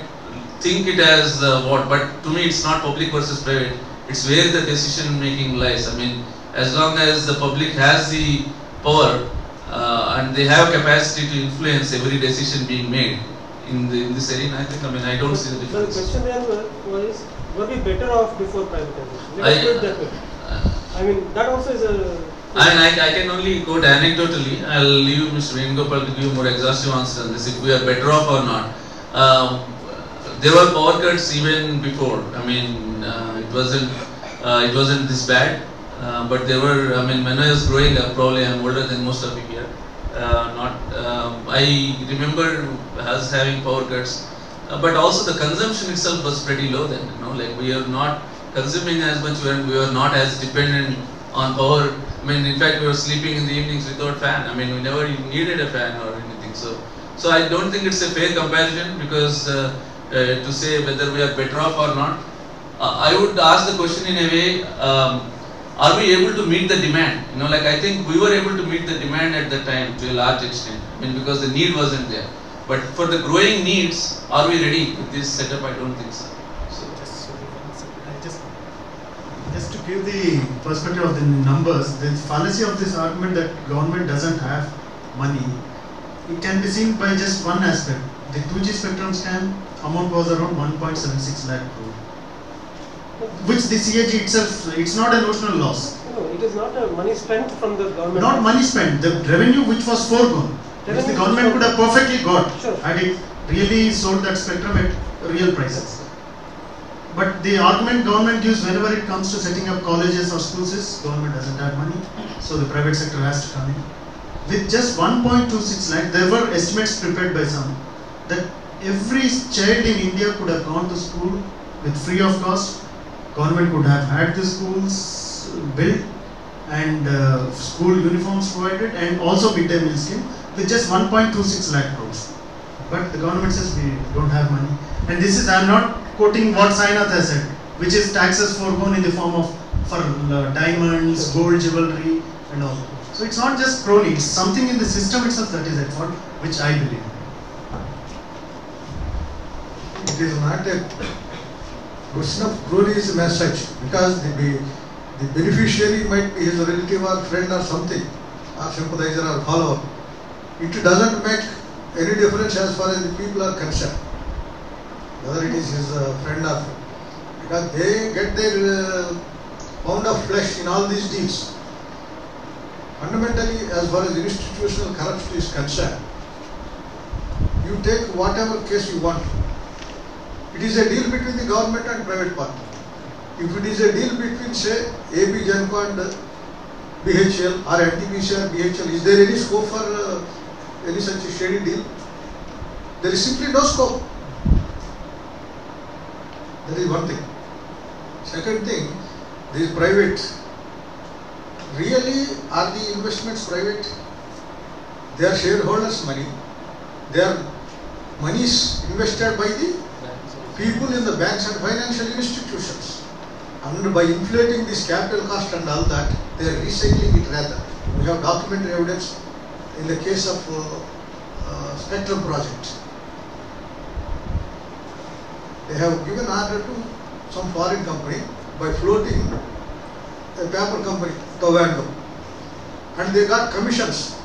think it as but to me it's not public versus private. It's where the decision making lies. I mean, as long as the public has the power and they have capacity to influence every decision being made in this arena, I think, I mean, I don't see the difference. So the question then was, were we better off before privatization? Let us put it that way. I mean, that also is a... I mean, I can only quote anecdotally. I'll leave Mr. Venugopal to give more exhaustive answer on this, if we are better off or not. There were power cuts even before. I mean, it wasn't this bad. But there were, I mean, when I was growing up, probably I'm older than most of you here. I remember us having power cuts, but also the consumption itself was pretty low then. You know, like we are not consuming as much when we were not as dependent on power. I mean, in fact, we were sleeping in the evenings without fan. I mean, we never needed a fan or anything. So I don't think it's a fair comparison, because to say whether we are better off or not, I would ask the question in a way. Are we able to meet the demand? You know, like I think we were able to meet the demand at that time to a large extent. I mean, because the need wasn't there. But for the growing needs, are we ready with this setup? I don't think so. Just to give the perspective of the numbers, the fallacy of this argument that government doesn't have money, it can be seen by just one aspect. The 2G spectrum scan amount was around 1.76 lakh crore. Which the CAG itself, it's not a notional loss. No, it is not a money spent from the government. Not money spent, the revenue which was foregone, which the government could have perfectly got, sure, had it really sold that spectrum at real prices. But the argument government gives whenever it comes to setting up colleges or schools is government doesn't have money, so the private sector has to come in. With just 1.26 lakh, there were estimates prepared by some that every child in India could have gone to school with free of cost. Government could have had the schools built and school uniforms provided, and also midday meal scheme with just 1.26 lakh crores. But the government says we don't have money. And this is, I am not quoting what Sainath has said, which is taxes foregone in the form of diamonds, gold jewelry and all. So it's not just crony, it's something in the system itself that is at fault, which I believe. It is not a question of cronyism as such, because the beneficiary might be his relative or friend or something, or sympathizer or follower. It doesn't make any difference as far as the people are concerned, whether it is his friend or friend, because they get their pound of flesh in all these deals. Fundamentally, as far as institutional corruption is concerned, you take whatever case you want. It is a deal between the government and private party. If it is a deal between, say, AB Genco and BHL, or NTPC and BHL, is there any scope for any such a shady deal? There is simply no scope. That is one thing. Second thing, this private. Really, are the investments private? They are shareholders' money. Their money is invested by the people in the banks and financial institutions. And by inflating this capital cost and all that, they are recycling it rather. We have documentary evidence in the case of Spectrum project. They have given order to some foreign company by floating a paper company Covando. And they got commissions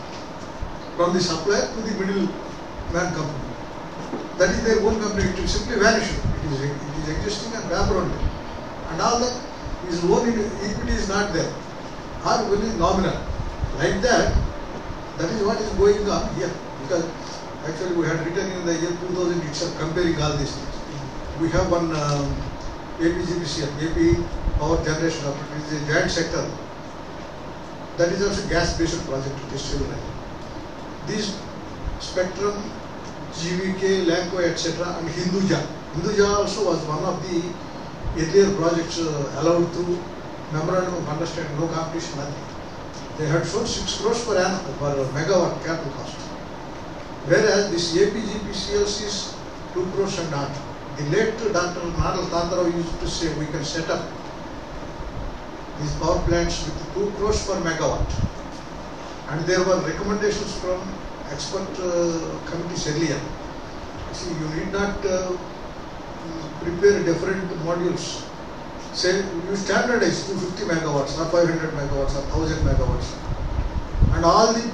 from the supplier to the middleman company. That is their own company. It will simply vanish. It is existing on paper only. And all that, his own equity is not there, or only nominal. Like that, that is what is going on here. Because actually we had written in the year 2000 itself comparing all these things. We have one APGPCL, AP Power Generation Company, it is a giant sector. That is also gas-based project, it is still running. These Spectrum, GVK, Lanco, etc. and Hinduja. Hinduja also was one of the earlier projects allowed through Memorandum of Understanding, no competition, nothing. They had shown 6 crores per annum per megawatt capital cost. Whereas this APGPCL is 2 crores and not. The late Dr. Nadal Tandarao used to say we can set up these power plants with 2 crores per megawatt. And there were recommendations from expert committees earlier. See, you need not prepare different modules. Say you standardize 250 megawatts or 500 megawatts or 1000 megawatts. And all the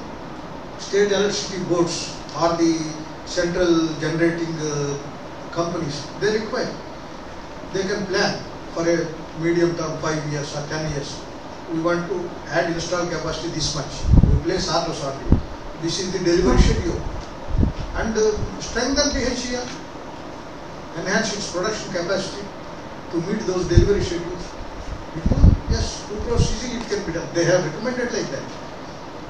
state electricity boards or the central generating companies, they require. They can plan for a medium term, 5 years or 10 years. We want to add installed capacity this much. We place orders on it. This is the delivery schedule. And strengthen BHEL, enhance its production capacity to meet those delivery schedules. Yes, 2 crores easily it can be done. They have recommended like that.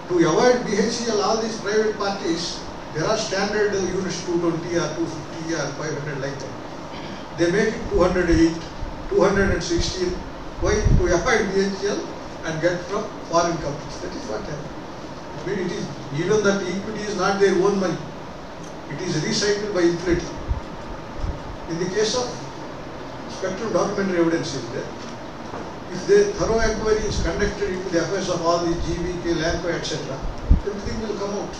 To avoid BHEL, all these private parties, there are standard units 220 or 250 or 500 like that. They make it 208, 216. Why? To avoid BHEL and get from foreign companies. That is what happened. I mean, it is even that equity is not their own money. It is recycled by inflating. In the case of Spectrum, documentary evidence is there. If the thorough inquiry is conducted into the affairs of all the GVK, Lanco, etc., everything will come out.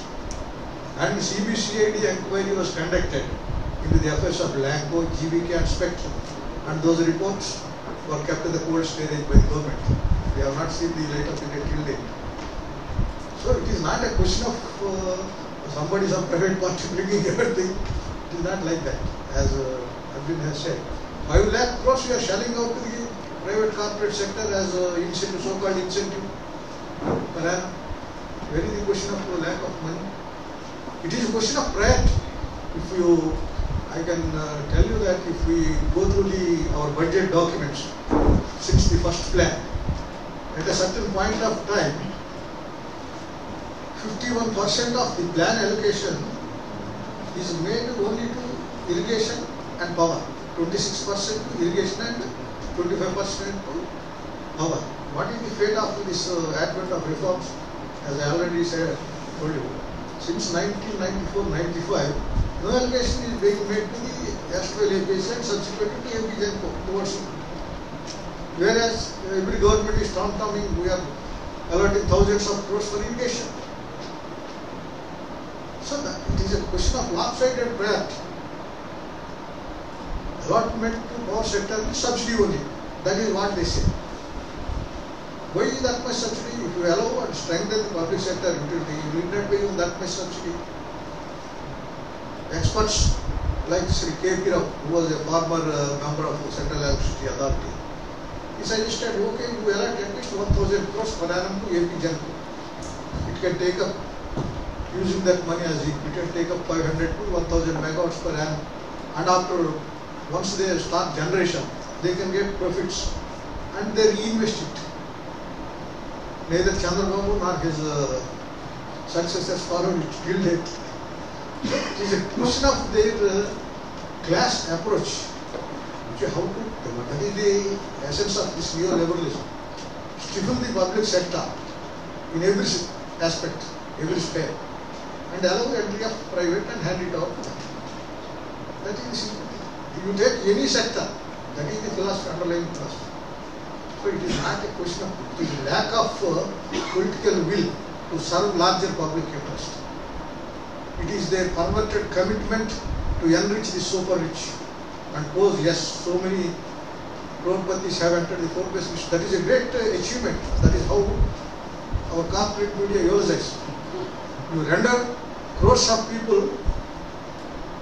And CBCID inquiry was conducted into the affairs of Lanco, GVK and Spectrum. And those reports were kept in the cold storage by the government. We have not seen the light of it till date. So it is not a question of some private party bringing everything. It is not like that, as Arvind has said. 5 lakh crores we are shelling out to the private corporate sector as incentive, so-called incentive per annum. Where is the question of lack of money? It is a question of priority. I can tell you that if we go through our budget documents since the first plan, at a certain point of time, 51% of the plan allocation is made only to irrigation and power, 26% to irrigation and 25% to power. What is the fate of this advent of reforms? As I already said, told you, since 1994-95, no allocation is being made to the erstwhile APC and subsequently to MP Genco towards it. Whereas every government is tom-tomming, we are allotting thousands of crores for irrigation. So it is a question of lopsided priority. Allotment to power sector is subsidy only. That is what they say. Why is that much subsidy? If you allow and strengthen the public sector utility, you need not pay that much subsidy. Experts like Sri K. P. Rao, who was a former member of the Central Electricity Authority, he suggested, okay, you allot at least 1,000 crores per annum to AP Genco. It can take up, using that money as equity, can take up 500 to 1,000 megawatts per annum. And after, once they start generation, they can get profits and they reinvest it. Neither Chandrababu nor his successors followed it till date. It is a question of their class approach. How to, that is the essence of this neoliberalism. Stifle the public sector in every aspect, every sphere, and allow the entry of private and hand it out to them. That is the simple thing. If you take any sector, that is the philosophy, underlying philosophy. So it is not a question of, it is lack of political will to serve larger public interest. It is their perverted commitment to enrich the super rich and pose, yes, so many crorepati's have entered the fourth base list. That is a great achievement. That is how our corporate media uses. You render crores of people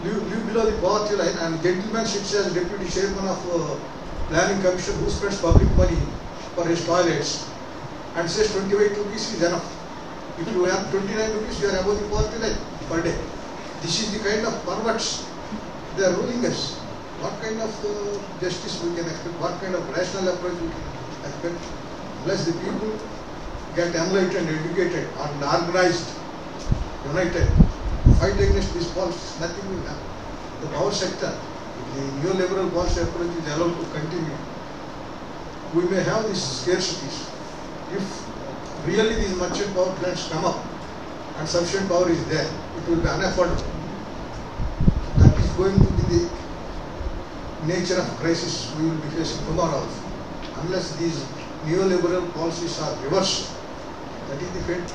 live below the poverty line, and gentleman sits as deputy chairman of planning commission who spends public money for his toilets and says 28 rupees is enough. If you have 29 rupees, you are above the poverty line per day. This is the kind of perverts they are ruling us. What kind of justice we can expect? What kind of rational approach we can expect? Unless the people get enlightened, educated, and organized, united, fight against this policies, nothing will happen. The power sector, the neoliberal policy approach is allowed to continue. We may have these scarcities. If really these merchant power plants come up and sufficient power is there, it will be unaffordable. That is going to be the nature of crisis we will be facing tomorrow also. Unless these neoliberal policies are reversed, that is the fate.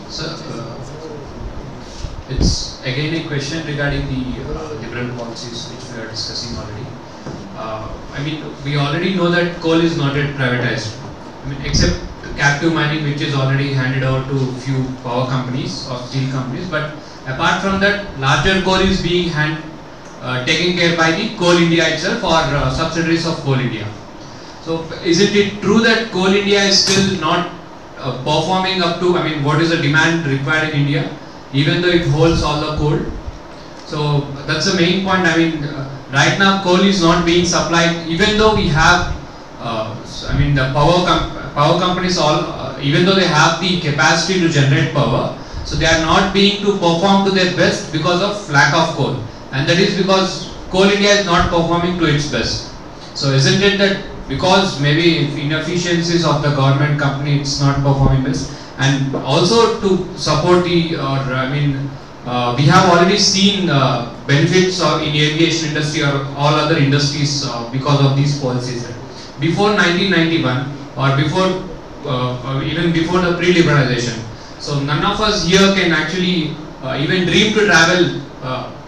Sir, it's again a question regarding the liberal policies which we are discussing already. I mean, we already know that coal is not yet privatized. I mean, except captive mining, which is already handed over to few power companies or steel companies. But apart from that, larger coal is being taken care by the Coal India itself or subsidiaries of Coal India. So, isn't it true that Coal India is still not performing up to, I mean, what is the demand required in India, even though it holds all the coal? So that's the main point. I mean, right now coal is not being supplied, even though we have, I mean, the power companies all, even though they have the capacity to generate power, so they are not being to perform to their best because of lack of coal, and that is because Coal India is not performing to its best. So isn't it that because maybe inefficiencies of the government company, it's not performing best, and also to support the, we have already seen benefits in aviation industry or all other industries because of these policies. Before 1991 or before even before the pre-liberalization, so none of us here can actually even dream to travel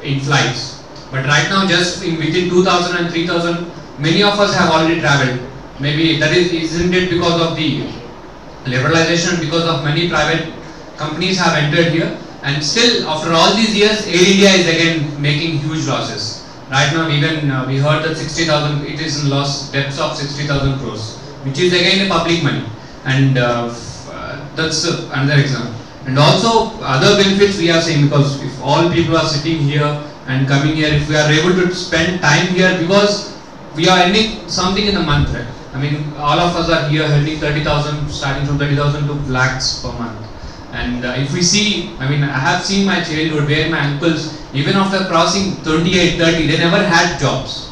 in flights. But right now, just within 2000 and 3000, many of us have already travelled. Maybe that isn't it because of the liberalization, because of many private companies have entered here, and still after all these years, Air India is again making huge losses. Right now, even we heard that 60,000, it is in loss debts of 60,000 crores, which is again a public money, and that's another example. And also other benefits we are seeing, because if all people are sitting here and coming here, if we are able to spend time here, because we are earning something in a month, right? I mean, all of us are here earning 30,000, starting from 30,000 to lakhs per month. And if we see, I mean, I have seen my childhood where my uncles, even after crossing 28, 30, they never had jobs.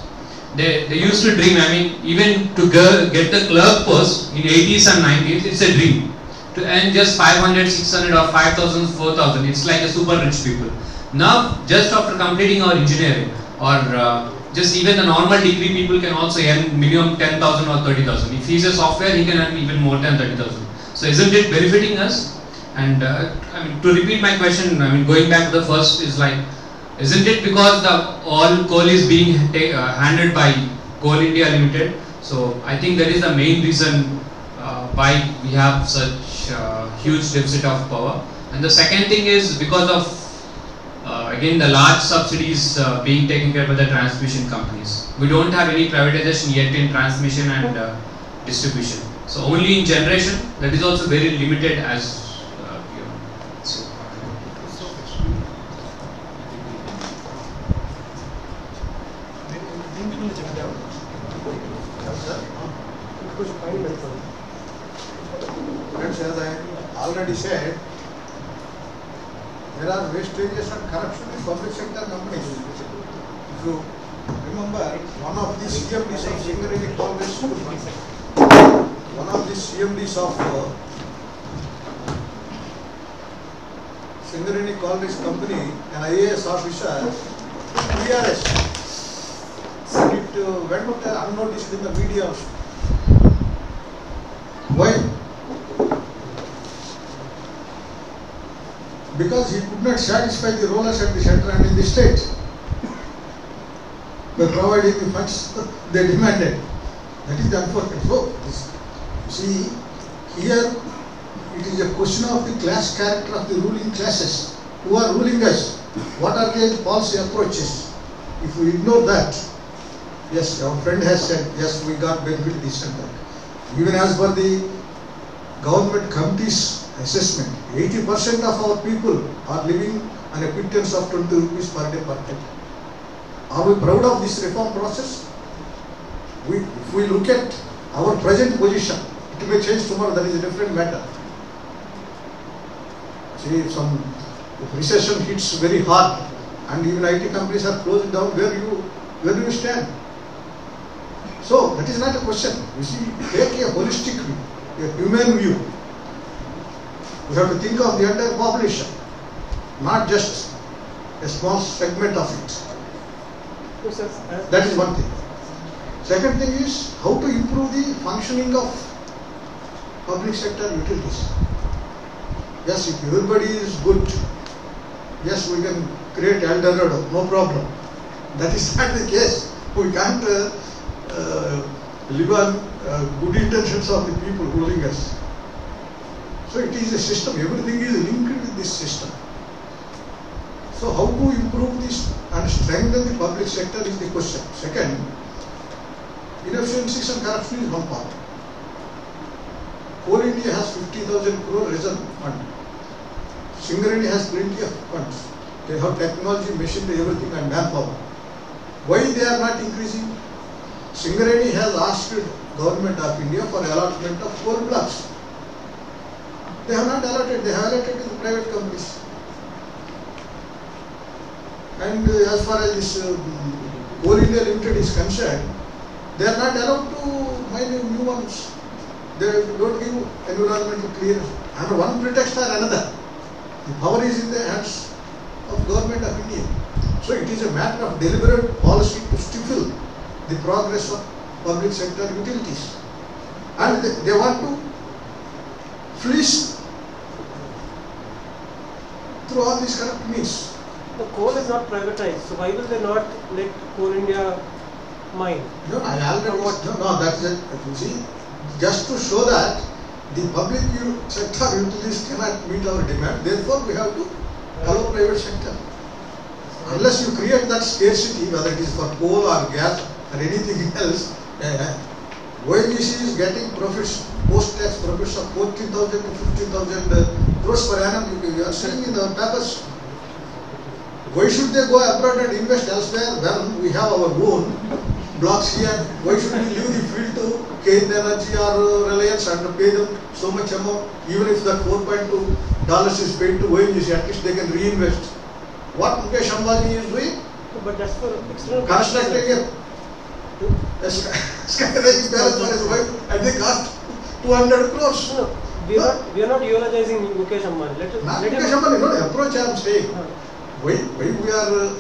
They used to dream, I mean, even to get the clerk post in 80s and 90s, it's a dream. To earn just 500, 600 or 5,000, 4,000, it's like a super rich people. Now, just after completing our engineering or just even the normal degree people can also earn minimum 10,000 or 30,000. If he's a software, he can earn even more than 30,000. So isn't it benefiting us? And I mean, to repeat my question, I mean, going back to the first is like, isn't it because all coal is being handled by Coal India Limited? So I think that is the main reason why we have such huge deficit of power. And the second thing is because of again the large subsidies being taken care by the transmission companies. We don't have any privatization yet in transmission and distribution. So only in generation, that is also very limited as you know. So, Friends, as I already said, there are wastages and corruption in public sector companies. If you remember, one of the CMDs of Singareni College, one of the CMDs of Singareni College company, an IAS officer, PRS, and it went unnoticed in the media also. Why? Because he could not satisfy the rollers at the center and in the state. by providing the funds they demanded. That is the unfortunate. So, you see, here it is a question of the class character of the ruling classes. Who are ruling us? What are their policy approaches? If we ignore that, yes, our friend has said, yes, we got benefit this and that. Even as per the government committee's assessment, 80% of our people are living on a pittance of 20 rupees per day per head. Are we proud of this reform process? If we look at our present position, it may change tomorrow, that is a different matter. See, if recession hits very hard and even IT companies are closing down, where do you stand? So, that is not a question. You see, take a holistic view, a human view. We have to think of the entire population, not just a small segment of it. That is one thing. Second thing is how to improve the functioning of public sector utilities. Yes, if everybody is good, yes, we can create El Dorado, no problem. That is not the case. We can't live on good intentions of the people ruling us. So it is a system, everything is linked with this system. So how to improve this and strengthen the public sector is the question. Second, inefficiencies and corruption is one part. Coal India has 50,000 crore reserve fund. Singareni has plenty of funds. They have technology, machinery, everything and manpower. Why they are not increasing? Singareni has asked Government of India for allotment of coal blocks. They have not allotted, they have allotted to the private companies. And as far as this Coal India Limited is concerned, they are not allowed to mine new ones. They don't give environmental clearance under one pretext or another. The power is in the hands of Government of India. So it is a matter of deliberate policy to stifle the progress of public sector utilities. And they want to fleece through all these corrupt means. The coal is not privatized, so why will they not let Coal India mine? No, I already no, that is it. You see, just to show that the public sector utilities cannot meet our demand, therefore we have to allow private sector. Unless you create that scarcity, whether it is for coal or gas or anything else, ONGC is getting profits, post-tax profits of 14,000 to 15,000 crores per annum. You are seeing in the papers. Why should they go abroad and invest elsewhere when we have our own blocks here? Why should we leave the field to Cairn Energy or Reliance and pay them so much amount? Even if that $4.2 is paid to ONGC, at least they can reinvest. What Mukesh Ambani is doing? But that's for external constructing a skyrocketing palace for his wife and they cost 200 crores. No, we are not eulogizing Mukesh Ambani. Not Mukesh Ambani, no, the approach I am saying. Why we are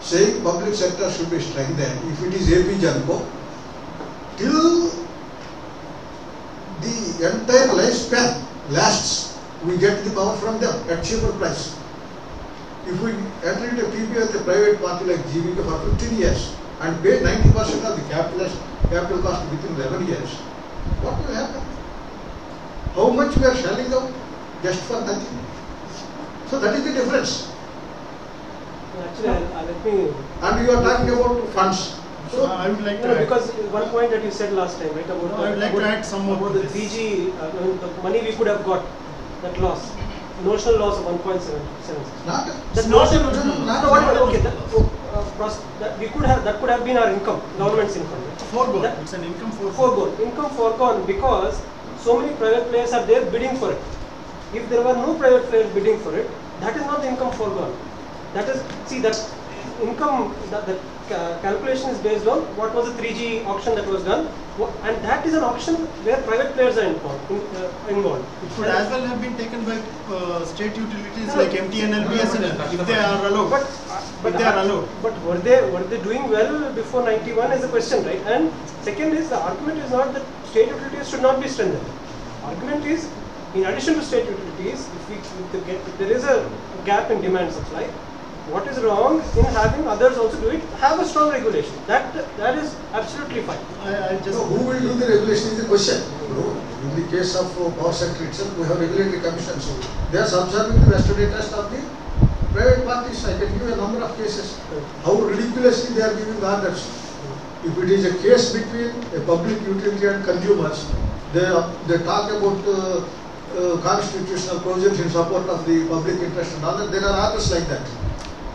saying public sector should be strengthened? If it is AP Janko, till the entire lifespan lasts, we get the power from them at cheaper price. If we enter into a PPA with a private party like GVK for 15 years and pay 90% of the capital cost within 11 years, what will happen? How much we are shelling out just for nothing? So that is the difference. Actually, let me. And you are talking about funds. So I would like to add, because one point that you said last time, right, about I would like to add some more about the 3G, the money we could have got, that loss, notional loss of 1.776. Not That's not okay. That we could have, that could have been our income, government's income. Right? foregone. That, It's an income foregone. foregone, income foregone, because so many private players are there bidding for it. If there were no private players bidding for it, that is not the income foregone. That is, see, that income, that calculation is based on what was the 3G auction that was done, and that is an auction where private players are involved. It could as well have been taken by state utilities like MTNL, BSNL, if they are allowed. But were they doing well before 91 is the question, right? And second is, the argument is not that state utilities should not be strengthened. Argument is, in addition to state utilities, if there is a gap in demand supply, what is wrong in having others also do it? Have a strong regulation. That is absolutely fine. I just who will do the regulation is the question. In the case of power sector itself, we have regulatory commissions. They are observing the vested interest of the private parties. I can give a number of cases. How ridiculously they are giving orders. If it is a case between a public utility and consumers, they talk about constitutional provisions in support of the public interest and all that. There are orders like that.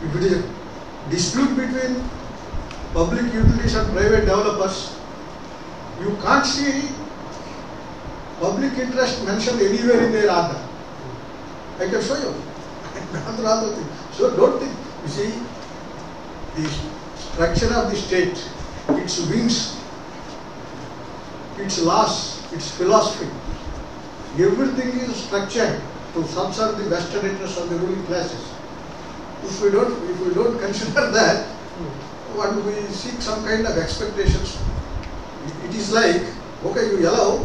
If it is a dispute between public utilities and private developers, you can't see public interest mentioned anywhere in their order. I can show you. So don't think. You see, the structure of the state, its wings, its laws, its philosophy, everything is structured to subserve the vested interests of the ruling classes. If we don't consider that, and we seek some kind of expectations, it is like, okay, you allow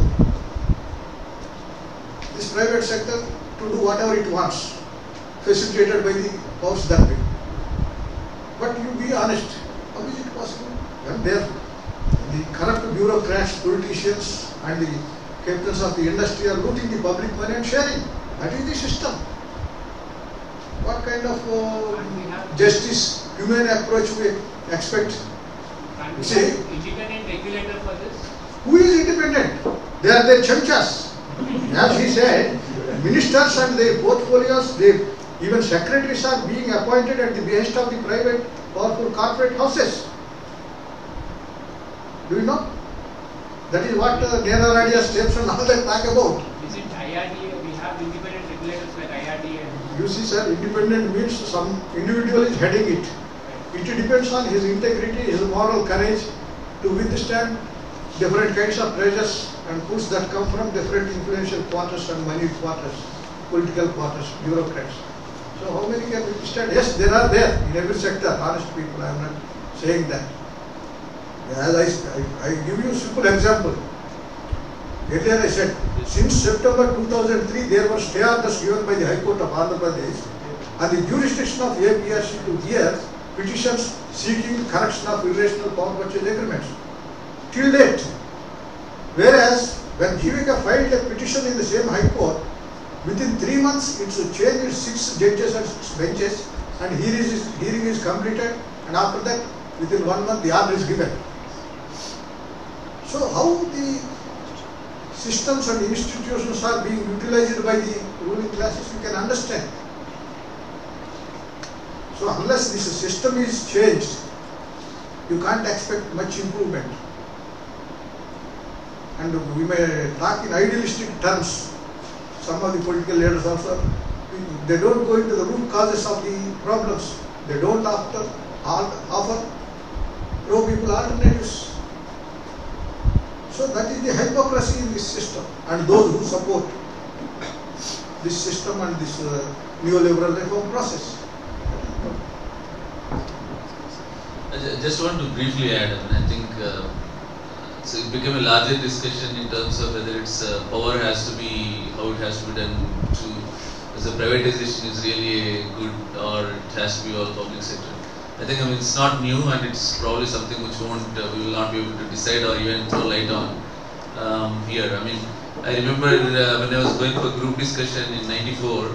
this private sector to do whatever it wants, facilitated by the powers that be. But you be honest, how is it possible? When the corrupt bureaucrats, politicians, and the captains of the industry are looting the public money and sharing. That is the system. What kind of justice, humane approach we expect? You see, independent regulator for this? Who is independent? They are their chamchas. As he said, ministers and their portfolios, even secretaries are being appointed at the behest of the private, powerful corporate houses. Do you know? That is what Nehru Radia steps and all that talk about. Is it IRDA? We have independent regulators like IRDA. You see, sir, independent means some individual is heading it. It depends on his integrity, his moral courage to withstand different kinds of pressures and push that come from different influential quarters and moneyed quarters, political quarters, bureaucrats. So how many can withstand? Yes, there are there in every sector, honest people. I am not saying that. As I give you a simple example. Earlier I said, since September 2003, there were stay orders given by the High Court of Andhra Pradesh and the jurisdiction of APRC to hear petitions seeking correction of irrational power purchase agreements. Till date. Whereas, when GVK filed a petition in the same High Court, within 3 months it changed 6 judges and 6 benches, and hearing is completed, and after that, within 1 month, the order is given. So, how the systems and institutions are being utilized by the ruling classes, you can understand. So, unless this system is changed, you can't expect much improvement. And we may talk in idealistic terms. Some of the political leaders also, they don't go into the root causes of the problems. They don't offer pro-people alternatives. So that is the hypocrisy in this system. And those who support this system and this neoliberal reform process. I just want to briefly add, I think so it became a larger discussion in terms of whether it's power has to be, how it has to be done to, as a privatization is really a good or it has to be all public sector. I think it's not new and it's probably something which we will not be able to decide or even throw light on here. I remember when I was going for group discussion in '94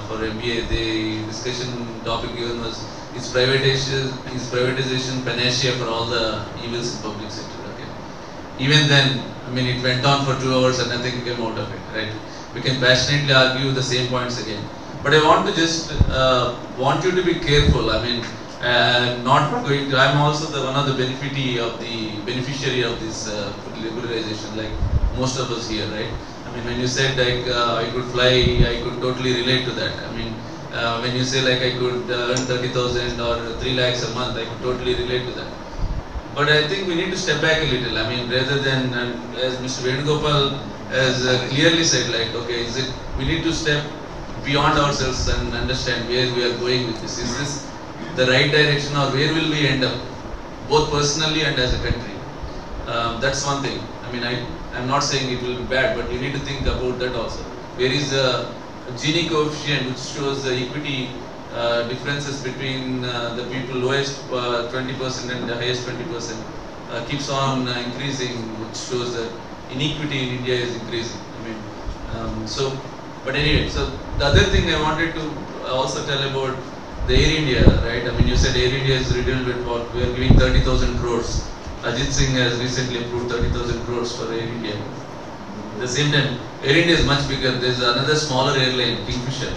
for MBA, the discussion topic given was is privatization panacea for all the evils in public sector. Okay. Even then, it went on for 2 hours and nothing came out of it. Right? We can passionately argue the same points again. But I want to just want you to be careful. Not going to. I'm also one of the beneficiary of this liberalization, like most of us here, right? When you said like I could fly, I could totally relate to that. When you say like I could earn 30,000 or 3 lakhs a month, I could totally relate to that. But I think we need to step back a little. Rather than as Mr. Venugopal has clearly said, like okay, we need to step beyond ourselves and understand where we are going with this. Is this the right direction or where will we end up, both personally and as a country? That's one thing. I'm not saying it will be bad, but you need to think about that also. Where is the Gini coefficient which shows the equity differences between the people lowest 20% and the highest 20% keeps on increasing, which shows that inequity in India is increasing. I mean, but anyway, so the other thing I wanted to also tell about the Air India, right? I mean, you said Air India is riddled with what we are giving 30,000 crores. Ajit Singh has recently approved 30,000 crores for Air India. At the same time, Air India is much bigger. There is another smaller airline, Kingfisher,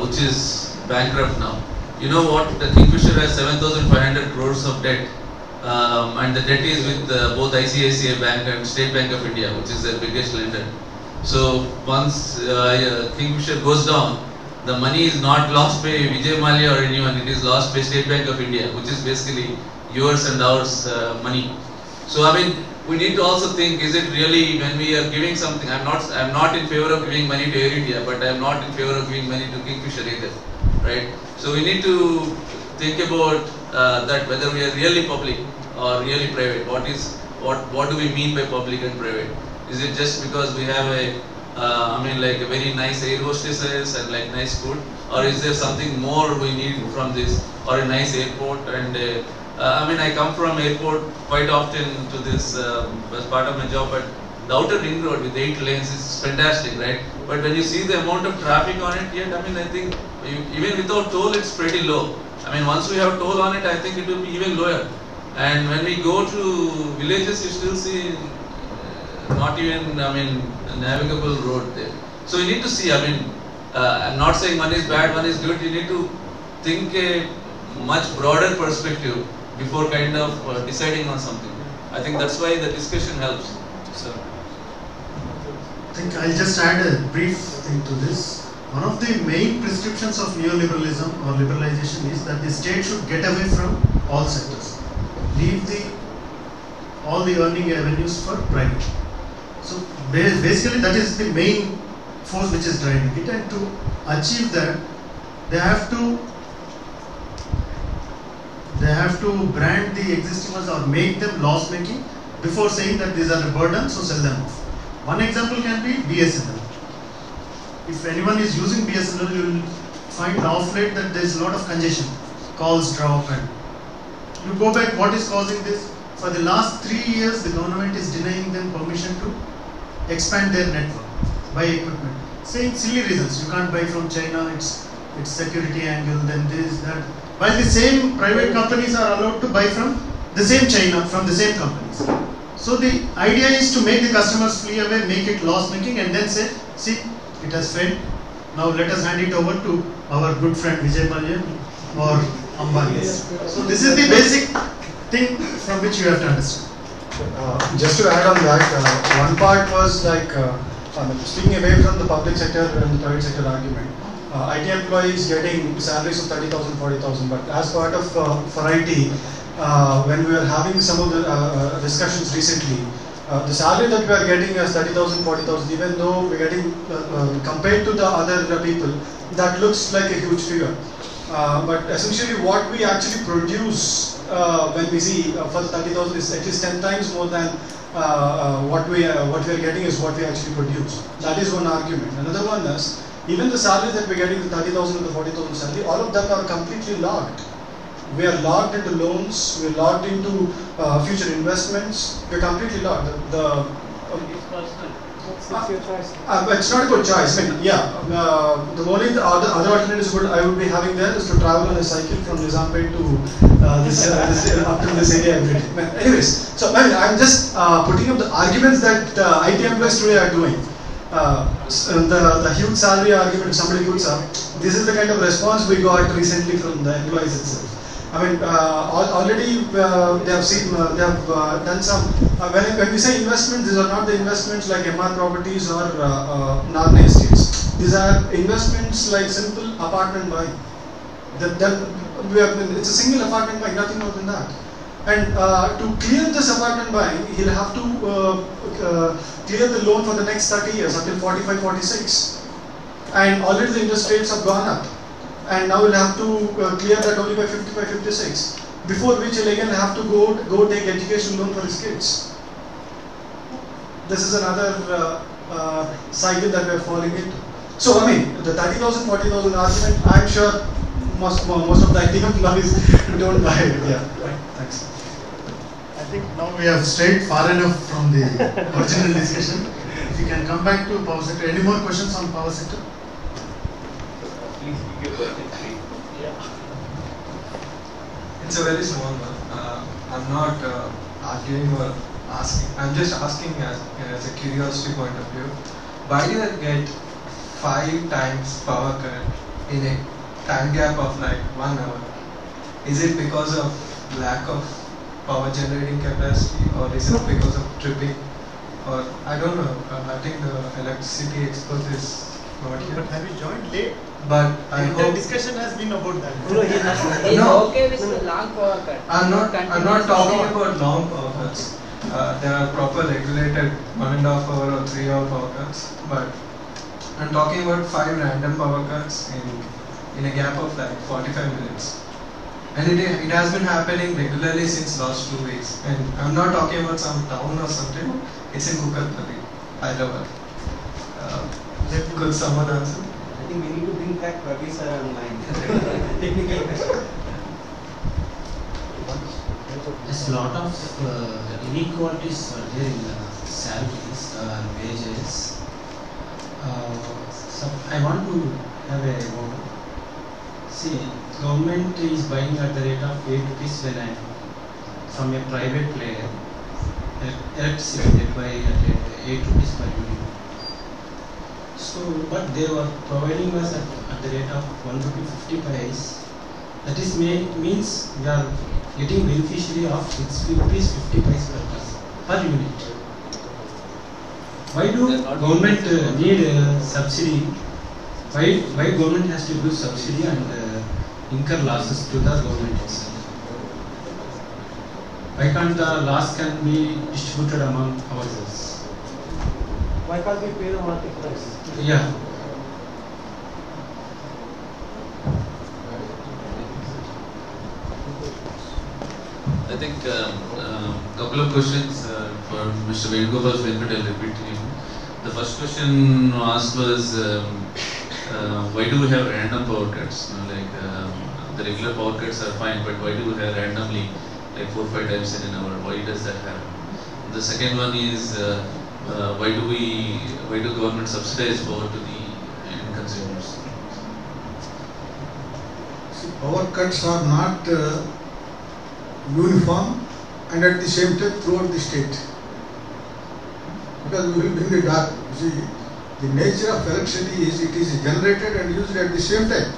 which is bankrupt now. You know what? The Kingfisher has 7,500 crores of debt, and the debt is with both ICICI Bank and State Bank of India, which is their biggest lender. So once Kingfisher goes down, the money is not lost by Vijay Mallya or anyone. It is lost by State Bank of India, which is basically yours and ours money. So I mean, we need to also think: is it really, when we are giving something? I'm not in favor of giving money to Air India, but I'm not in favor of giving money to Kingfisher either, right? So we need to think about that, whether we are really public or really private. What do we mean by public and private? Is it just because we have like a very nice air hostesses and like nice food, or is there something more we need from this, or a nice airport? And I mean, I come from airport quite often to this as part of my job, but the outer ring road with 8 lanes is fantastic, right? But when you see the amount of traffic on it, yet I mean, I think even without toll, it's pretty low. I mean, once we have toll on it, I think it will be even lower. And when we go to villages, you still see not even, I mean, a navigable road there. So you need to see, I mean, I'm not saying one is bad, one is good. You need to think a much broader perspective before kind of deciding on something. I think that's why the discussion helps. So I think I'll just add a brief thing to this. One of the main prescriptions of neoliberalism or liberalization is that the state should get away from all sectors, leave all the earning avenues for private. So basically that is the main force which is driving it, and to achieve that they have to brand the existing ones or make them loss making before saying that these are a burden, so sell them off. One example can be BSNL. If anyone is using BSNL, you will find off late that there is a lot of congestion, calls drop, and you go back, what is causing this? For the last 3 years, the government is denying them permission to expand their network, buy equipment, saying silly reasons. You can't buy from China, it's security angle, then this, that. While the same private companies are allowed to buy from the same China, from the same companies. So the idea is to make the customers flee away, make it loss making, and then say, see, it has failed. Now let us hand it over to our good friend Vijay Mallya or Ambani. So this is the basic thing from which you have to understand. Just to add on that, one part was like speaking away from the public sector and the private sector argument. IT employees getting salaries of 30,000, 40,000, but as part of for IT, when we were having some of the discussions recently, the salary that we are getting is 30,000, 40,000, even though we're getting compared to the other people, that looks like a huge figure. But essentially what we actually produce when we see for the 30,000 is at least 10 times more than what we are getting is what we actually produce. That is one argument. Another one is, even the salaries that we're getting, the 30,000 and the 40,000 salary, all of them are completely locked. We are locked into loans, we are locked into future investments, we are completely locked. It's not about choice. I mean, yeah, the only other alternatives I would be having there is to travel on a cycle from Nizampet to up to this area every day. But anyways, so I'm just putting up the arguments that IT employees today are doing. The huge salary argument somebody puts up, this is the kind of response we got recently from the employees itself. I mean, already they have seen, they have done some, when we say investments, these are not the investments like MR properties or Narne estates. These are investments like simple apartment buying. It's a single apartment buying, nothing more than that. And to clear this apartment buying, he'll have to clear the loan for the next 30 years until 45, 46. And already the interest rates have gone up. And now we'll have to clear that only by 55, 56. Before which he'll again have to go take education loan for his kids. This is another cycle that we're falling into. So I mean, the 30,000, 40,000 argument, I'm sure most of the IT employees don't buy it. Yeah, right. Thanks. I think now we have strayed far enough from the original discussion. If you can come back to power sector. Any more questions on power sector? Please give your question, please. It's a very small one. I'm not arguing or asking. I'm just asking as a curiosity point of view. Why do you get 5 times power current in a time gap of like 1 hour? Is it because of lack of power generating capacity, or is it because of tripping? Or I don't know. I think the electricity expert is not here. But have you joined late? But I The hope discussion has been about that. He's No. okay with the long power cut. I'm not talking about long power cuts. There are proper regulated 1.5 hour or 3 hour power cuts. But I'm talking about 5 random power cuts in a gap of like 45 minutes. And it has been happening regularly since last 2 weeks. And I'm not talking about some town or something. It's in Kukatpally, Hyderabad. Could someone answer? I think we need to bring back Ravi sir online. Technical question. There's a lot of inequalities are there in salaries and wages. So I want to have a see, government is buying at the rate of 8 rupees when I from a private player. Electricity they buy at 8 rupees per unit. So, but they were providing us at the rate of 1 rupee 50 paise. That is means we are getting beneficiary of 6 rupees 50 paise per unit. Why do government need subsidy? Why government has to do subsidy and incur losses to the government itself? Why can't the loss can be distributed among ourselves? Why can't we pay the market price? Yeah. I think couple of questions for Mr. Venugopal's Venkat, I'll repeat to him. The first question asked was why do we have random power cuts? The regular power cuts are fine, but why do we have randomly like 4 or 5 times in an hour? Why does that happen? The second one is why do government subsidize power to the end consumers? See, power cuts are not uniform and at the same time throughout the state. Because we will bring the dark. You see, the nature of electricity is it is generated and used at the same time.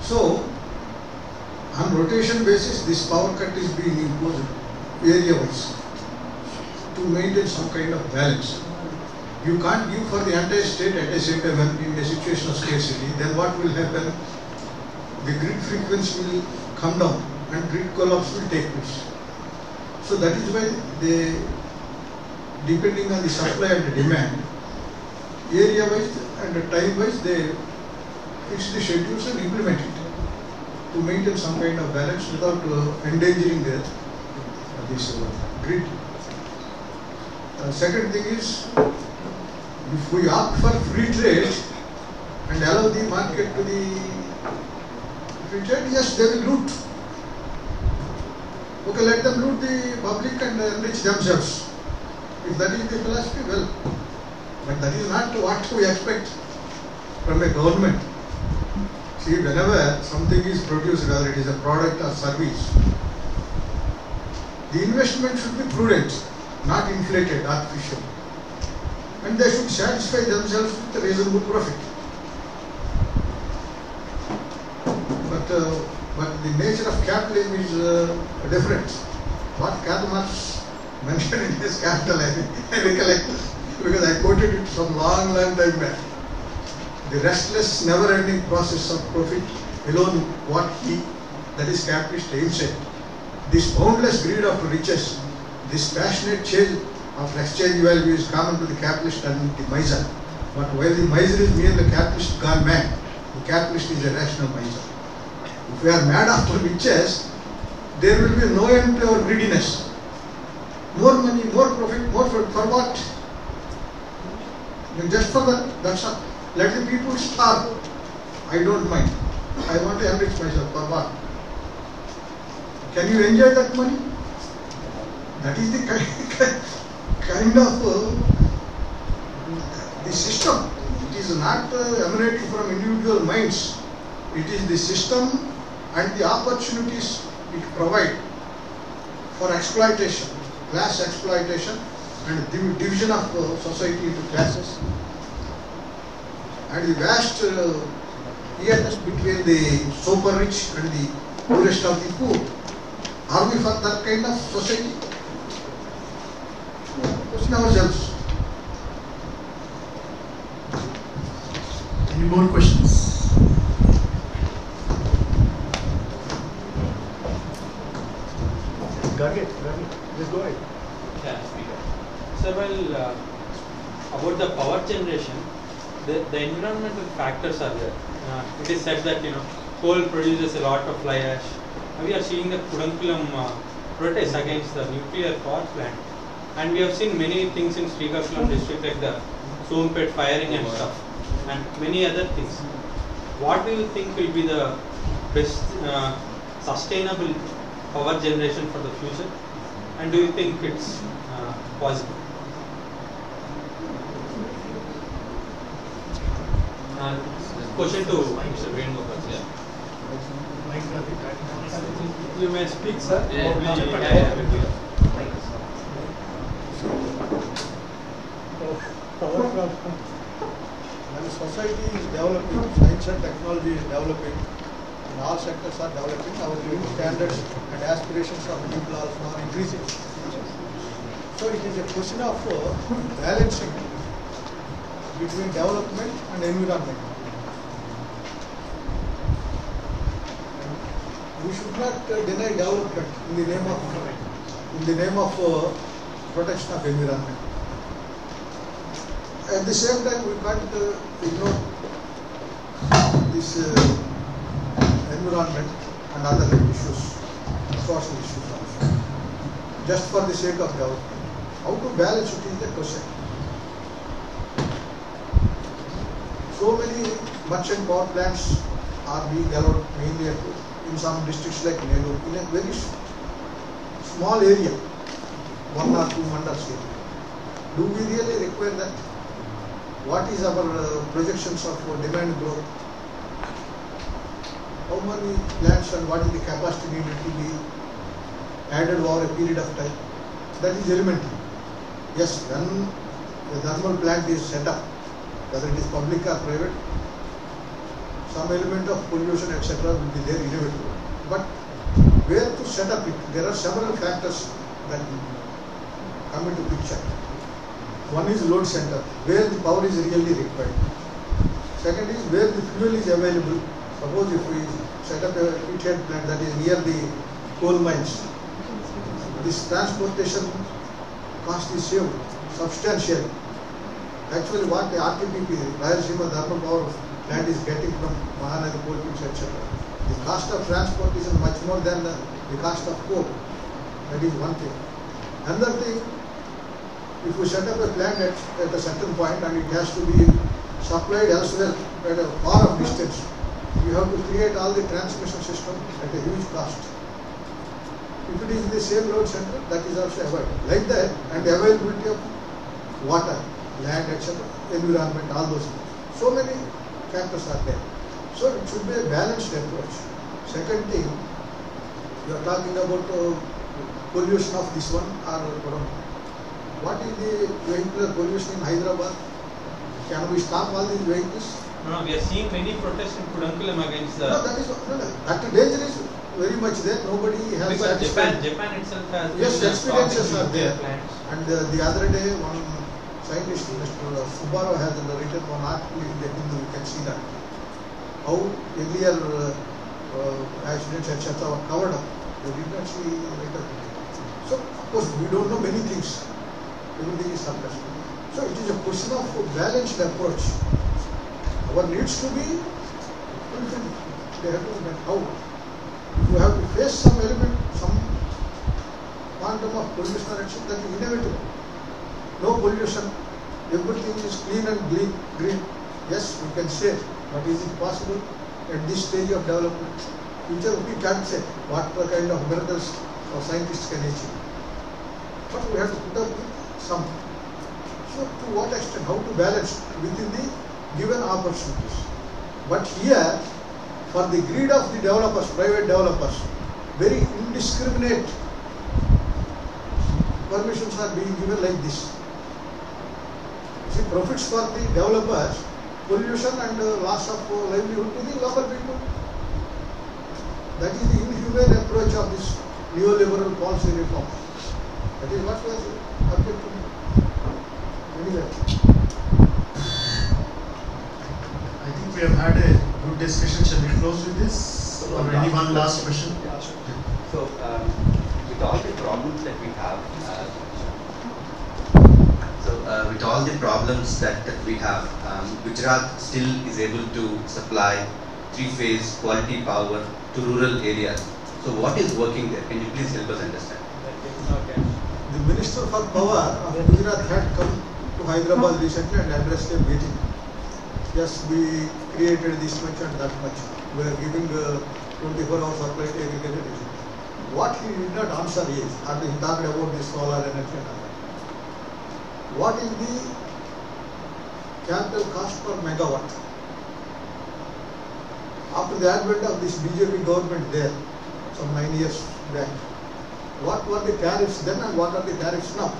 So, on rotation basis, this power cut is being imposed area-wise to maintain some kind of balance. You can't give for the entire state at the same time when in a situation of scarcity. Then what will happen? The grid frequency will come down and grid collapse will take place. So that is why they, depending on the supply and the demand, area-wise and time-wise, they fix the schedules and implement it to maintain some kind of balance without endangering this grid. Second thing is, if we opt for free trade and allow the market to the free trade, yes, they will loot. Okay, let them loot the public and enrich themselves. If that is the philosophy, well, but that is not what we expect from a government. See, whenever something is produced, whether it is a product or service, the investment should be prudent, not inflated, artificial. And they should satisfy themselves with a reasonable profit. But the nature of capitalism is different. What Karl Marx mentioned in his Capital, I recollect, because I quoted it some long time back. The restless, never-ending process of profit alone, what he, that is capitalist, aims at. This boundless greed of riches, this passionate chase of exchange value is common to the capitalist and the miser. But while the miser is merely the capitalist gone mad, the capitalist is a rational miser. If we are mad after riches, there will be no end to our greediness. More money, more profit, more for what? Just for that, that's all. Let the people starve. I don't mind. I want to enrich myself for what? Can you enjoy that money? That is the kind of the system. It is not emanating from individual minds. It is the system and the opportunities it provides for exploitation, class exploitation and division of society into classes. And the vast eagerness between the super rich and the poorest of the poor. Are we for that kind of society? Question ourselves. Any more questions? Garget, just go ahead. Yeah, speaker. So, well, about the power generation, the environmental factors are there. It is said that coal produces a lot of fly ash. We are seeing the Kudankulam protest against the nuclear power plant, and we have seen many things in Srikakulam district like the Sompet firing and stuff, and many other things. What do you think will be the best sustainable power generation for the future, and do you think it's possible? Question to Mr. Venugopal. Yeah. You may speak, sir. When society is developing, science and technology is developing, and all sectors are developing, our living standards and aspirations of people also are increasing. So it is a question of balancing between development and environment. We should not deny development in the name of protection of environment. At the same time, we can't ignore this environment and other issues, social issues also, just for the sake of development. How to balance it is the question. So many merchant power plants are being allowed mainly in some districts like Nellore, in a very small area, 1 or 2 mandals here. Do we really require that? What is our projections of demand growth? How many plants and what is the capacity needed to be added over a period of time? That is elementary. Yes, when the thermal plant is set up, whether it is public or private, some element of pollution etc. will be there inevitably. But where to set up it? There are several factors that come into picture. One is load center, where the power is really required. Second is where the fuel is available. Suppose if we set up a heat plant that is near the coal mines, this transportation cost is saved substantially. Actually, what the RTPP, Rayalaseema Thermal Power Plant, is getting from Mahanadi coal pits, etc. The cost of transport is much more than the cost of coal. That is one thing. Another thing, if we set up a plant at a certain point and it has to be supplied elsewhere at a far off distance, you have to create all the transmission system at a huge cost. If it is in the same load center, that is also avoided. Like that, and the availability of water, land, etc., environment, all those things. So many factors are there. So it should be a balanced approach. Second thing, you are talking about pollution of this one or what is the vehicular pollution in Hyderabad? Can we stop all these vehicles? No, we are seeing many protests in Kudankulam against the. No, that danger is very much there. Nobody has. Because Japan itself has. Yes, experiences are there. And the other day, one scientist, Mr. Subbarao, has written one article in the Hindu. You can see that how earlier accidents etc. were covered up. They did not see later. So of course we don't know many things. Everything is suppressed. So it is a question of a balanced approach. Our needs to be fulfilled. They have to be met. How? If you have to face some element, some quantum of pollution or action, that is inevitable. No pollution, everything is clean and green. Yes, we can say, but is it possible? at this stage of development. Future we can't say what kind of miracles our scientists can achieve. But we have to put up with some. So to what extent, how to balance within the given opportunities. But here, for the greed of the developers, private developers, very indiscriminate permissions are being given like this. See, profits for the developers, pollution and loss of livelihood to the local people. That is the inhumane approach of this neoliberal policy reform. That is what was objective. Anyway. I think we have had a good discussion. Shall we close with this? Or any one last question? Yeah, sure. So, with all the problems that we have, with all the problems that we have, Gujarat still is able to supply three-phase quality power to rural areas. So, what is working there? Can you please help us understand? Okay. The Minister for Power of Gujarat had come to Hyderabad recently and addressed a meeting. Yes, we created this much and that much. We are giving 24-hour supply to agriculture. What he did not answer is, and he talked about the solar energy and all that. What is the capital cost per megawatt? After the advent of this BJP government there, some 9 years back, what were the tariffs then and what are the tariffs now?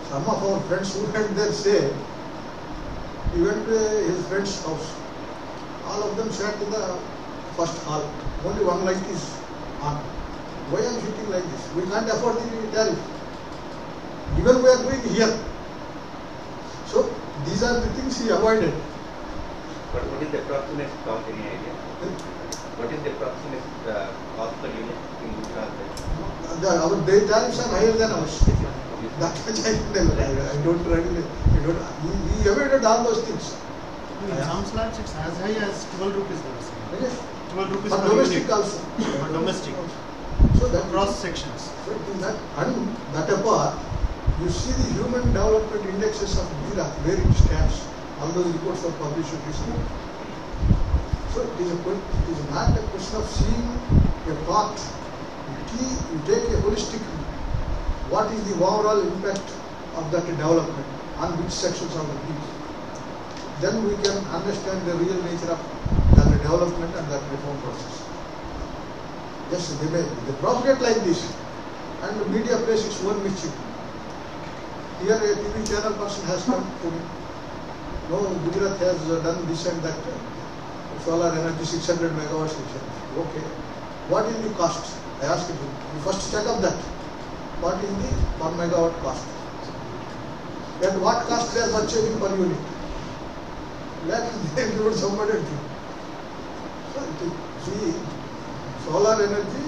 Some of our friends who went there say, he went to his friend's house. All of them sat in the first hall. Only one light is on. Why am I sitting like this? We can't afford the tariff. Even we are doing here. So these are the things he avoided. But what is the approximate cost? Any idea? What is the approximate cost per unit in Gujarat? Our day tariffs are higher than ours. That much I don't really. He avoided all those things. In some slabs it's as high as 12 rupees. Yes. 12 rupees for per domestic unit. also. For domestic. So that cross sections. So in that, and that apart, you see the human development indexes of Gujarat, where it stands. All those reports are published recently. So it is not a question of seeing a part. You take a holistic view. What is the overall impact of that development on which sections of the people? Then we can understand the real nature of that development and that reform process. Yes, they propagate like this, and the media plays its own mischief. Here a TV channel person has come to me. No, Gujarat has done this and that. Solar energy 600 megawatts. Okay. What is the cost? I asked him. You first check up that. What is the per megawatt cost? At what cost they are purchasing per unit? Let them include somebody. So, see, solar energy,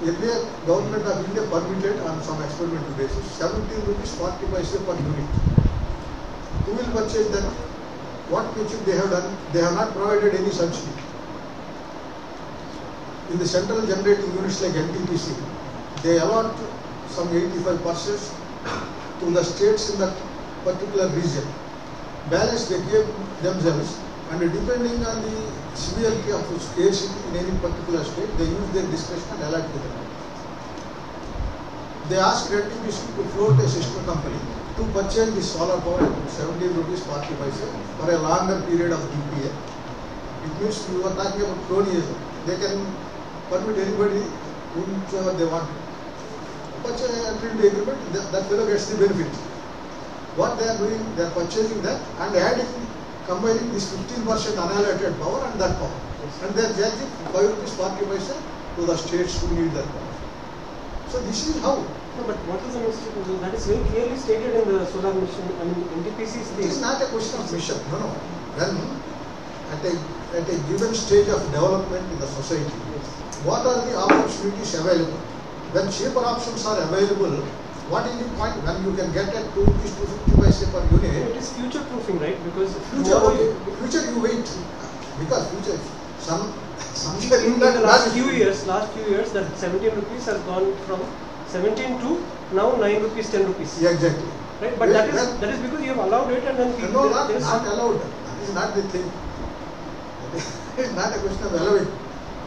earlier government of India permitted on some experimental basis 17 rupees 40 paise per unit. Who will purchase that? What pitching they have done? They have not provided any subsidy. In the central generating units like NTPC, they allot some 85% to the states in that particular region. Balance they give themselves, and depending on the severity of scarcity in any particular state, they use their discretion and allot to them. They asked NTPC to float a sister company to purchase the solar power at 17 rupees 40 paise for a longer period of DPA. It means we were talking about cronyism. They can permit anybody whomsoever they want. Purchase entry into the agreement, that fellow gets the benefit. What they are doing, they are purchasing that and adding, combining this 15% unallocated power and that power. And they are charging 5 rupees 40 paise to the states who need that power. So this is how. No, but what is the ministry to do? That is very clearly stated in the solar mission. I mean, NTPC is It is not a question of mission. No. When at a given stage of development in the society, what are the opportunities available? When cheaper options are available, what is the point when you can get at 2 rupees 250 paise per unit? It is future proofing, right? Because future you wait, because future in the last few years, that 17 rupees has gone from 17 to now 9 rupees, 10 rupees. Yeah, exactly. Right, but that is because you have allowed it, and then people. No, not allowed. That is not the thing. It's not a question of allowing.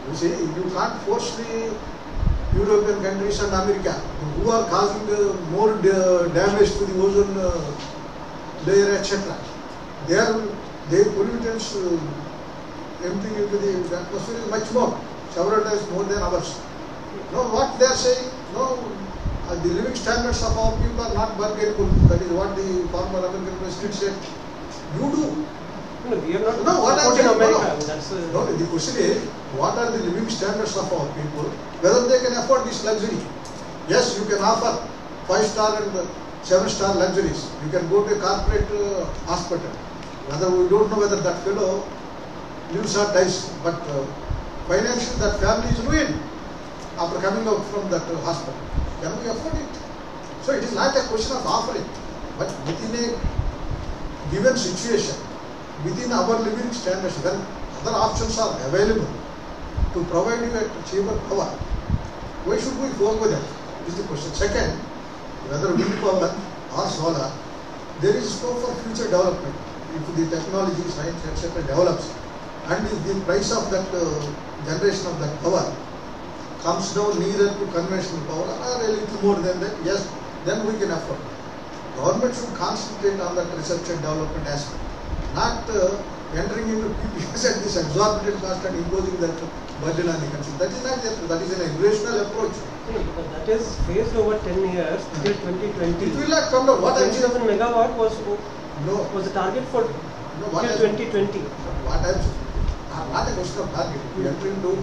You see, you can't force the European countries and America, who are causing more damage to the ozone layer, etc. Their pollutants emptying into the atmosphere is much more, several times more than ours. No, what they are saying, no, the living standards of our people are not bargainable. That is what the former American president said. You do. No, we are not no, what I'm saying, America. No, the question is, what are the living standards of our people? Whether they can afford this luxury. Yes, you can offer 5-star and 7-star luxuries. You can go to a corporate hospital. Whether we don't know whether that fellow lives or dies, but financially that family is ruined after coming out from that hospital. Can we afford it? So it is not a question of offering, but within a given situation, within our living standards, when other options are available to provide you a cheaper power, why should we go with that? Is the question. Second, whether wind power or solar, there is scope for future development. If the technology, science, etc. develops, and if the price of that generation of that power comes down nearer to conventional power or a little more than that, yes, then we can afford. Government should concentrate on that research and development aspect, not entering into PPAs at this exorbitant cost and imposing that burden on the country. That is not that is an irrational approach. That is phased over 10 years till 2020. It will not come down. What 20,000 megawatt was the target for till 2020. What I'm saying, not a question of target. We enter into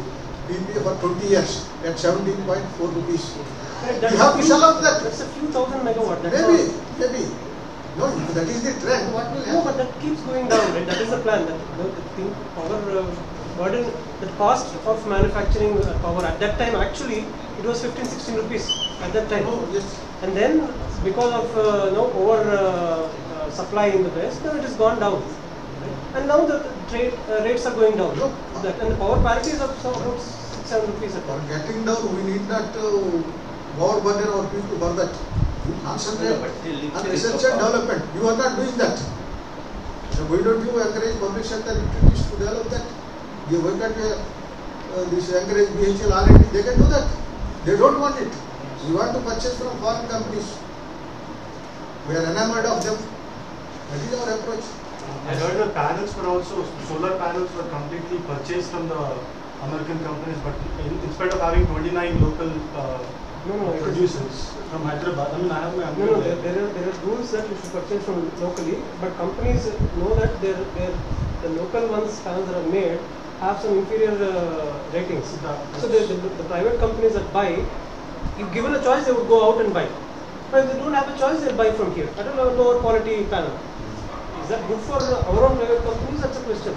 PPA for 20 years at 17.4 rupees. You have to sell out that. That's a few thousand megawatt. Maybe. No, if that is the trend, what will happen? No, but that keeps going down, right? That is the plan. That power burden, the cost of manufacturing power at that time, actually, it was 15-16 rupees at that time. Oh, yes. And then, because of over supply in the West, now it has gone down. Right? And now the trade rates are going down. No. And the power parity is up about 6-7 rupees a ton. For getting down, we need not power burden our people for that. You concentrate on research and development. You are not doing that. So why don't you encourage public sector entities to develop that? Why can't you encourage BHL R&D? They can do that. They don't want it. We want to purchase from foreign companies. We are enamored of them. That is our approach. I heard the panels were also, solar panels were completely purchased from the American companies, but instead of having 29 local producers from Hyderabad, I mean, I have my uncle there. There are rules that you should purchase from locally, but companies know that the local ones panels that are made have some inferior ratings. So the private companies that buy, if given a choice, they would go out and buy. But if they don't have a choice, they'll buy from here. I don't know, lower quality panel. Is that good for our own private companies? That's a question.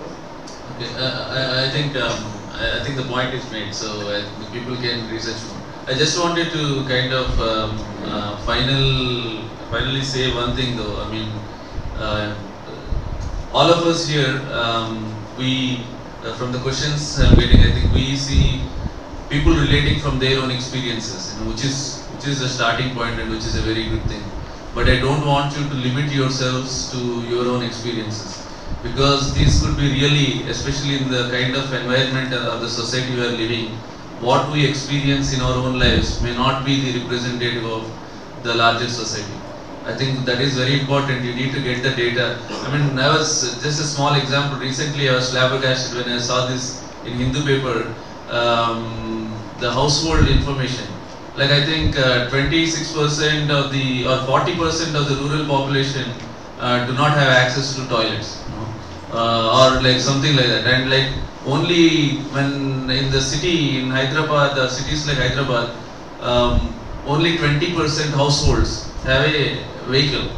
Okay, I think the point is made, so people can research more. I just wanted to kind of finally say one thing though. I mean, all of us here, we from the questions I'm getting, I think we see people relating from their own experiences, which is a starting point and which is a very good thing. But I don't want you to limit yourselves to your own experiences, because these could be really, especially in the kind of environment of the society we are living, what we experience in our own lives may not be the representative of the larger society. I think that is very important. You need to get the data. I mean, I was just a small example. Recently, I was flabbergasted when I saw this in Hindu paper, the household information. Like I think 26% of the or 40% of the rural population do not have access to toilets, or like something like that. And like only when in the city in Hyderabad, the cities like Hyderabad, only 20% households have a vehicle.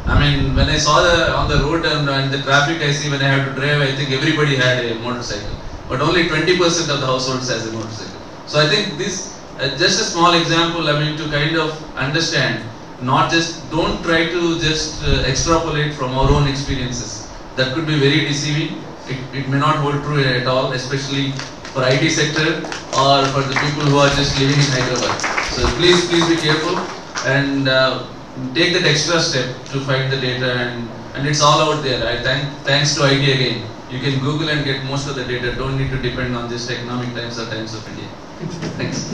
I mean, when I saw on the road and the traffic I see when I have to drive, I think everybody had a motorcycle, but only 20% of the households has a motorcycle. So I think this just a small example. I mean, to kind of understand, not just don't try to just extrapolate from our own experiences. That could be very deceiving. It may not hold true at all, especially for IT sector or for the people who are just living in Hyderabad. So please be careful and take that extra step to find the data, and it's all out there. Thanks to IT again You can Google and get most of the data. Don't need to depend on this Economic Times or Times of India. Thanks.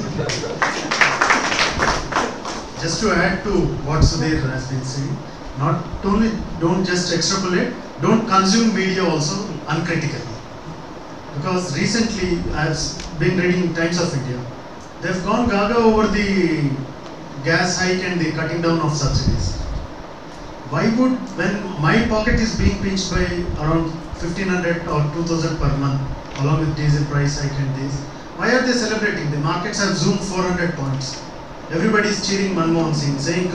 Just to add to what Sudhir has been saying, not only don't just extrapolate, don't consume media also uncritically. Because recently I've been reading Times of India. They've gone gaga over the gas hike and the cutting down of subsidies. Why would, when my pocket is being pinched by around 1500 or 2000 per month, along with diesel price hike and this, why are they celebrating? The markets have zoomed 400 points. Everybody is cheering Manmohan Singh, saying,